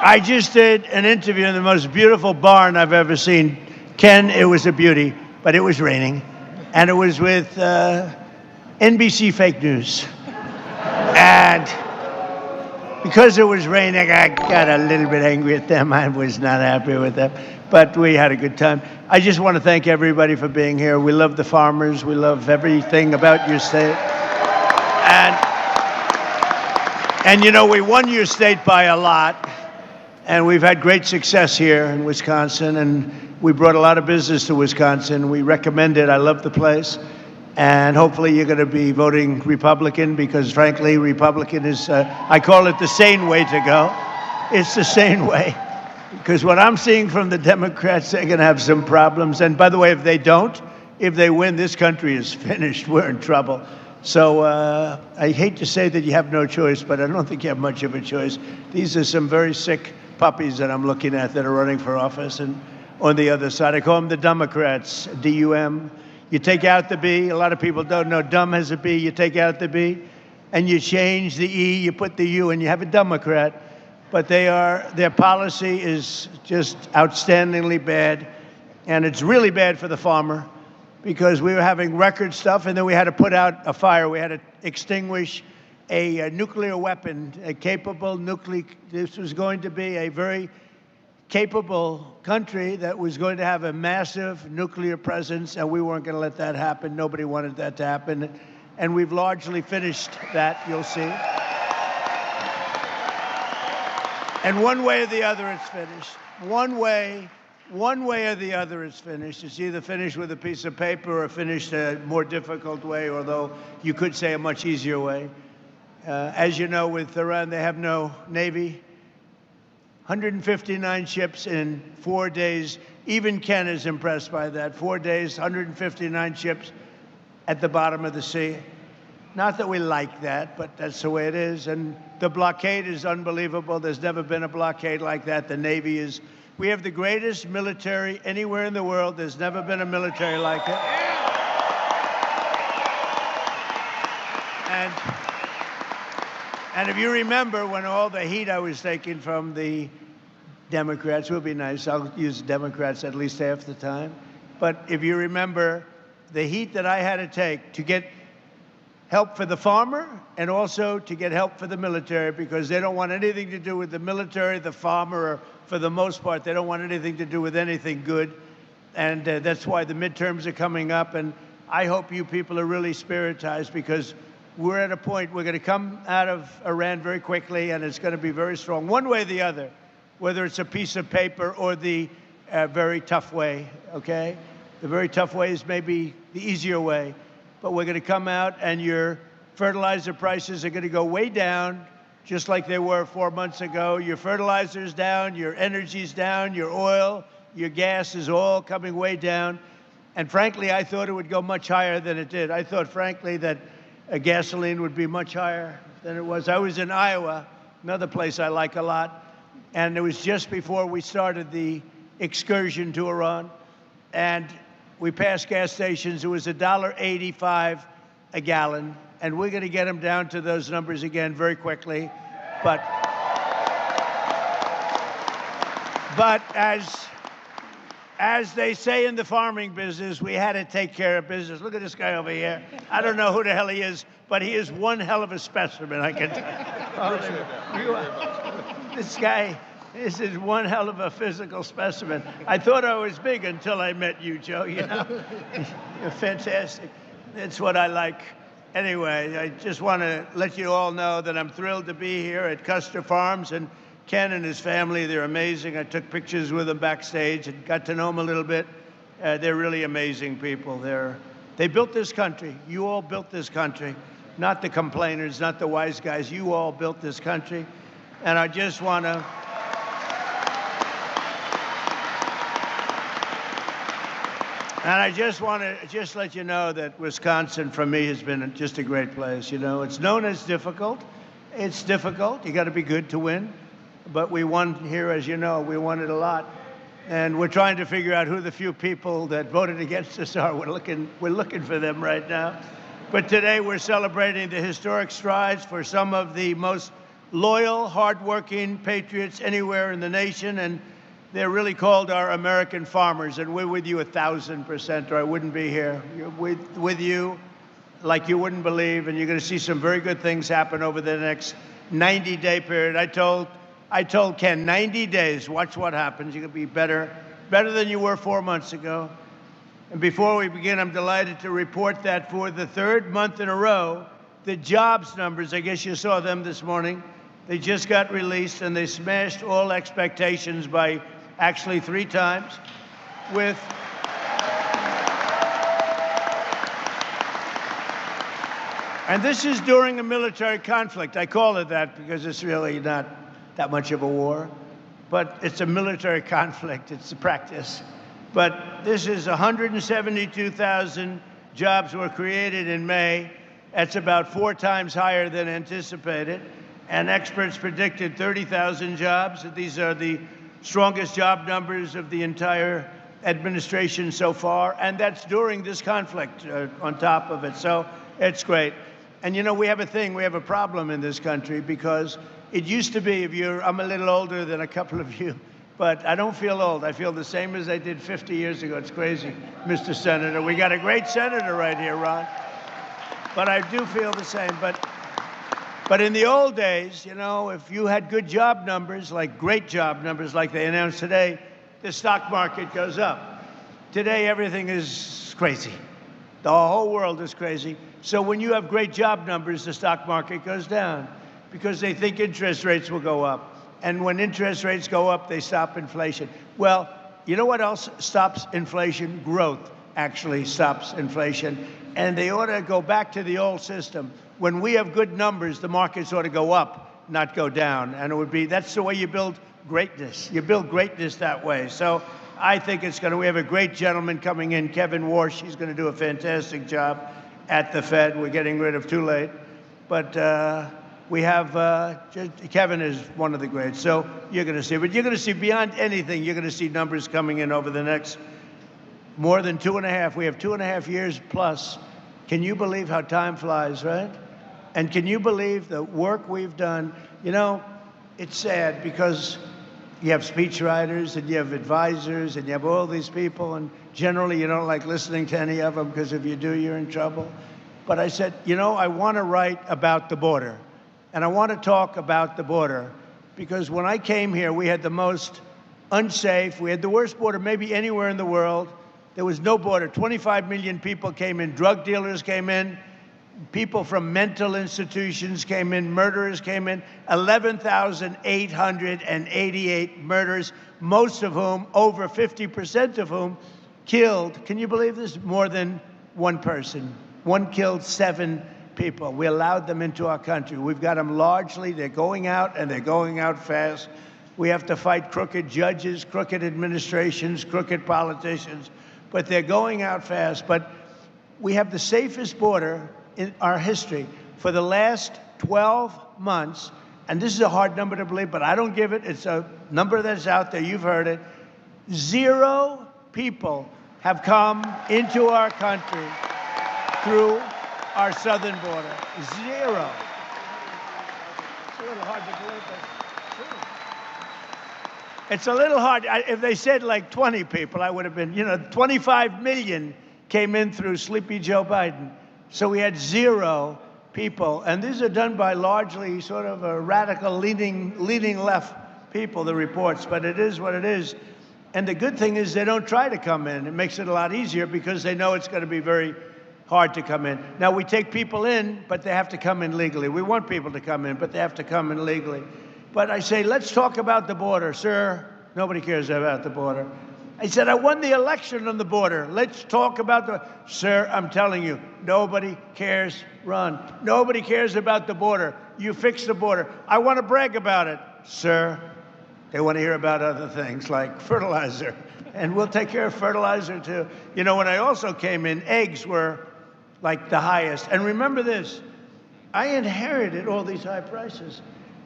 I just did an interview in the most beautiful barn I've ever seen. Ken, it was a beauty, but it was raining. And it was with NBC Fake News. And because it was raining, I got a little bit angry at them. I was not happy with them. But we had a good time. I just want to thank everybody for being here. We love the farmers. We love everything about your state. And you know, we won your state by a lot. And we've had great success here in Wisconsin. And we brought a lot of business to Wisconsin. We recommend it. I love the place. And hopefully you're going to be voting Republican because, frankly, Republican is, I call it the sane way to go. It's the sane way. Because what I'm seeing from the Democrats, they're going to have some problems. And by the way, if they don't, if they win, this country is finished. We're in trouble. So I hate to say that you have no choice, but I don't think you have much of a choice. These are some very sick puppies that I'm looking at that are running for office. And on the other side, I call them the Democrats, D-U-M. You take out the B. A lot of people don't know dumb has a B. You take out the B, and you change the E. You put the U, and you have a Democrat. But their policy is just outstandingly bad, and it's really bad for the farmer because we were having record stuff, and then we had to put out a fire. We had to extinguish a nuclear weapon, a capable nuclear. This was going to be a very capable country that was going to have a massive nuclear presence, and we weren't going to let that happen. Nobody wanted that to happen, and we've largely finished that, you'll see. And one way or the other, it's finished. One way or the other, it's finished. It's either finished with a piece of paper or finished a more difficult way, although you could say a much easier way. As you know, with Iran, they have no Navy. 159 ships in 4 days. Even Ken is impressed by that. 4 days, 159 ships at the bottom of the sea. Not that we like that, but that's the way it is. And the blockade is unbelievable. There's never been a blockade like that. The Navy is, we have the greatest military anywhere in the world. There's never been a military like it. And if you remember when all the heat I was taking from the Democrats, will be nice, I'll use Democrats at least half the time. But if you remember the heat that I had to take to get help for the farmer and also to get help for the military because they don't want anything to do with the military, the farmer, or for the most part, they don't want anything to do with anything good. And that's why the midterms are coming up. And I hope you people are really spiritized because we're at a point, we're going to come out of Iran very quickly and it's going to be very strong, one way or the other, whether it's a piece of paper or the very tough way, okay? The very tough way is maybe the easier way. But we're going to come out and your fertilizer prices are going to go way down, just like they were 4 months ago. Your fertilizer's down, your energy's down, your oil, your gas is all coming way down. And frankly, I thought it would go much higher than it did. I thought, frankly, that gasoline would be much higher than it was. I was in Iowa, another place I like a lot, and it was just before we started the excursion to Iran. And we passed gas stations. It was $1.85 a gallon, and we're going to get them down to those numbers again very quickly. But as they say in the farming business, we had to take care of business. Look at this guy over here. I don't know who the hell he is, but he is one hell of a specimen, I can tell you. This guy. This is one hell of a physical specimen. I thought I was big until I met you, Joe, you know? You're fantastic. That's what I like. Anyway, I just want to let you all know that I'm thrilled to be here at Custer Farms, and Ken and his family, they're amazing. I took pictures with them backstage and got to know them a little bit. They're really amazing people. They built this country. You all built this country. Not the complainers, not the wise guys. You all built this country. And I just want to... And I just want to let you know that Wisconsin, for me, has been just a great place. You know, it's known as difficult. It's difficult. You got to be good to win. But we won here, as you know. We won it a lot. And we're trying to figure out who the few people that voted against us are. We're looking for them right now. But today we're celebrating the historic strides for some of the most loyal, hardworking patriots anywhere in the nation. And they're really called our American farmers, and we're with you 1,000%, or I wouldn't be here. We're with you like you wouldn't believe, and you're going to see some very good things happen over the next 90-day period. I told Ken, 90 days, watch what happens. You're going to be better than you were 4 months ago. And before we begin, I'm delighted to report that for the third month in a row, the jobs numbers, I guess you saw them this morning, they just got released, and they smashed all expectations by actually 3 times with and this is during a military conflict. I call it that because it's really not that much of a war, but it's a military conflict. It's a practice. But this is 172,000 jobs were created in May. That's about 4 times higher than anticipated. And experts predicted 30,000 jobs. These are the strongest job numbers of the entire administration so far, and that's during this conflict on top of it. So it's great. And you know, we have a problem in this country, because it used to be, I'm a little older than a couple of you, but I don't feel old. I feel the same as I did 50 years ago. It's crazy, Mr. Senator. We got a great senator right here, Ron. But I do feel the same. But in the old days, you know, if you had good job numbers, like great job numbers like they announced today, the stock market goes up. Today, everything is crazy. The whole world is crazy. So when you have great job numbers, the stock market goes down because they think interest rates will go up. And when interest rates go up, they stop inflation. Well, you know what else stops inflation? Growth actually stops inflation. And they ought to go back to the old system. When we have good numbers, the markets ought to go up, not go down. And that's the way you build greatness. You build greatness that way. So I think we have a great gentleman coming in, Kevin Warsh. He's going to do a fantastic job at the Fed. We're getting rid of too late. But we have, Kevin is one of the greats. So you're going to see. But you're going to see beyond anything, you're going to see numbers coming in over the next more than 2.5. We have 2.5 years plus. Can you believe how time flies, right? And can you believe the work we've done? You know, it's sad because you have speechwriters and you have advisors and you have all these people, and generally you don't like listening to any of them because if you do, you're in trouble. But I said, you know, I want to write about the border, and I want to talk about the border because when I came here, we had the most unsafe, we had the worst border maybe anywhere in the world. There was no border. 25 million people came in. Drug dealers came in. People from mental institutions came in. Murderers came in. 11,888 murders, most of whom, over 50% of whom, killed. Can you believe this? More than one person. One killed 7 people. We allowed them into our country. We've got them largely. They're going out, and they're going out fast. We have to fight crooked judges, crooked administrations, crooked politicians. But they're going out fast. But we have the safest border in our history for the last 12 months. And this is a hard number to believe, but I don't give it. It's a number that's out there. You've heard it. 0 people have come into our country through our southern border. 0. It's a little hard to believe, but it's true. It's a little hard. If they said like 20 people, I would have been, 25 million came in through Sleepy Joe Biden. So we had 0 people. And these are done by largely sort of a radical leaning left people, the reports. But it is what it is. And the good thing is they don't try to come in. It makes it a lot easier because they know it's going to be very hard to come in. Now, we take people in, but they have to come in legally. We want people to come in, but they have to come in legally. But I say, let's talk about the border. Sir, nobody cares about the border. I said, I won the election on the border. Let's talk about the... Sir, I'm telling you, nobody cares. Run. Nobody cares about the border. You fix the border. I want to brag about it. Sir, they want to hear about other things like fertilizer. And we'll take care of fertilizer, too. You know, when I also came in, eggs were like the highest. And remember this, I inherited all these high prices.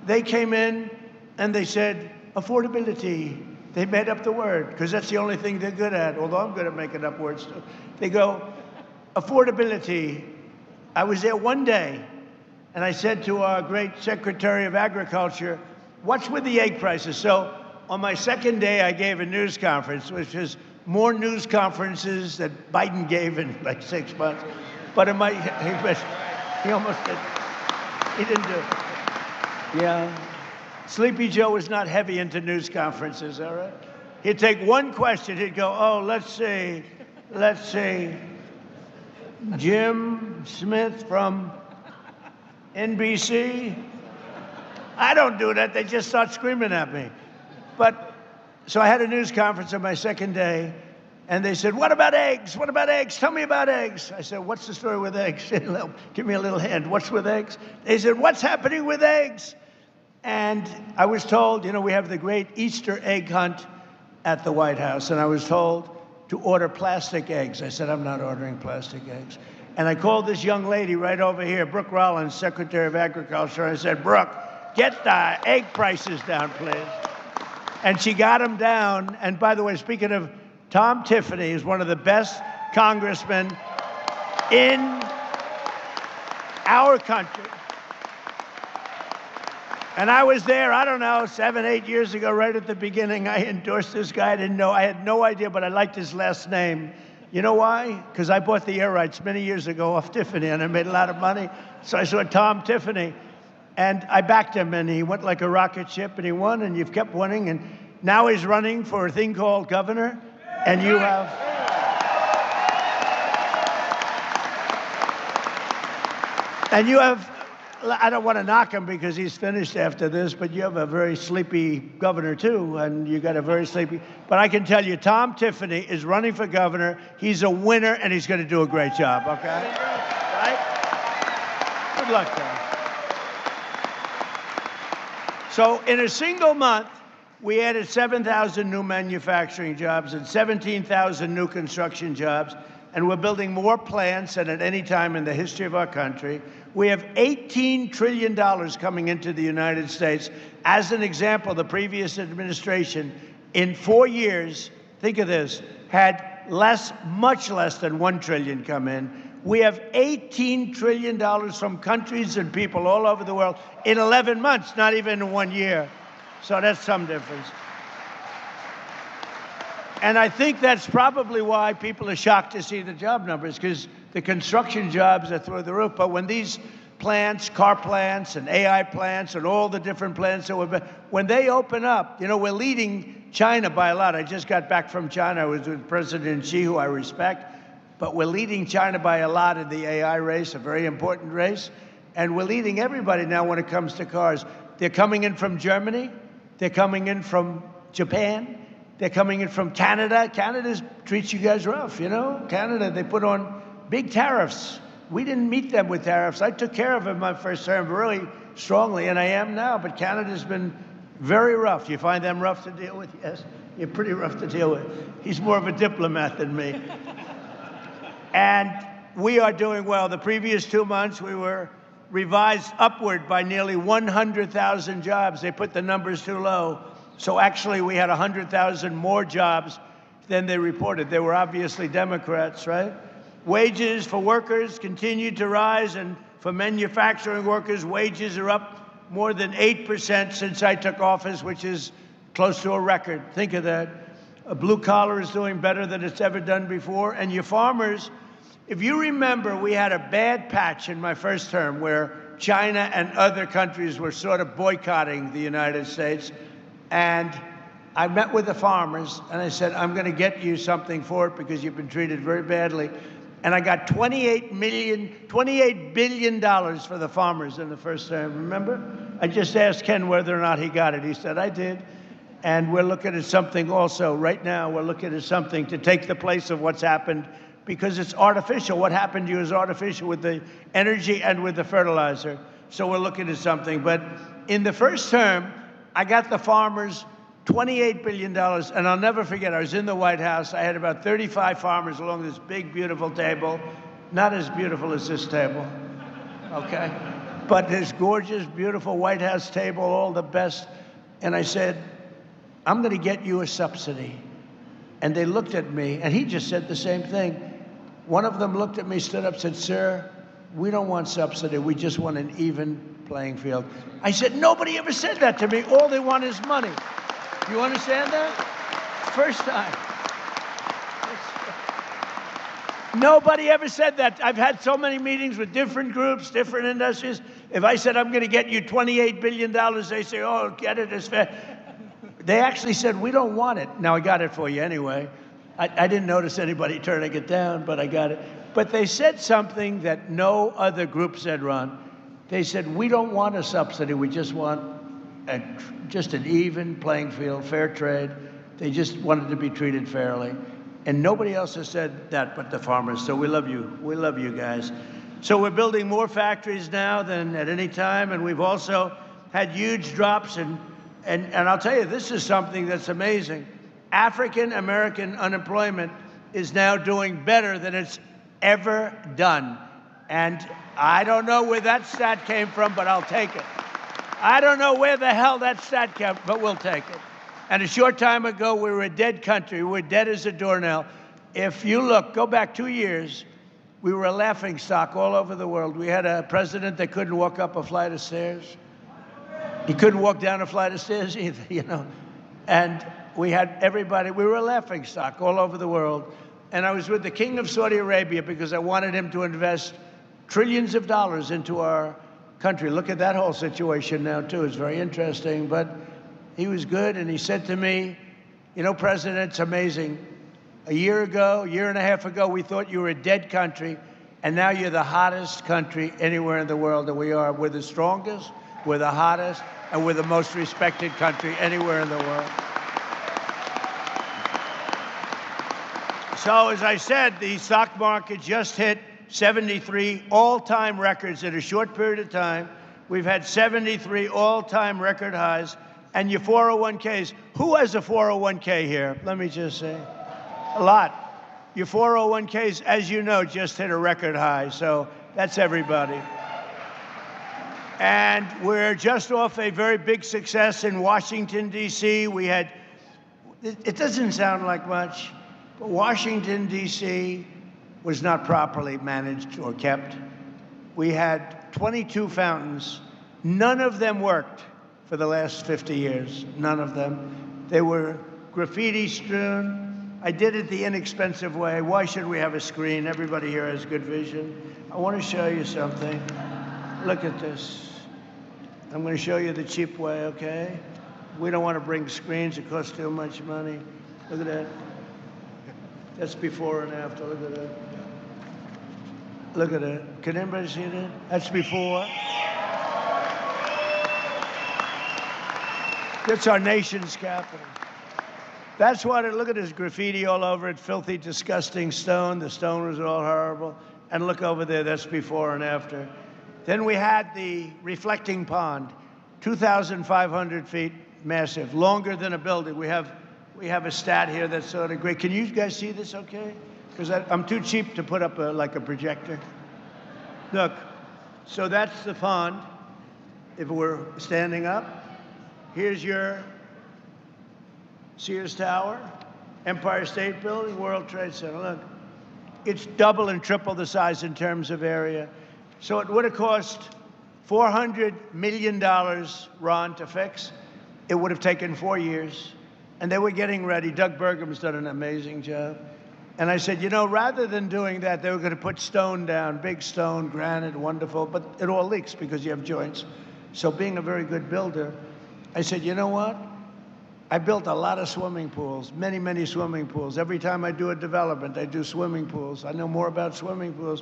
They came in and they said, affordability. They made up the word, because that's the only thing they're good at, although I'm good at making up words, too. They go, affordability. I was there one day, and I said to our great Secretary of Agriculture, what's with the egg prices? So on my second day, I gave a news conference, which is more news conferences that Biden gave in like 6 months. But in my, he almost did. He didn't do it. Yeah. Sleepy Joe was not heavy into news conferences, all right? He'd take one question, he'd go, oh, let's see, Jim Smith from NBC? I don't do that, they just start screaming at me. But, so I had a news conference on my second day, and they said, what about eggs? What about eggs? Tell me about eggs. I said, what's the story with eggs? Give me a little hint, what's with eggs? They said, what's happening with eggs? And I was told, you know, we have the great Easter egg hunt at the White House, and I was told to order plastic eggs. I said, I'm not ordering plastic eggs. And I called this young lady right over here, Brooke Rollins, Secretary of Agriculture, and I said, Brooke, get the egg prices down, please. And she got them down. And by the way, speaking of, Tom Tiffany is one of the best congressmen in our country. And I was there, I don't know, 7, 8 years ago, right at the beginning. I endorsed this guy. I had no idea, but I liked his last name. You know why? Because I bought the air rights many years ago off Tiffany, and I made a lot of money. So I saw Tom Tiffany, and I backed him, and he went like a rocket ship, and he won, and you've kept winning. And now he's running for a thing called governor, and you have... And you have... I don't want to knock him because he's finished after this, but you have a very sleepy governor, too, and you got a very sleepy... But I can tell you, Tom Tiffany is running for governor. He's a winner, and he's going to do a great job, okay? Right? Good luck, Tom. So in a single month, we added 7,000 new manufacturing jobs and 17,000 new construction jobs, and we're building more plants than at any time in the history of our country. We have $18 trillion coming into the United States. As an example, the previous administration, in 4 years, think of this, had much less than $1 trillion come in. We have $18 trillion from countries and people all over the world in 11 months, not even in 1 year. So that's some difference. And I think that's probably why people are shocked to see the job numbers, because the construction jobs are through the roof. But when these plants, car plants and AI plants and all the different plants that when they open up, you know, we're leading China by a lot. I just got back from China. I was with President Xi, who I respect. But we're leading China by a lot in the AI race, a very important race. And we're leading everybody now when it comes to cars. They're coming in from Germany. They're coming in from Japan. They're coming in from Canada. Canada treats you guys rough, you know? Canada, they put on big tariffs. We didn't meet them with tariffs. I took care of them my first term really strongly, and I am now. But Canada's been very rough. You find them rough to deal with? Yes, you're pretty rough to deal with. He's more of a diplomat than me. And we are doing well. The previous 2 months, we were revised upward by nearly 100,000 jobs. They put the numbers too low. So actually, we had 100,000 more jobs than they reported. They were obviously Democrats, right? Wages for workers continued to rise, and for manufacturing workers, wages are up more than 8% since I took office, which is close to a record. Think of that. A blue collar is doing better than it's ever done before. And your farmers, if you remember, we had a bad patch in my first term where China and other countries were sort of boycotting the United States. And I met with the farmers, and I said, I'm going to get you something for it because you've been treated very badly. And I got $28 billion for the farmers in the first term, remember? I just asked Ken whether or not he got it. He said, I did. And we're looking at something also, right now, we're looking at something to take the place of what's happened because it's artificial. What happened to you is artificial with the energy and with the fertilizer. So we're looking at something. But in the first term, I got the farmers $28 billion, and I'll never forget, I was in the White House. I had about 35 farmers along this big, beautiful table. Not as beautiful as this table, okay? But this gorgeous, beautiful White House table, all the best. And I said, I'm gonna get you a subsidy. And they looked at me, and he just said the same thing. One of them looked at me, stood up, said, sir, we don't want subsidy, we just want an even playing field. I said, nobody ever said that to me. All they want is money. You understand that? First time. Nobody ever said that. I've had so many meetings with different groups, different industries. If I said, I'm going to get you $28 billion, they say, oh, get it as fast. They actually said, we don't want it. Now, I got it for you anyway. I didn't notice anybody turning it down, but I got it. But they said something that no other group said, Ron. They said, we don't want a subsidy. We just want just an even playing field, fair trade. They just wanted to be treated fairly. And nobody else has said that but the farmers. So we love you. We love you guys. So we're building more factories now than at any time. And we've also had huge drops. And I'll tell you, this is something that's amazing. African American unemployment is now doing better than it's ever done. And I don't know where that stat came from, but I'll take it. I don't know where the hell that stat came, but we'll take it. And a short time ago, we were a dead country. We were dead as a doornail. If you look, go back 2 years, we were a laughing stock all over the world. We had a president that couldn't walk up a flight of stairs. He couldn't walk down a flight of stairs either, you know. And we had everybody, we were a laughing stock all over the world. And I was with the King of Saudi Arabia because I wanted him to invest trillions of dollars into our country. Look at that whole situation now, too. It's very interesting. But he was good, and he said to me, you know, President, it's amazing. A year and a half ago, we thought you were a dead country, and now you're the hottest country anywhere in the world that we are. We're the strongest, we're the hottest, and we're the most respected country anywhere in the world. So, as I said, the stock market just hit 73 all-time records in a short period of time. We've had 73 all-time record highs. And your 401ks, who has a 401k here? Let me just say, a lot. Your 401ks, as you know, just hit a record high, so that's everybody. And we're just off a very big success in Washington, D.C. We had, it doesn't sound like much, but Washington, D.C. was not properly managed or kept. We had 22 fountains. None of them worked for the last 50 years, none of them. They were graffiti strewn. I did it the inexpensive way. Why should we have a screen? Everybody here has good vision. I want to show you something. Look at this. I'm going to show you the cheap way, okay? We don't want to bring screens. It costs too much money. Look at that. That's before and after. Look at that. Look at it. Can anybody see that? That's before. That's our nation's capital. That's what it, look at this graffiti all over it, filthy, disgusting stone. The stone was all horrible. And look over there, that's before and after. Then we had the reflecting pond, 2,500 feet, massive, longer than a building. We have a stat here that's sort of great. Can you guys see this okay? Because I'm too cheap to put up like a projector. Look, so that's the pond, if we're standing up. Here's your Sears Tower, Empire State Building, World Trade Center. Look, it's double and triple the size in terms of area. So it would have cost $400 million, Ron, to fix. It would have taken 4 years. And they were getting ready. Doug Burgum's done an amazing job. And I said, you know, rather than doing that, they were going to put stone down, big stone, granite, wonderful, but it all leaks because you have joints. So being a very good builder, I said, you know what? I built a lot of swimming pools, many, many swimming pools. Every time I do a development, I do swimming pools. I know more about swimming pools.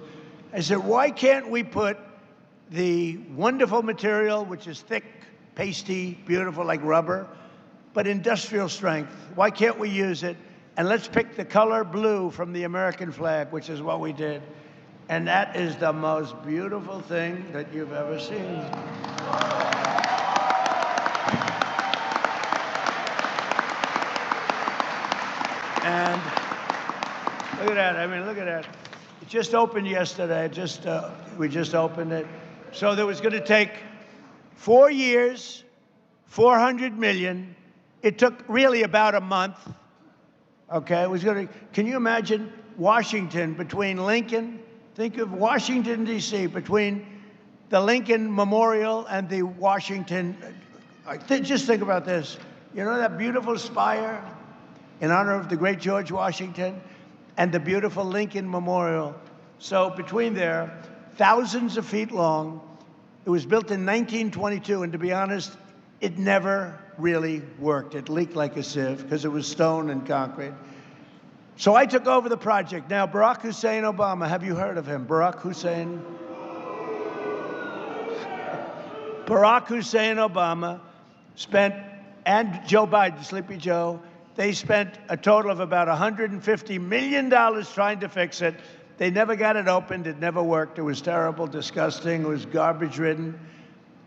I said, why can't we put the wonderful material, which is thick, pasty, beautiful like rubber, but industrial strength? Why can't we use it? And let's pick the color blue from the American flag, which is what we did. And that is the most beautiful thing that you've ever seen. And look at that. I mean, look at that. It just opened yesterday. We just opened it. So there was going to take 4 years, 400 million. It took really about a month. Okay, it was going to. Can you imagine Washington between Lincoln? Think of Washington, D.C., between the Lincoln Memorial and the Washington. Just think about this. You know that beautiful spire in honor of the great George Washington and the beautiful Lincoln Memorial. So between there, thousands of feet long. It was built in 1922, and to be honest, it never really worked. It leaked like a sieve because it was stone and concrete. So I took over the project. Now, Barack Hussein Obama, have you heard of him? Barack Hussein Obama spent, and Joe Biden, Sleepy Joe, they spent a total of about $150 million trying to fix it. They never got it opened. It never worked. It was terrible, disgusting. It was garbage-ridden.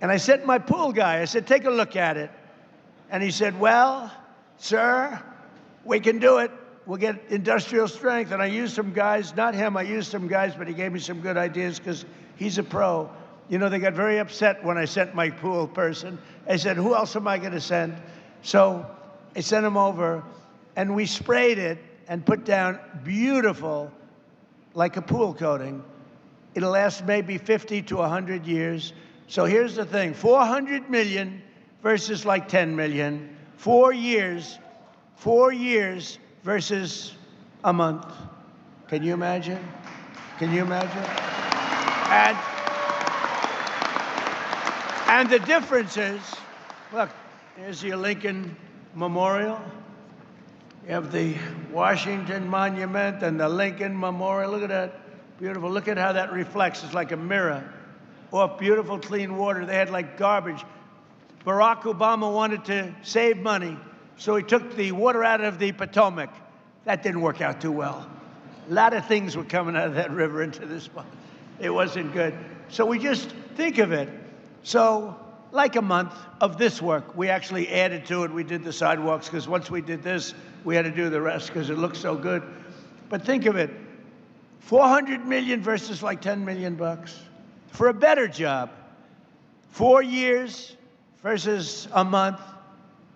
And I said to my pool guy, I said, take a look at it. And he said, well, sir, we can do it. We'll get industrial strength. And I used some guys, not him, I used some guys, but he gave me some good ideas because he's a pro. You know, they got very upset when I sent my pool person. I said, who else am I going to send? So I sent him over, and we sprayed it and put down beautiful, like a pool coating. It'll last maybe 50 to 100 years. So here's the thing, 400 million versus like 10 million. 4 years versus a month. Can you imagine? Can you imagine? And the difference is, look, here's your Lincoln Memorial. You have the Washington Monument and the Lincoln Memorial. Look at that, beautiful. Look at how that reflects. It's like a mirror. Off beautiful, clean water. They had like garbage. Barack Obama wanted to save money, so he took the water out of the Potomac. That didn't work out too well. A lot of things were coming out of that river into this spot. It wasn't good. So we just think of it. So like a month of this work, we actually added to it. We did the sidewalks because once we did this, we had to do the rest because it looked so good. But think of it, 400 million versus like 10 million bucks for a better job. 4 years versus a month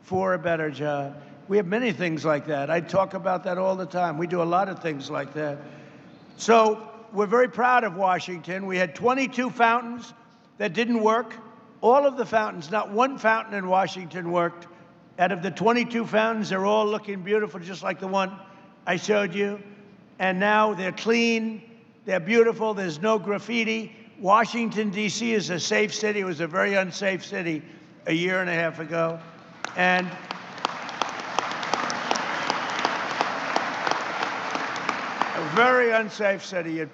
for a better job. We have many things like that. I talk about that all the time. We do a lot of things like that. So we're very proud of Washington. We had 22 fountains that didn't work. All of the fountains, not one fountain in Washington worked. Out of the 22 fountains, they're all looking beautiful, just like the one I showed you. And now they're clean, they're beautiful, there's no graffiti. Washington, D.C. is a safe city. It was a very unsafe city a year and a half ago. And a very unsafe city.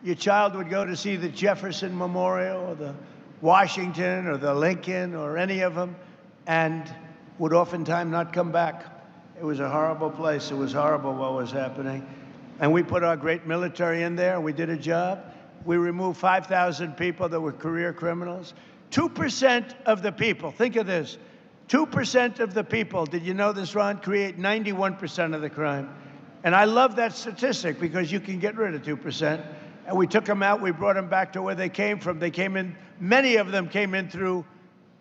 Your child would go to see the Jefferson Memorial or the Washington or the Lincoln or any of them and would oftentimes not come back. It was a horrible place. It was horrible what was happening. And we put our great military in there. We did a job. We removed 5,000 people that were career criminals. 2% of the people, think of this, 2% of the people, did you know this, Ron, create 91% of the crime. And I love that statistic because you can get rid of 2%. And we took them out, we brought them back to where they came from. They came in, many of them came in through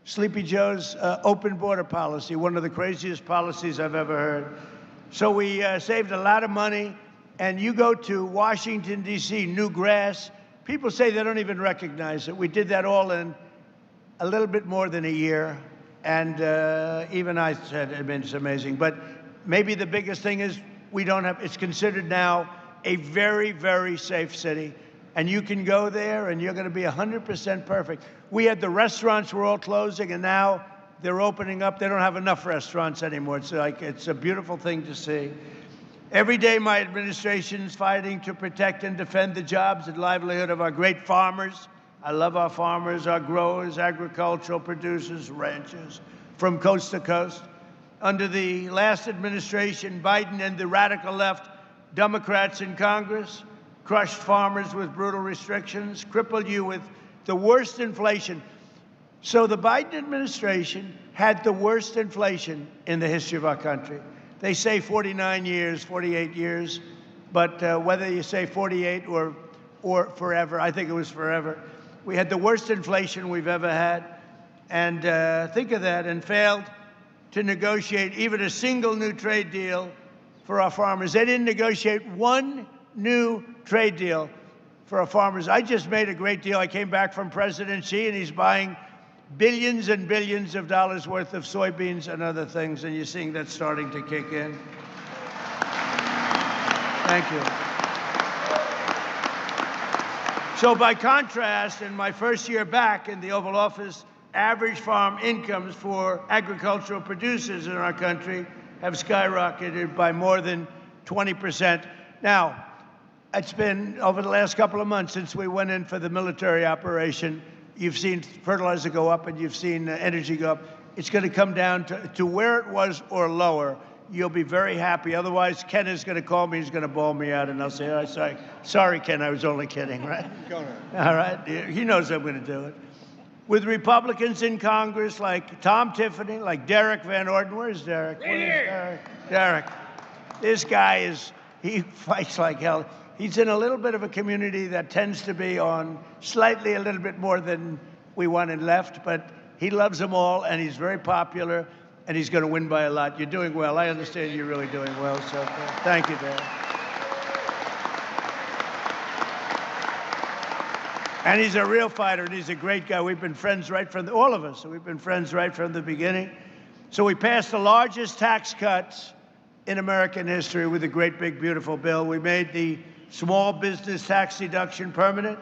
Sleepy Joe's open border policy, one of the craziest policies I've ever heard. So we saved a lot of money. And you go to Washington, D.C., new grass. People say they don't even recognize it. We did that all in a little bit more than a year. And even I said, I mean, it's amazing. But maybe the biggest thing is we don't have, it's considered now a very, very safe city. And you can go there and you're going to be 100% perfect. We had the restaurants were all closing, and now they're opening up. They don't have enough restaurants anymore. It's a beautiful thing to see. Every day, my administration is fighting to protect and defend the jobs and livelihood of our great farmers. I love our farmers, our growers, agricultural producers, ranchers from coast to coast. Under the last administration, Biden and the radical left, Democrats in Congress, crushed farmers with brutal restrictions, crippled you with the worst inflation. So the Biden administration had the worst inflation in the history of our country. They say 49 years, 48 years, but whether you say 48 or forever, I think it was forever. We had the worst inflation we've ever had, and think of that, and failed to negotiate even a single new trade deal for our farmers. They didn't negotiate one new trade deal for our farmers. I just made a great deal. I came back from President Xi, and he's buying billions and billions of dollars worth of soybeans and other things, and you're seeing that starting to kick in. Thank you. So by contrast, in my first year back in the Oval Office, average farm incomes for agricultural producers in our country have skyrocketed by more than 20%. Now, it's been over the last couple of months since we went in for the military operation. You've seen fertilizer go up and you've seen energy go up. It's going to come down to where it was or lower. You'll be very happy. Otherwise, Ken is going to call me. He's going to bawl me out, and I'll say, oh, sorry, Ken, I was only kidding, right? All right? He knows I'm going to do it. With Republicans in Congress like Tom Tiffany, like Derek Van Orden. Where's Derek? Derek. This guy he fights like hell. He's in a little bit of a community that tends to be on slightly a little bit more than we want and left, but he loves them all, and he's very popular, and he's going to win by a lot. You're doing well. I understand you're really doing well, so thank you, Derek. And he's a real fighter, and he's a great guy. We've been friends right from all of us. We've been friends right from the beginning. So we passed the largest tax cuts in American history with a great, big, beautiful bill. We made the small business tax deduction permanent,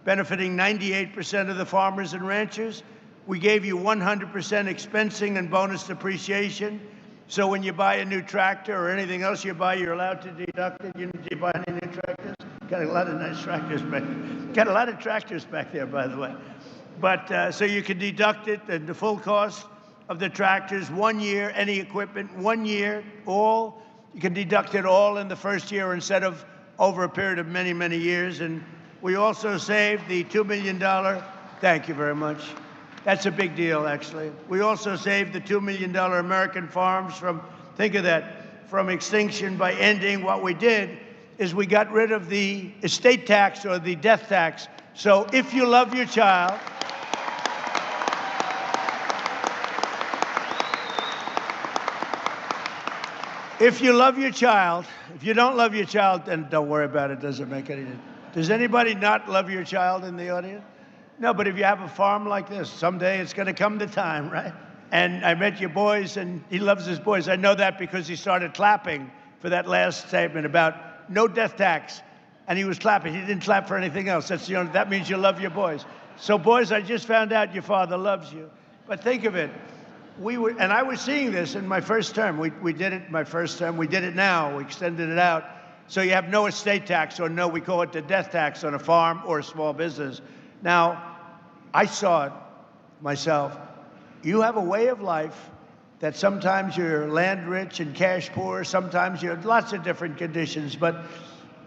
benefiting 98% of the farmers and ranchers. We gave you 100% expensing and bonus depreciation. So when you buy a new tractor or anything else you buy, you're allowed to deduct it. You buy any new tractors? Got a lot of nice tractors back there. Got a lot of tractors back there, by the way. But so you can deduct it, and the full cost of the tractors, 1 year, any equipment, 1 year, all. You can deduct it all in the first year instead of over a period of many, many years. And we also saved the $2 million. Thank you very much. That's a big deal, actually. We also saved the $2 million American farms from, think of that, from extinction by ending. What we did is we got rid of the estate tax or the death tax. So if you love your child, if you love your child, if you don't love your child, then don't worry about it. It doesn't make any difference. Does anybody not love your child in the audience? No, but if you have a farm like this, someday it's going to come the time, right? And I met your boys, and he loves his boys. I know that because he started clapping for that last statement about no death tax. And he was clapping. He didn't clap for anything else. That means you love your boys. So, boys, I just found out your father loves you. But think of it. And I was seeing this in my first term. We did it in my first term. We did it now. We extended it out. So you have no estate tax, or we call it the death tax on a farm or a small business. Now, I saw it myself. You have a way of life that sometimes you're land rich and cash poor, sometimes you're lots of different conditions, but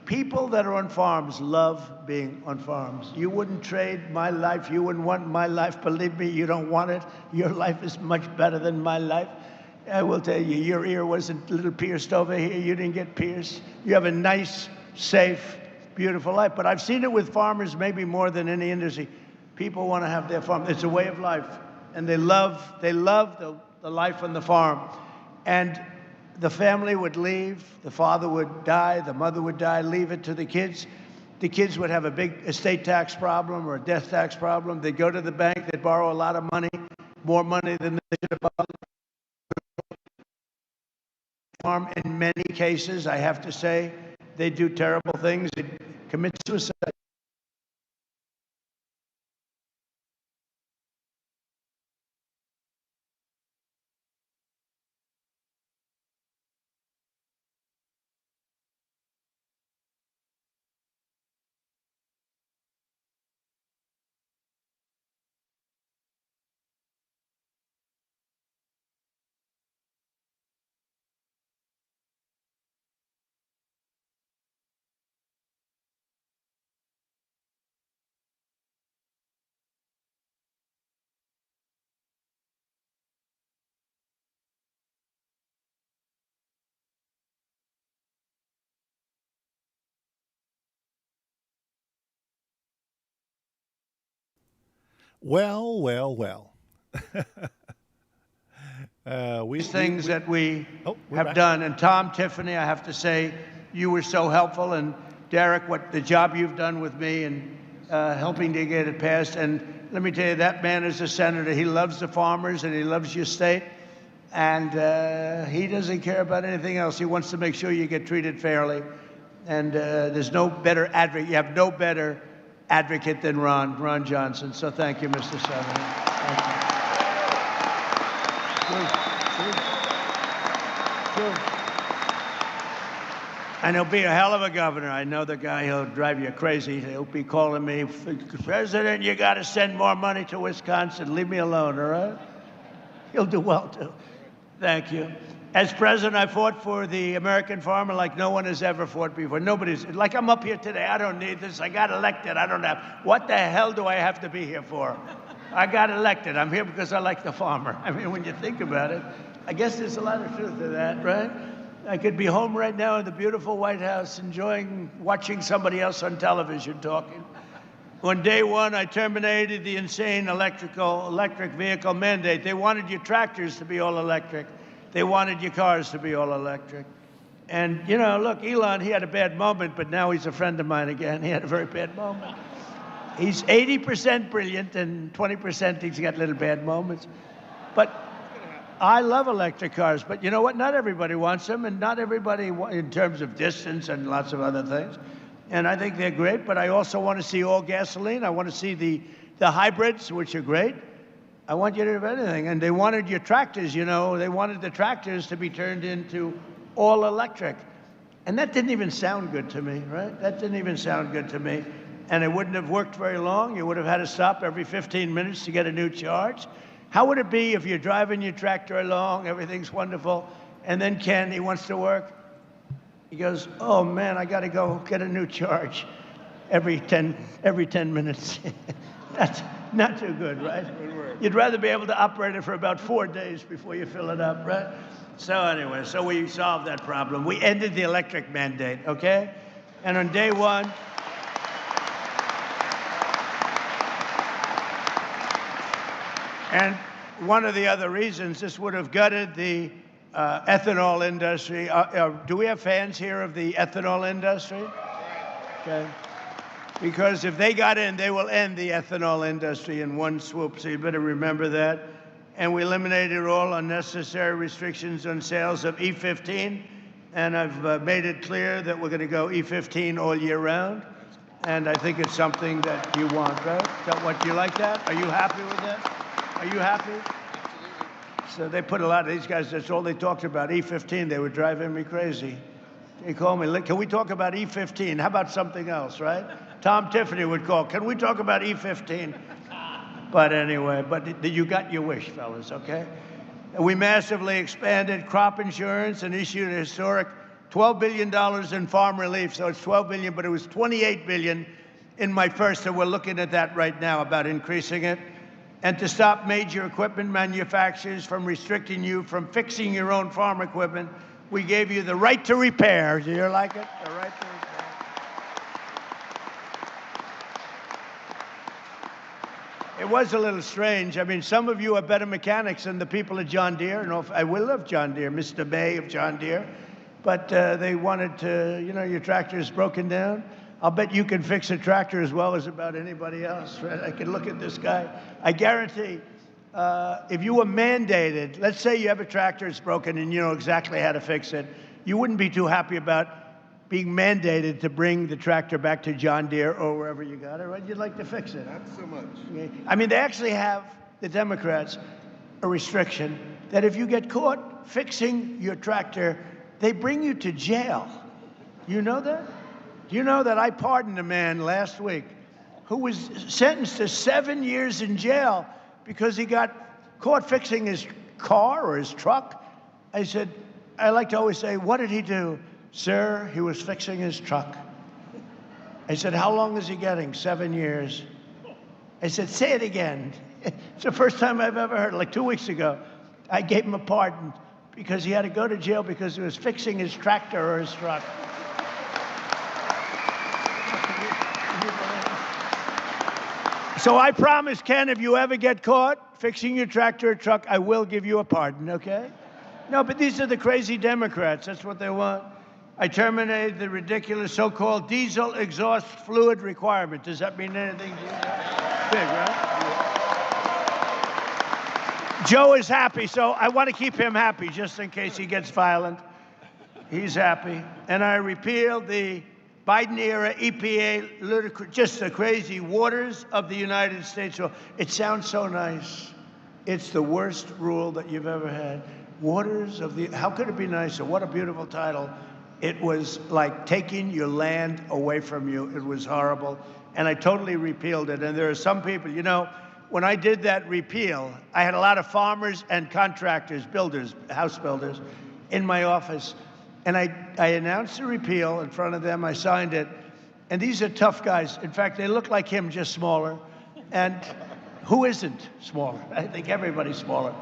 people that are on farms love being on farms. You wouldn't trade my life, you wouldn't want my life, believe me, you don't want it. Your life is much better than my life. I will tell you, your ear wasn't a little pierced over here, you didn't get pierced. You have a nice, safe, beautiful life, but I've seen it with farmers maybe more than any industry. People want to have their farm. It's a way of life, and they love the life on the farm. And the family would leave, the father would die, the mother would die, leave it to the kids. The kids would have a big estate tax problem or a death tax problem. They'd go to the bank, they'd borrow a lot of money, more money than they should have borrowed. Farm, in many cases, I have to say, they do terrible things. They commit suicide. Well, well, well. Things that we we're have back. done. And Tom, Tiffany, I have to say, you were so helpful. And Derek, what the job you've done with me and helping to get it passed. And let me tell you, that man is a senator. He loves the farmers and he loves your state. And he doesn't care about anything else. He wants to make sure you get treated fairly. And there's no better advocate. You have no better advocate than Ron Johnson. So thank you, Mr. Senator. Thank you. And he'll be a hell of a governor. I know the guy, he'll drive you crazy. He'll be calling me, President, you got to send more money to Wisconsin. Leave me alone, all right? He'll do well, too. Thank you. As president, I fought for the American farmer like no one has ever fought before. Nobody's, like I'm up here today, I don't need this. I got elected, I don't have, what the hell do I have to be here for? I got elected, I'm here because I like the farmer. I mean, when you think about it, I guess there's a lot of truth to that, right? I could be home right now in the beautiful White House enjoying watching somebody else on television talking. On day one, I terminated the insane electric vehicle mandate. They wanted your tractors to be all electric. They wanted your cars to be all electric. And, you know, look, Elon, he had a bad moment, but now he's a friend of mine again. He had a very bad moment. He's 80% brilliant and 20% he's got little bad moments. But I love electric cars, but you know what? Not everybody wants them, and not everybody, in terms of distance and lots of other things. And I think they're great, but I also want to see all gasoline. I want to see the hybrids, which are great. I want you to have anything. And they wanted your tractors, you know, they wanted the tractors to be turned into all electric. And that didn't even sound good to me, right? That didn't even sound good to me. And it wouldn't have worked very long. You would have had to stop every 15 minutes to get a new charge. How would it be if you're driving your tractor along, everything's wonderful, and then Ken, he wants to work. He goes, oh man, I got to go get a new charge every 10 minutes. That's not too good, right? You'd rather be able to operate it for about 4 days before you fill it up, right? So anyway, so we solved that problem. We ended the electric mandate, okay? And on day one, and one of the other reasons this would have gutted the ethanol industry. Do we have fans here of the ethanol industry? Okay. Because if they got in, they will end the ethanol industry in one swoop, so you better remember that. And we eliminated all unnecessary restrictions on sales of E15, and I've made it clear that we're going to go E15 all year round, and I think it's something that you want, right? Is that what you like that? Are you happy with that? Are you happy? So they put a lot of these guys, that's all they talked about, E15. They were driving me crazy. They called me, can we talk about E15? How about something else, right? Tom Tiffany would call, can we talk about E15? But anyway, but you got your wish, fellas, okay? And we massively expanded crop insurance and issued a historic $12 billion in farm relief. So it's $12 billion, but it was $28 billion in my first, so we're looking at that right now about increasing it. And to stop major equipment manufacturers from restricting you from fixing your own farm equipment, we gave you the right to repair. Do you like it? The right to repair. It was a little strange. I mean, some of you are better mechanics than the people at John Deere. And I will love John Deere, Mr. Bay of John Deere. But they wanted to, you know, your tractor is broken down. I'll bet you can fix a tractor as well as about anybody else, right? I can look at this guy. I guarantee if you were mandated, let's say you have a tractor, it's broken, and you know exactly how to fix it, you wouldn't be too happy about being mandated to bring the tractor back to John Deere or wherever you got it, right? You'd like to fix it. Not so much. I mean, they actually have, the Democrats, a restriction that if you get caught fixing your tractor, they bring you to jail. You know that? Do you know that I pardoned a man last week who was sentenced to 7 years in jail because he got caught fixing his car or his truck? I said, I like to always say, what did he do? Sir, he was fixing his truck. I said, how long is he getting? 7 years. I said, say it again. It's the first time I've ever heard it, like 2 weeks ago. I gave him a pardon because he had to go to jail because he was fixing his tractor or his truck. So I promise, Ken, if you ever get caught fixing your tractor or truck, I will give you a pardon, okay? No, but these are the crazy Democrats. That's what they want. I terminated the ridiculous so-called diesel exhaust fluid requirement. Does that mean anything to you? Big, right? Joe is happy, so I want to keep him happy just in case he gets violent. He's happy. And I repealed the Biden-era EPA, ludicrous, just the crazy waters of the United States. It sounds so nice. It's the worst rule that you've ever had. Waters of the, how could it be nicer? What a beautiful title. It was like taking your land away from you. It was horrible. And I totally repealed it. And there are some people, you know, when I did that repeal, I had a lot of farmers and contractors, builders, house builders, in my office. And I announced the repeal in front of them. I signed it. And these are tough guys. In fact, they look like him, just smaller. And who isn't smaller? I think everybody's smaller.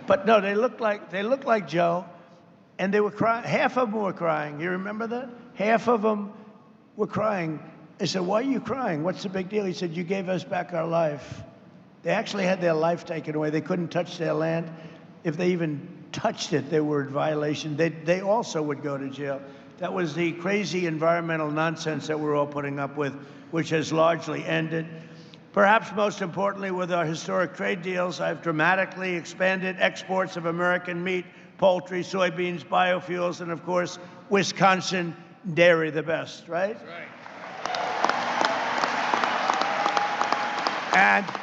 But no, they look like Joe. And they were crying. Half of them were crying. You remember that? Half of them were crying. I said, why are you crying? What's the big deal? He said, you gave us back our life. They actually had their life taken away. They couldn't touch their land. If they even touched it, they were in violation. They also would go to jail. That was the crazy environmental nonsense that we're all putting up with, which has largely ended. Perhaps most importantly, with our historic trade deals, I've dramatically expanded exports of American meat, poultry, soybeans, biofuels, and of course, Wisconsin dairy, the best, right? That's right.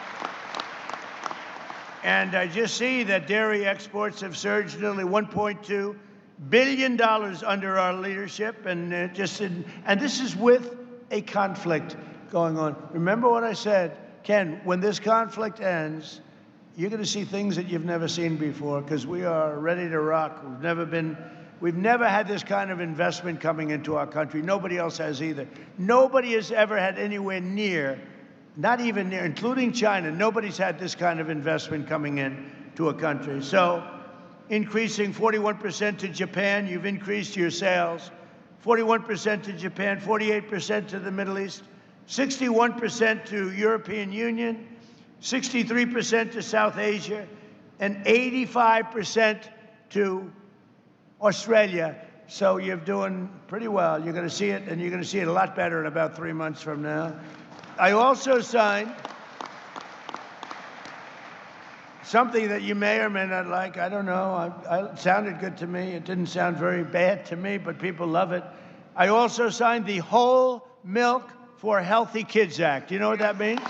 And I just see that dairy exports have surged nearly $1.2 billion under our leadership, and this is with a conflict going on. Remember what I said, Ken, when this conflict ends, you're going to see things that you've never seen before, because we are ready to rock. We've never had this kind of investment coming into our country. Nobody else has either. Nobody has ever had anywhere near, not even near, including China, nobody's had this kind of investment coming in to a country. So increasing 41% to Japan, you've increased your sales. 41% to Japan, 48% to the Middle East, 61% to European Union, 63% to South Asia, and 85% to Australia. So you're doing pretty well. You're going to see it, and you're going to see it a lot better in about 3 months from now. I also signed something that you may or may not like. I don't know. It sounded good to me. It didn't sound very bad to me, but people love it. I also signed the Whole Milk for Healthy Kids Act. You know what that means?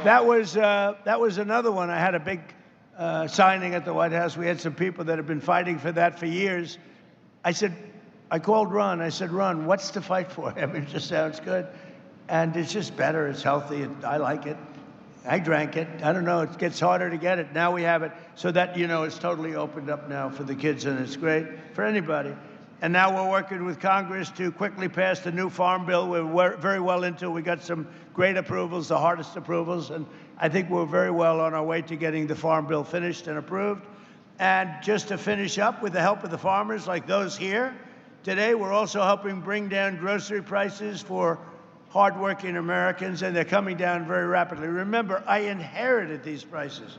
That was another one. I had a big signing at the White House. We had some people that have been fighting for that for years. I called Ron. I said, Ron, what's to fight for? I mean, it just sounds good. And it's just better. It's healthy. I like it. I drank it. I don't know. It gets harder to get it. Now we have it. So that, you know, it's totally opened up now for the kids, and it's great for anybody. And now we're working with Congress to quickly pass the new Farm Bill. We're very well into it. We got some great approvals, the hardest approvals, and I think we're very well on our way to getting the Farm Bill finished and approved. And just to finish up, with the help of the farmers like those here, today we're also helping bring down grocery prices for hardworking Americans, and they're coming down very rapidly. Remember, I inherited these prices.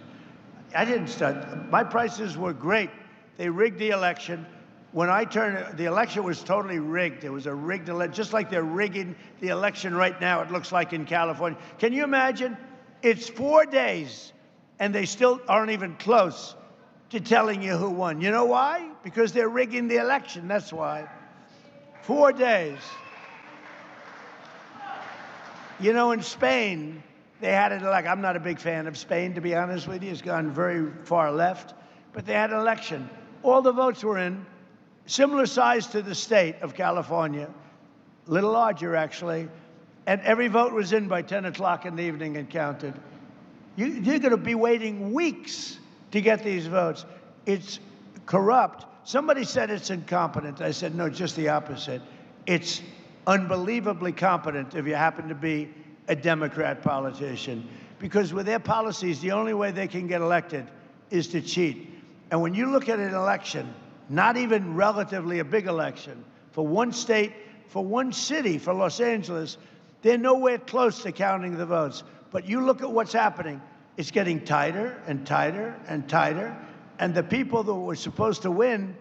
I didn't start. My prices were great. They rigged the election. When I turned, the election was totally rigged. It was a rigged election, just like they're rigging the election right now, it looks like in California. Can you imagine? It's 4 days, and they still aren't even close to telling you who won. You know why? Because they're rigging the election, that's why. 4 days. You know, in Spain, they had it like, I'm not a big fan of Spain, to be honest with you. It's gone very far left. But they had an election. All the votes were in, similar size to the state of California, a little larger, actually. And every vote was in by 10 o'clock in the evening and counted. You're going to be waiting weeks to get these votes. It's corrupt. Somebody said it's incompetent. I said, no, just the opposite. It's unbelievably competent if you happen to be a Democrat politician. Because with their policies, the only way they can get elected is to cheat. And when you look at an election, not even relatively a big election. For one state, for one city, for Los Angeles, they're nowhere close to counting the votes. But you look at what's happening. It's getting tighter and tighter and tighter. And the people that were supposed to win,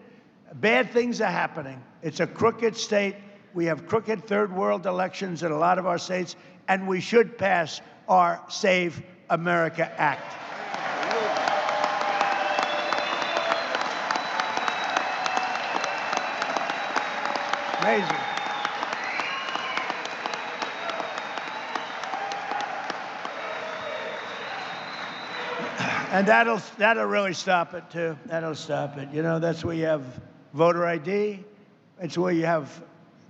bad things are happening. It's a crooked state. We have crooked third world elections in a lot of our states, and we should pass our Save America Act. Amazing. And that'll really stop it too. That'll stop it. You know, that's where you have voter ID. It's where you have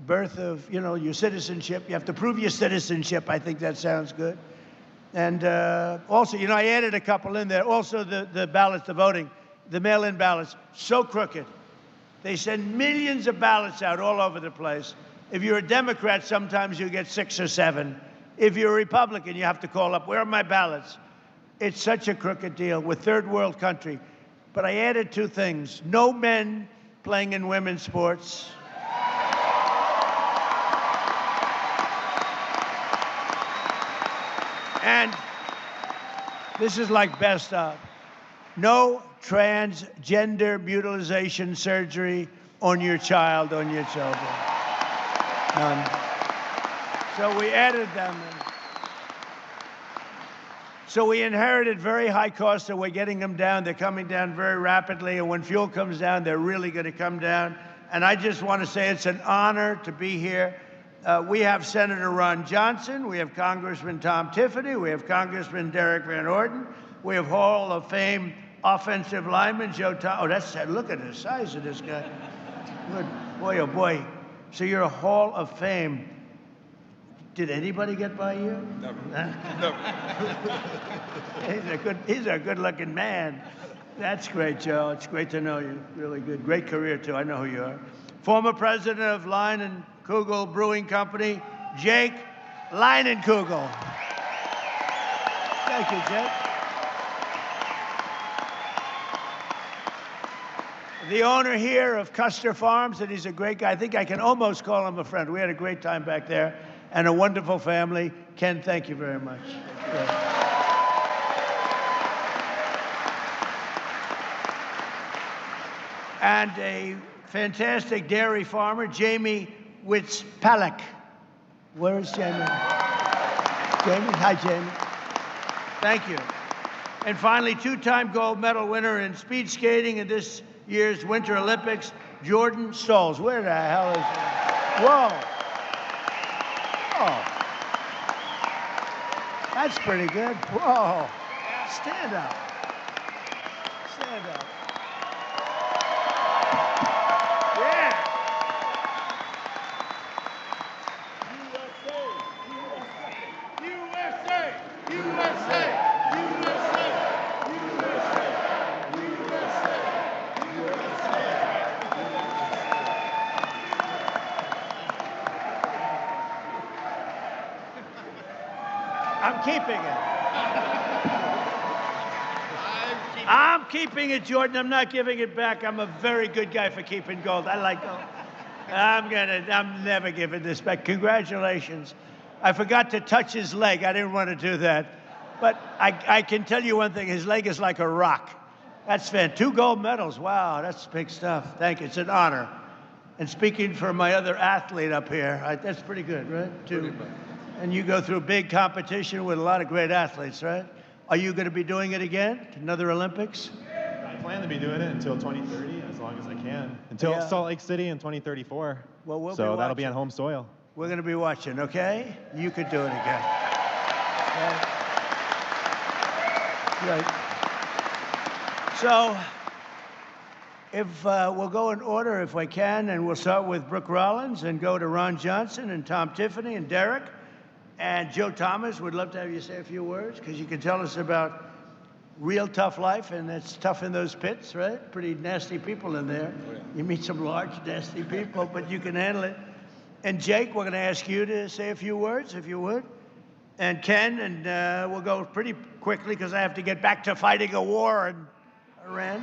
birth of, you know, your citizenship. You have to prove your citizenship. I think that sounds good. And also, you know, I added a couple in there. Also, the ballots, the voting, the mail-in ballots, so crooked. They send millions of ballots out all over the place. If you're a Democrat, sometimes you get 6 or 7. If you're a Republican, you have to call up, where are my ballots? It's such a crooked deal. We're third world country. But I added 2 things. No men playing in women's sports. And this is like best of. No transgender mutilization surgery on your child, on your children. None. So we added them in. So we inherited very high costs, and we're getting them down. They're coming down very rapidly, and when fuel comes down, they're really going to come down. And I just want to say it's an honor to be here. We have Senator Ron Johnson, we have Congressman Tom Tiffany, we have Congressman Derek Van Orden, we have Hall of Fame offensive lineman Joe Thomas. Oh, that's look at the size of this guy. Good boy, oh boy. So you're a Hall of Fame. Did anybody get by you? Never. Never. He's a good-looking man. That's great, Joe. It's great to know you. Really good. Great career, too. I know who you are. Former president of Leinenkugel Brewing Company, Jake Leinenkugel. Thank you, Jake. The owner here of Custer Farms, and he's a great guy. I think I can almost call him a friend. We had a great time back there. And a wonderful family. Ken, thank you very much. And a fantastic dairy farmer, Jamie Witzpalek. Where is Jamie? Jamie? Hi, Jamie. Thank you. And finally, 2-time gold medal winner in speed skating in this year's Winter Olympics, Jordan Stolz. Where the hell is he? Whoa. Oh, that's pretty good. Whoa. Stand up. Stand up. Yeah. USA, USA, USA, USA, USA, USA, USA. I'm keeping it. I'm keeping it, Jordan. I'm not giving it back. I'm a very good guy for keeping gold. I like gold. I'm never giving this back. Congratulations. I forgot to touch his leg. I didn't want to do that. But I can tell you one thing. His leg is like a rock. That's fantastic. 2 gold medals. Wow, that's big stuff. Thank you. It's an honor. And speaking for my other athlete up here, that's pretty good, right? 2. And you go through big competition with a lot of great athletes, right? Are you going to be doing it again? Another Olympics? I plan to be doing it until 2030, as long as I can. Until Salt Lake City in 2034. Well, we'll so be that'll be on home soil. We're going to be watching, okay? You could do it again. Okay? Right. So, if we'll go in order if we can, and we'll start with Brooke Rollins and go to Ron Johnson and Tom Tiffany and Derek. And Joe Thomas, would love to have you say a few words, because you can tell us about real tough life, and it's tough in those pits, right? Pretty nasty people in there. Oh, yeah. You meet some large, nasty people, but you can handle it. And Jake, we're going to ask you to say a few words, if you would. And Ken, and we'll go pretty quickly, because I have to get back to fighting a war in Iran.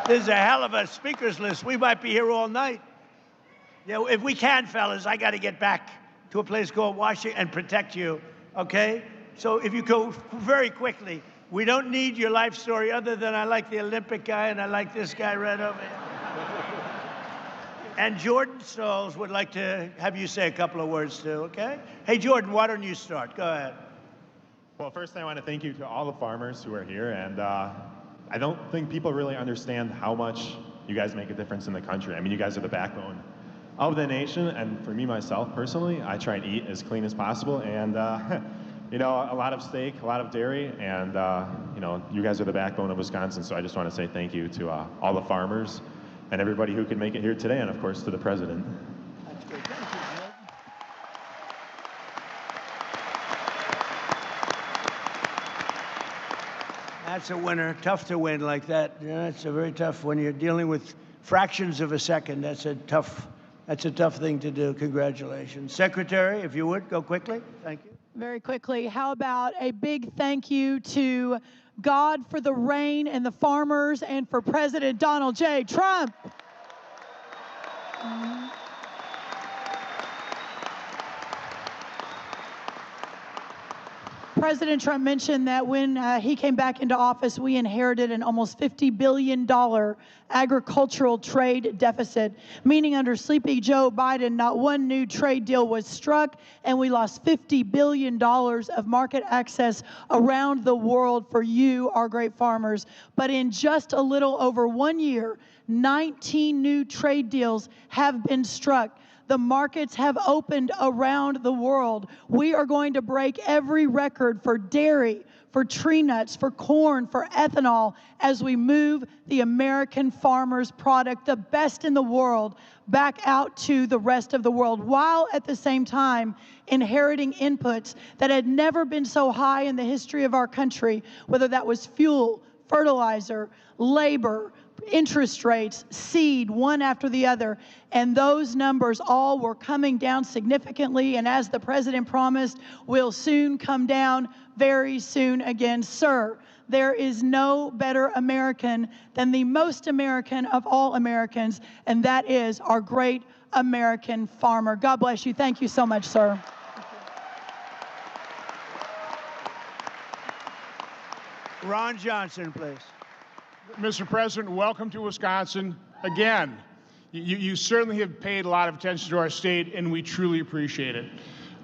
There's a hell of a speakers list. We might be here all night. Yeah, if we can, fellas, I got to get back to a place called Washington and protect you, okay? So if you go very quickly, we don't need your life story other than I like the Olympic guy and I like this guy right over here. And Jordan Stalls would like to have you say a couple of words too, okay? Hey, Jordan, why don't you start? Go ahead. Well, first I want to thank you to all the farmers who are here, and I don't think people really understand how much you guys make a difference in the country. I mean, you guys are the backbone of the nation, and for me, myself, personally, I try and eat as clean as possible, and you know, a lot of steak, a lot of dairy, and you know, you guys are the backbone of Wisconsin, so I just want to say thank you to all the farmers and everybody who could make it here today, and of course to the president. That's good. Thank you, Jordan. That's a winner. Tough to win like that. Yeah, it's a very tough when you're dealing with fractions of a second. That's a tough thing to do. Congratulations. Secretary, if you would, go quickly. Thank you. Very quickly, how about a big thank you to God for the rain and the farmers and for President Donald J. Trump. President Trump mentioned that when he came back into office, we inherited an almost $50 billion agricultural trade deficit, meaning under Sleepy Joe Biden, not one new trade deal was struck, and we lost $50 billion of market access around the world for you, our great farmers. But in just a little over 1 year, 19 new trade deals have been struck. The markets have opened around the world. We are going to break every record for dairy, for tree nuts, for corn, for ethanol, as we move the American farmer's product, the best in the world, back out to the rest of the world, while at the same time inheriting inputs that had never been so high in the history of our country, whether that was fuel, fertilizer, labor, interest rates, seed, one after the other, and those numbers all were coming down significantly, and as the president promised, will soon come down very soon again. Sir, there is no better American than the most American of all Americans, and that is our great American farmer. God bless you. Thank you so much, sir. Ron Johnson, please. Mr. President, welcome to Wisconsin again. You certainly have paid a lot of attention to our state, and we truly appreciate it.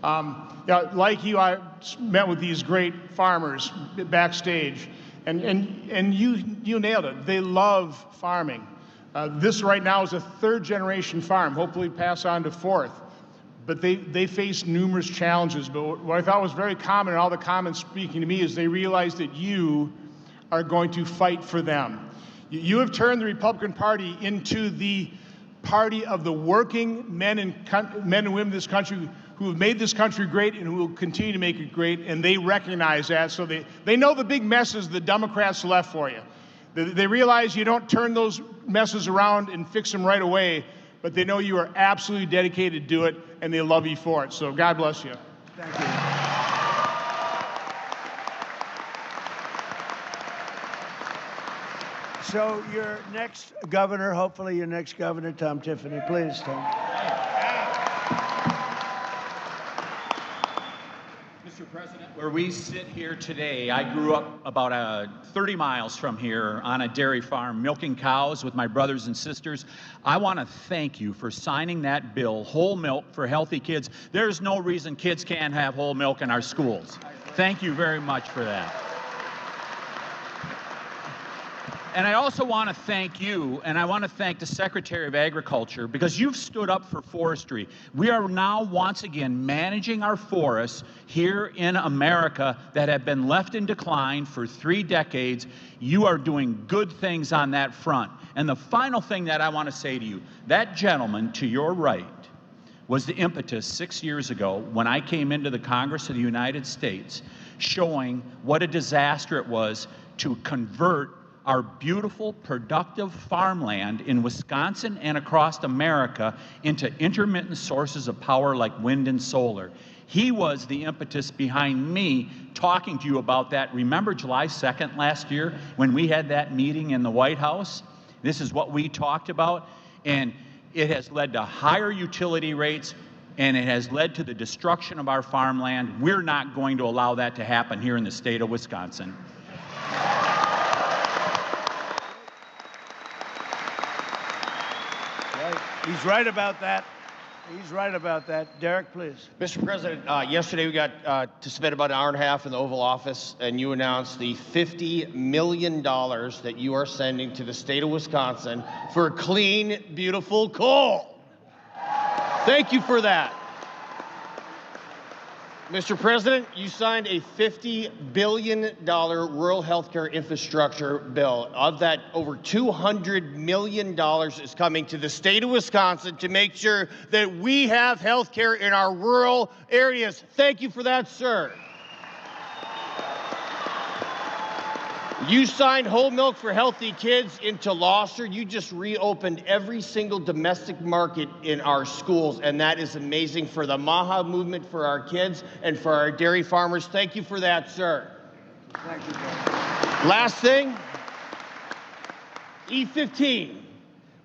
Like you, I met with these great farmers backstage, and you nailed it. They love farming. This right now is a third-generation farm, hopefully pass on to fourth. But they face numerous challenges. But what I thought was very common in all the comments speaking to me is they realize that you are going to fight for them. You have turned the Republican Party into the party of the working men and women of this country who have made this country great and who will continue to make it great, and they recognize that. So they know the big messes the Democrats left for you. They realize you don't turn those messes around and fix them right away, but they know you are absolutely dedicated to do it, and they love you for it. So God bless you. Thank you. So your next governor, hopefully your next governor, Tom Tiffany. Please, Tom. Mr. President, where we sit here today, I grew up about 30 miles from here on a dairy farm, milking cows with my brothers and sisters. I want to thank you for signing that bill, whole milk for healthy kids. There's no reason kids can't have whole milk in our schools. Thank you very much for that. And I also want to thank you, and I want to thank the Secretary of Agriculture, because you've stood up for forestry. We are now once again managing our forests here in America that have been left in decline for 3 decades. You are doing good things on that front. And the final thing that I want to say to you, that gentleman to your right was the impetus 6 years ago when I came into the Congress of the United States, showing what a disaster it was to convert our beautiful, productive farmland in Wisconsin and across America into intermittent sources of power like wind and solar. He was the impetus behind me talking to you about that. Remember July 2nd last year when we had that meeting in the White House? This is what we talked about, and it has led to higher utility rates, and it has led to the destruction of our farmland. We're not going to allow that to happen here in the state of Wisconsin. He's right about that. He's right about that. Derek, please. Mr. President, yesterday we got to spend about an hour and a half in the Oval Office, and you announced the $50 million that you are sending to the state of Wisconsin for clean, beautiful coal. Thank you for that. Mr. President, you signed a $50 billion rural healthcare infrastructure bill. Of that, over $200 million is coming to the state of Wisconsin to make sure that we have healthcare in our rural areas. Thank you for that, sir. You signed whole milk for healthy kids into law, sir. You just reopened every single domestic market in our schools, and that is amazing for the MAHA movement for our kids and for our dairy farmers. Thank you for that, sir. Thank you, Last thing, E15.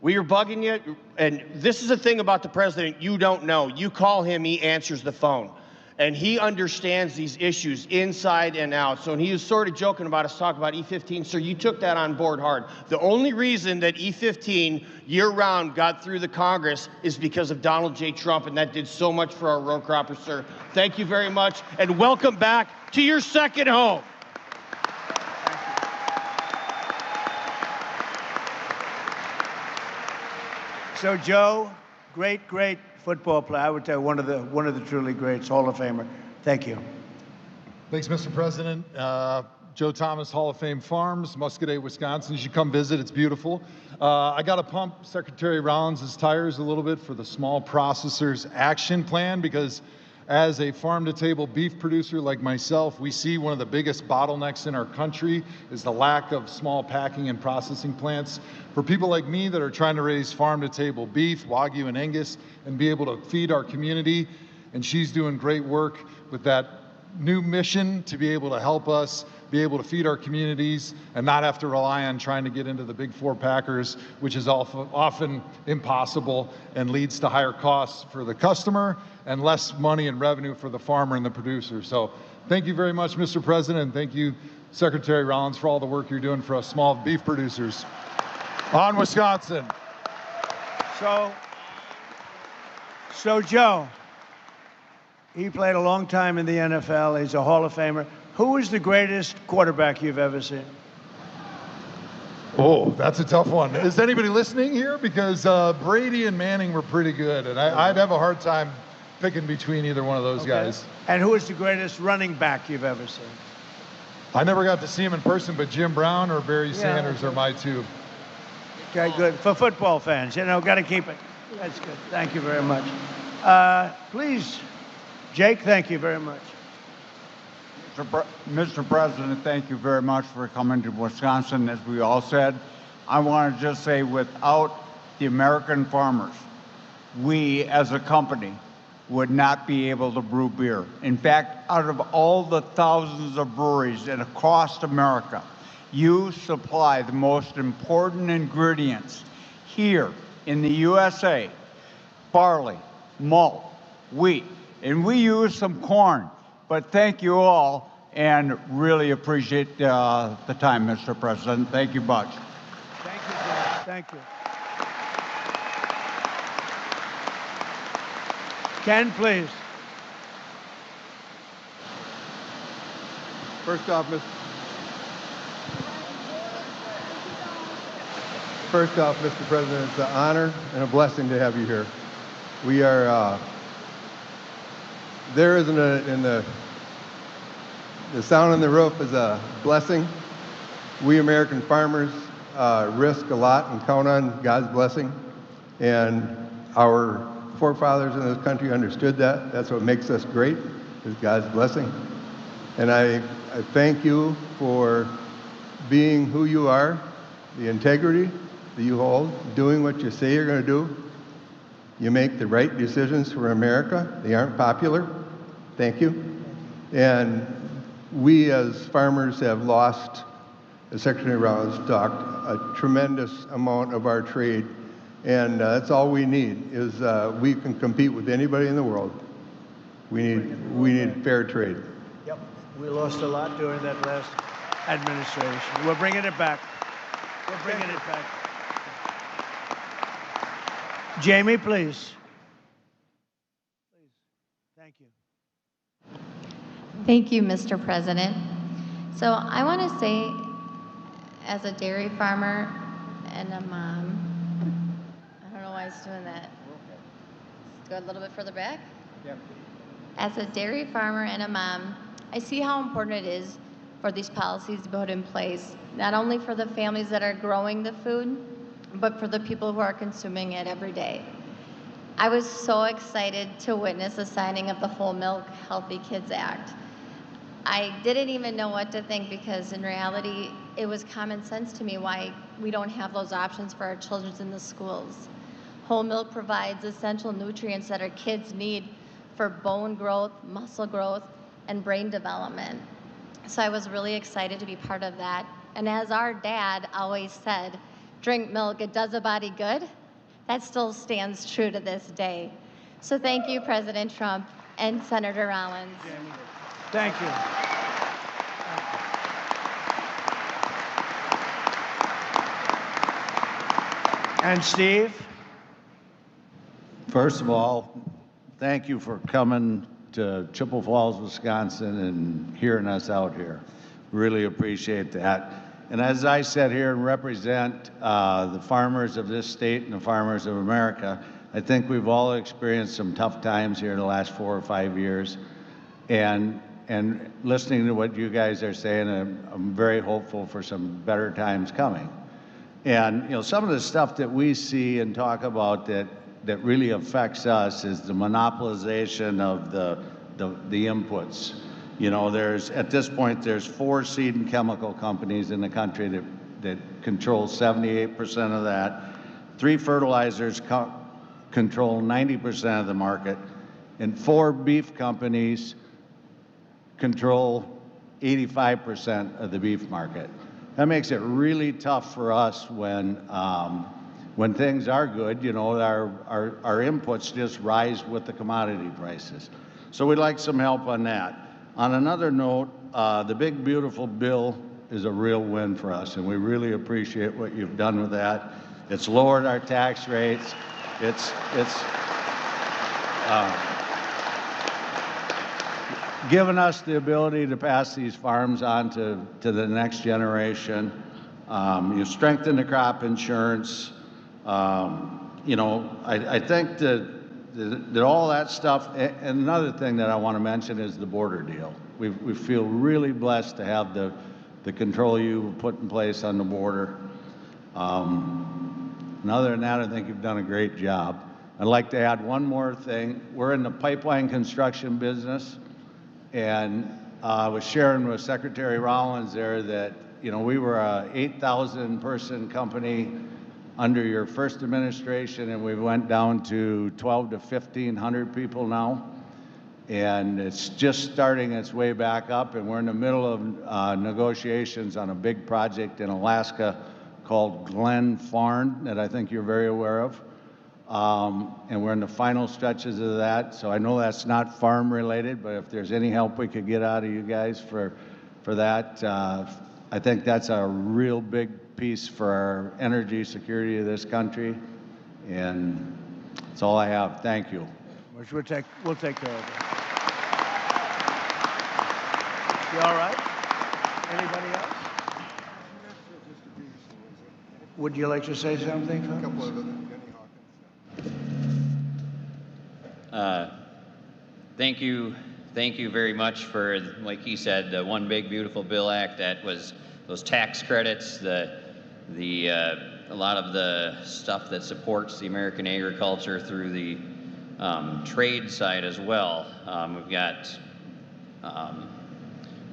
We are bugging you, and this is the thing about the president you don't know. You call him, he answers the phone. And he understands these issues inside and out. So when he was sort of joking about us talking about E15, sir, you took that on board hard. The only reason that E15 year-round got through the Congress is because of Donald J. Trump, and that did so much for our row croppers, sir. Thank you very much, and welcome back to your second home. So, Joe, great football player. I would tell you one of the truly greats, Hall of Famer. Thank you. Thanks, Mr. President. Joe Thomas, Hall of Fame Farms, Muscoda, Wisconsin. You should come visit. It's beautiful. I got to pump Secretary Rollins' tires a little bit for the Small Processors Action Plan, because as a farm-to-table beef producer like myself, we see one of the biggest bottlenecks in our country is the lack of small packing and processing plants. For people like me that are trying to raise farm-to-table beef, Wagyu and Angus, and be able to feed our community, and she's doing great work with that new mission to be able to help us be able to feed our communities and not have to rely on trying to get into the big four packers, which is often impossible and leads to higher costs for the customer and less money and revenue for the farmer and the producer. So thank you very much, Mr. President, and thank you, Secretary Rollins, for all the work you're doing for us small beef producers. On Wisconsin. So Joe, he played a long time in the NFL. He's a Hall of Famer. Who is the greatest quarterback you've ever seen? Oh, that's a tough one. Is anybody listening here? Because Brady and Manning were pretty good, and I'd have a hard time picking between either one of those guys. And who is the greatest running back you've ever seen? I never got to see him in person, but Jim Brown or Barry Sanders are my two. Okay, good. For football fans, got to keep it. That's good. Thank you very much. Please, Jake, thank you very much. Mr. President, thank you very much for coming to Wisconsin. As we all said, I want to just say, without the American farmers, we as a company would not be able to brew beer. In fact, out of all the thousands of breweries across America, you supply the most important ingredients here in the USA: barley, malt, wheat, and we use some corn. But thank you all, and really appreciate the time, Mr. President. Thank you much. Thank you, Jake. Thank you. Ken, please. First off, Mr. President, it's an honor and a blessing to have you here. We are, there isn't the sound on the roof is a blessing. We American farmers risk a lot and count on God's blessing. And our forefathers in this country understood that. That's what makes us great, is God's blessing. And I thank you for being who you are, the integrity that you hold, doing what you say you're going to do. You make the right decisions for America. They aren't popular. Thank you. And we as farmers have lost Secretary Rollins talked a tremendous amount of our trade, and that's all we need is we can compete with anybody in the world. We need fair trade. Yep, we lost a lot during that last administration. We're bringing it back. We're bringing it back. Jamie, please. Thank you. Thank you, Mr. President. So I want to say, as a dairy farmer and a mom, I don't know why it's doing that. Let's go a little bit further back. Yep. As a dairy farmer and a mom, I see how important it is for these policies to be put in place, not only for the families that are growing the food, but for the people who are consuming it every day. I was so excited to witness the signing of the Whole Milk Healthy Kids Act. I didn't even know what to think because in reality, it was common sense to me why we don't have those options for our children in the schools. Whole milk provides essential nutrients that our kids need for bone growth, muscle growth, and brain development. So I was really excited to be part of that. And as our dad always said, drink milk, it does a body good. That still stands true to this day. So thank you, President Trump and Senator Rollins. Thank you. And Steve? First of all, thank you for coming to Chippewa Falls, Wisconsin and hearing us out here. Really appreciate that. And as I sit here and represent the farmers of this state and the farmers of America, I think we've all experienced some tough times here the last 4 or 5 years. And listening to what you guys are saying, I'm very hopeful for some better times coming. And some of the stuff that we see and talk about that really affects us is the monopolization of the inputs. At this point, there's 4 seed and chemical companies in the country that control 78% of that. 3 fertilizers control 90% of the market, and 4 beef companies control 85% of the beef market. That makes it really tough for us when things are good. Our inputs just rise with the commodity prices. So we'd like some help on that. On another note, the big beautiful bill is a real win for us, and we really appreciate what you've done with that. It's lowered our tax rates. It's given us the ability to pass these farms on to the next generation. You strengthen the crop insurance. I think that all that stuff, and another thing that I want to mention is the border deal. We feel really blessed to have the control you put in place on the border. And other than that, I think you've done a great job. I'd like to add one more thing. We're in the pipeline construction business, and I was sharing with Secretary Rollins there that, we were a 8,000 person company under your first administration, and we went down to 12 to 1,500 people now. And it's just starting its way back up, and we're in the middle of negotiations on a big project in Alaska called Glen Farm that I think you're very aware of. And we're in the final stretches of that. So I know that's not farm related, but if there's any help we could get out of you guys for that, I think that's a real big piece for our energy security of this country. And that's all I have. Thank you. Which we'll take care of it. You all right? Anybody else? Would you like to say something? A couple of them. Thank you very much for, like he said, the One Big Beautiful Bill Act. That was those tax credits, a lot of the stuff that supports the American agriculture through the trade side as well. We've got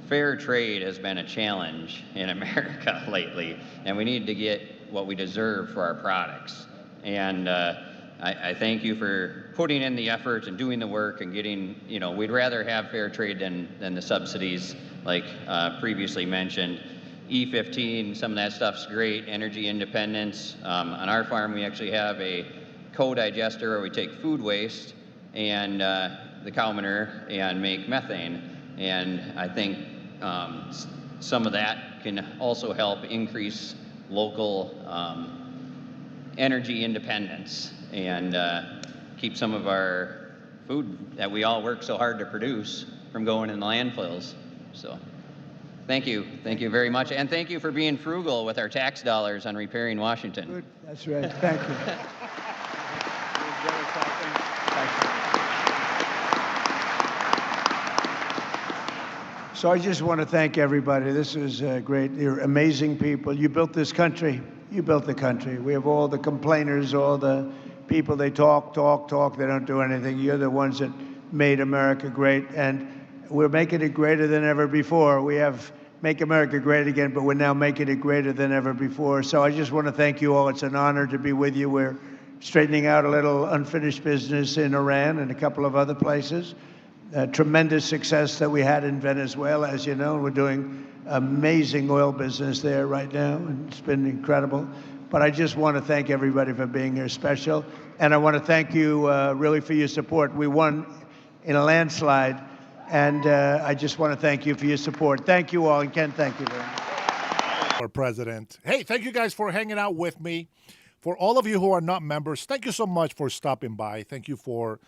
fair trade has been a challenge in America lately, and we need to get what we deserve for our products. And I thank you for putting in the effort and doing the work and getting, we'd rather have fair trade than the subsidies like previously mentioned. E15, some of that stuff's great, energy independence. On our farm, we actually have a co-digester where we take food waste and the cow manure and make methane. And I think some of that can also help increase local energy independence and keep some of our food that we all work so hard to produce from going in the landfills. So thank you very much, and thank you for being frugal with our tax dollars on repairing Washington. Good. That's right. Thank you. So I just want to thank everybody. This is great. You're amazing people. You built this country. You built the country. We have all the complainers, all the people, they talk. They don't do anything. You're the ones that made America great, and we're making it greater than ever before. We have Make America Great Again, but we're now making it greater than ever before. So I just want to thank you all. It's an honor to be with you. We're straightening out a little unfinished business in Iran and a couple of other places. Tremendous success that we had in Venezuela, as you know. We're doing amazing oil business there right now, and it's been incredible. But I just want to thank everybody for being here special. And I want to thank you really for your support. We won in a landslide, and I just want to thank you for your support. Thank you all, and Ken, thank you very much. Our president. Hey, thank you guys for hanging out with me. For all of you who are not members, thank you so much for stopping by. Thank you for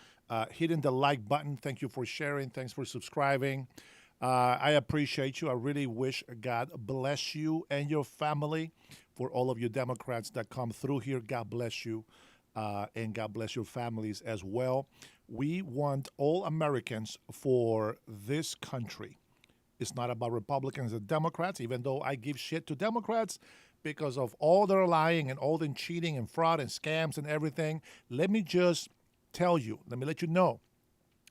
hitting the like button. Thank you for sharing. Thanks for subscribing. I appreciate you. I really wish God bless you and your family. For all of you Democrats that come through here, God bless you, and God bless your families as well. We want all Americans for this country. It's not about Republicans and Democrats, even though I give shit to Democrats because of all their lying and all the cheating and fraud and scams and everything. Let me just tell you, let me let you know,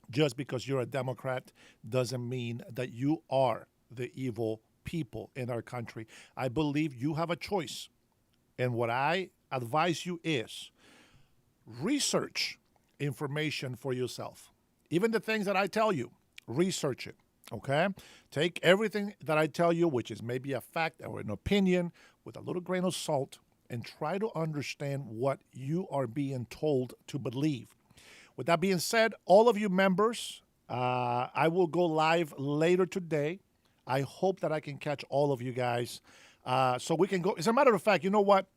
just because you're a Democrat doesn't mean that you are the evil people in our country. I believe you have a choice. And what I advise you is research information for yourself. Even the things that I tell you, research it, okay? Take everything that I tell you, which is maybe a fact or an opinion, with a little grain of salt, and try to understand what you are being told to believe. With that being said, all of you members, I will go live later today. I hope that I can catch all of you guys so we can go. As a matter of fact, you know what?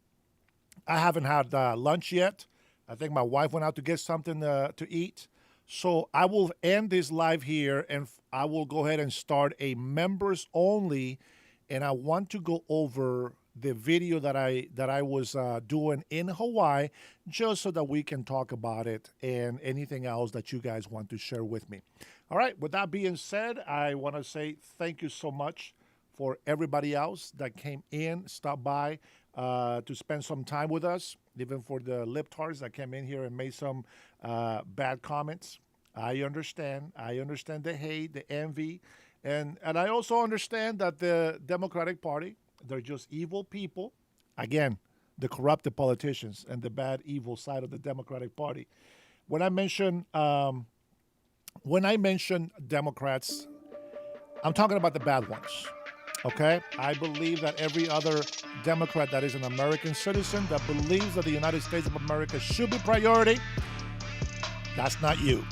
I haven't had lunch yet. I think my wife went out to get something to eat. So I will end this live here, and I will go ahead and start a members only. And I want to go over the video that I was doing in Hawaii, just so that we can talk about it and anything else that you guys want to share with me. All right, with that being said, I want to say thank you so much for everybody else that came in, stopped by to spend some time with us, even for the libtards that came in here and made some bad comments. I understand the hate, the envy, and I also understand that the Democratic Party, they're just evil people. Again, the corrupted politicians and the bad, evil side of the Democratic Party. When I mention Democrats, I'm talking about the bad ones. Okay? I believe that every other Democrat that is an American citizen that believes that the United States of America should be priority, that's not you.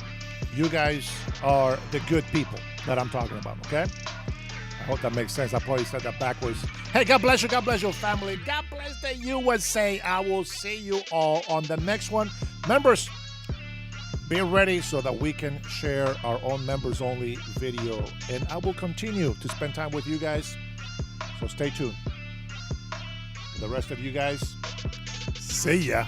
You guys are the good people that I'm talking about, okay? I hope that makes sense. I probably said that backwards. Hey, God bless you, family. God bless the USA. I will see you all on the next one. Members, be ready so that we can share our own members-only video. And I will continue to spend time with you guys, so stay tuned. For the rest of you guys, see ya.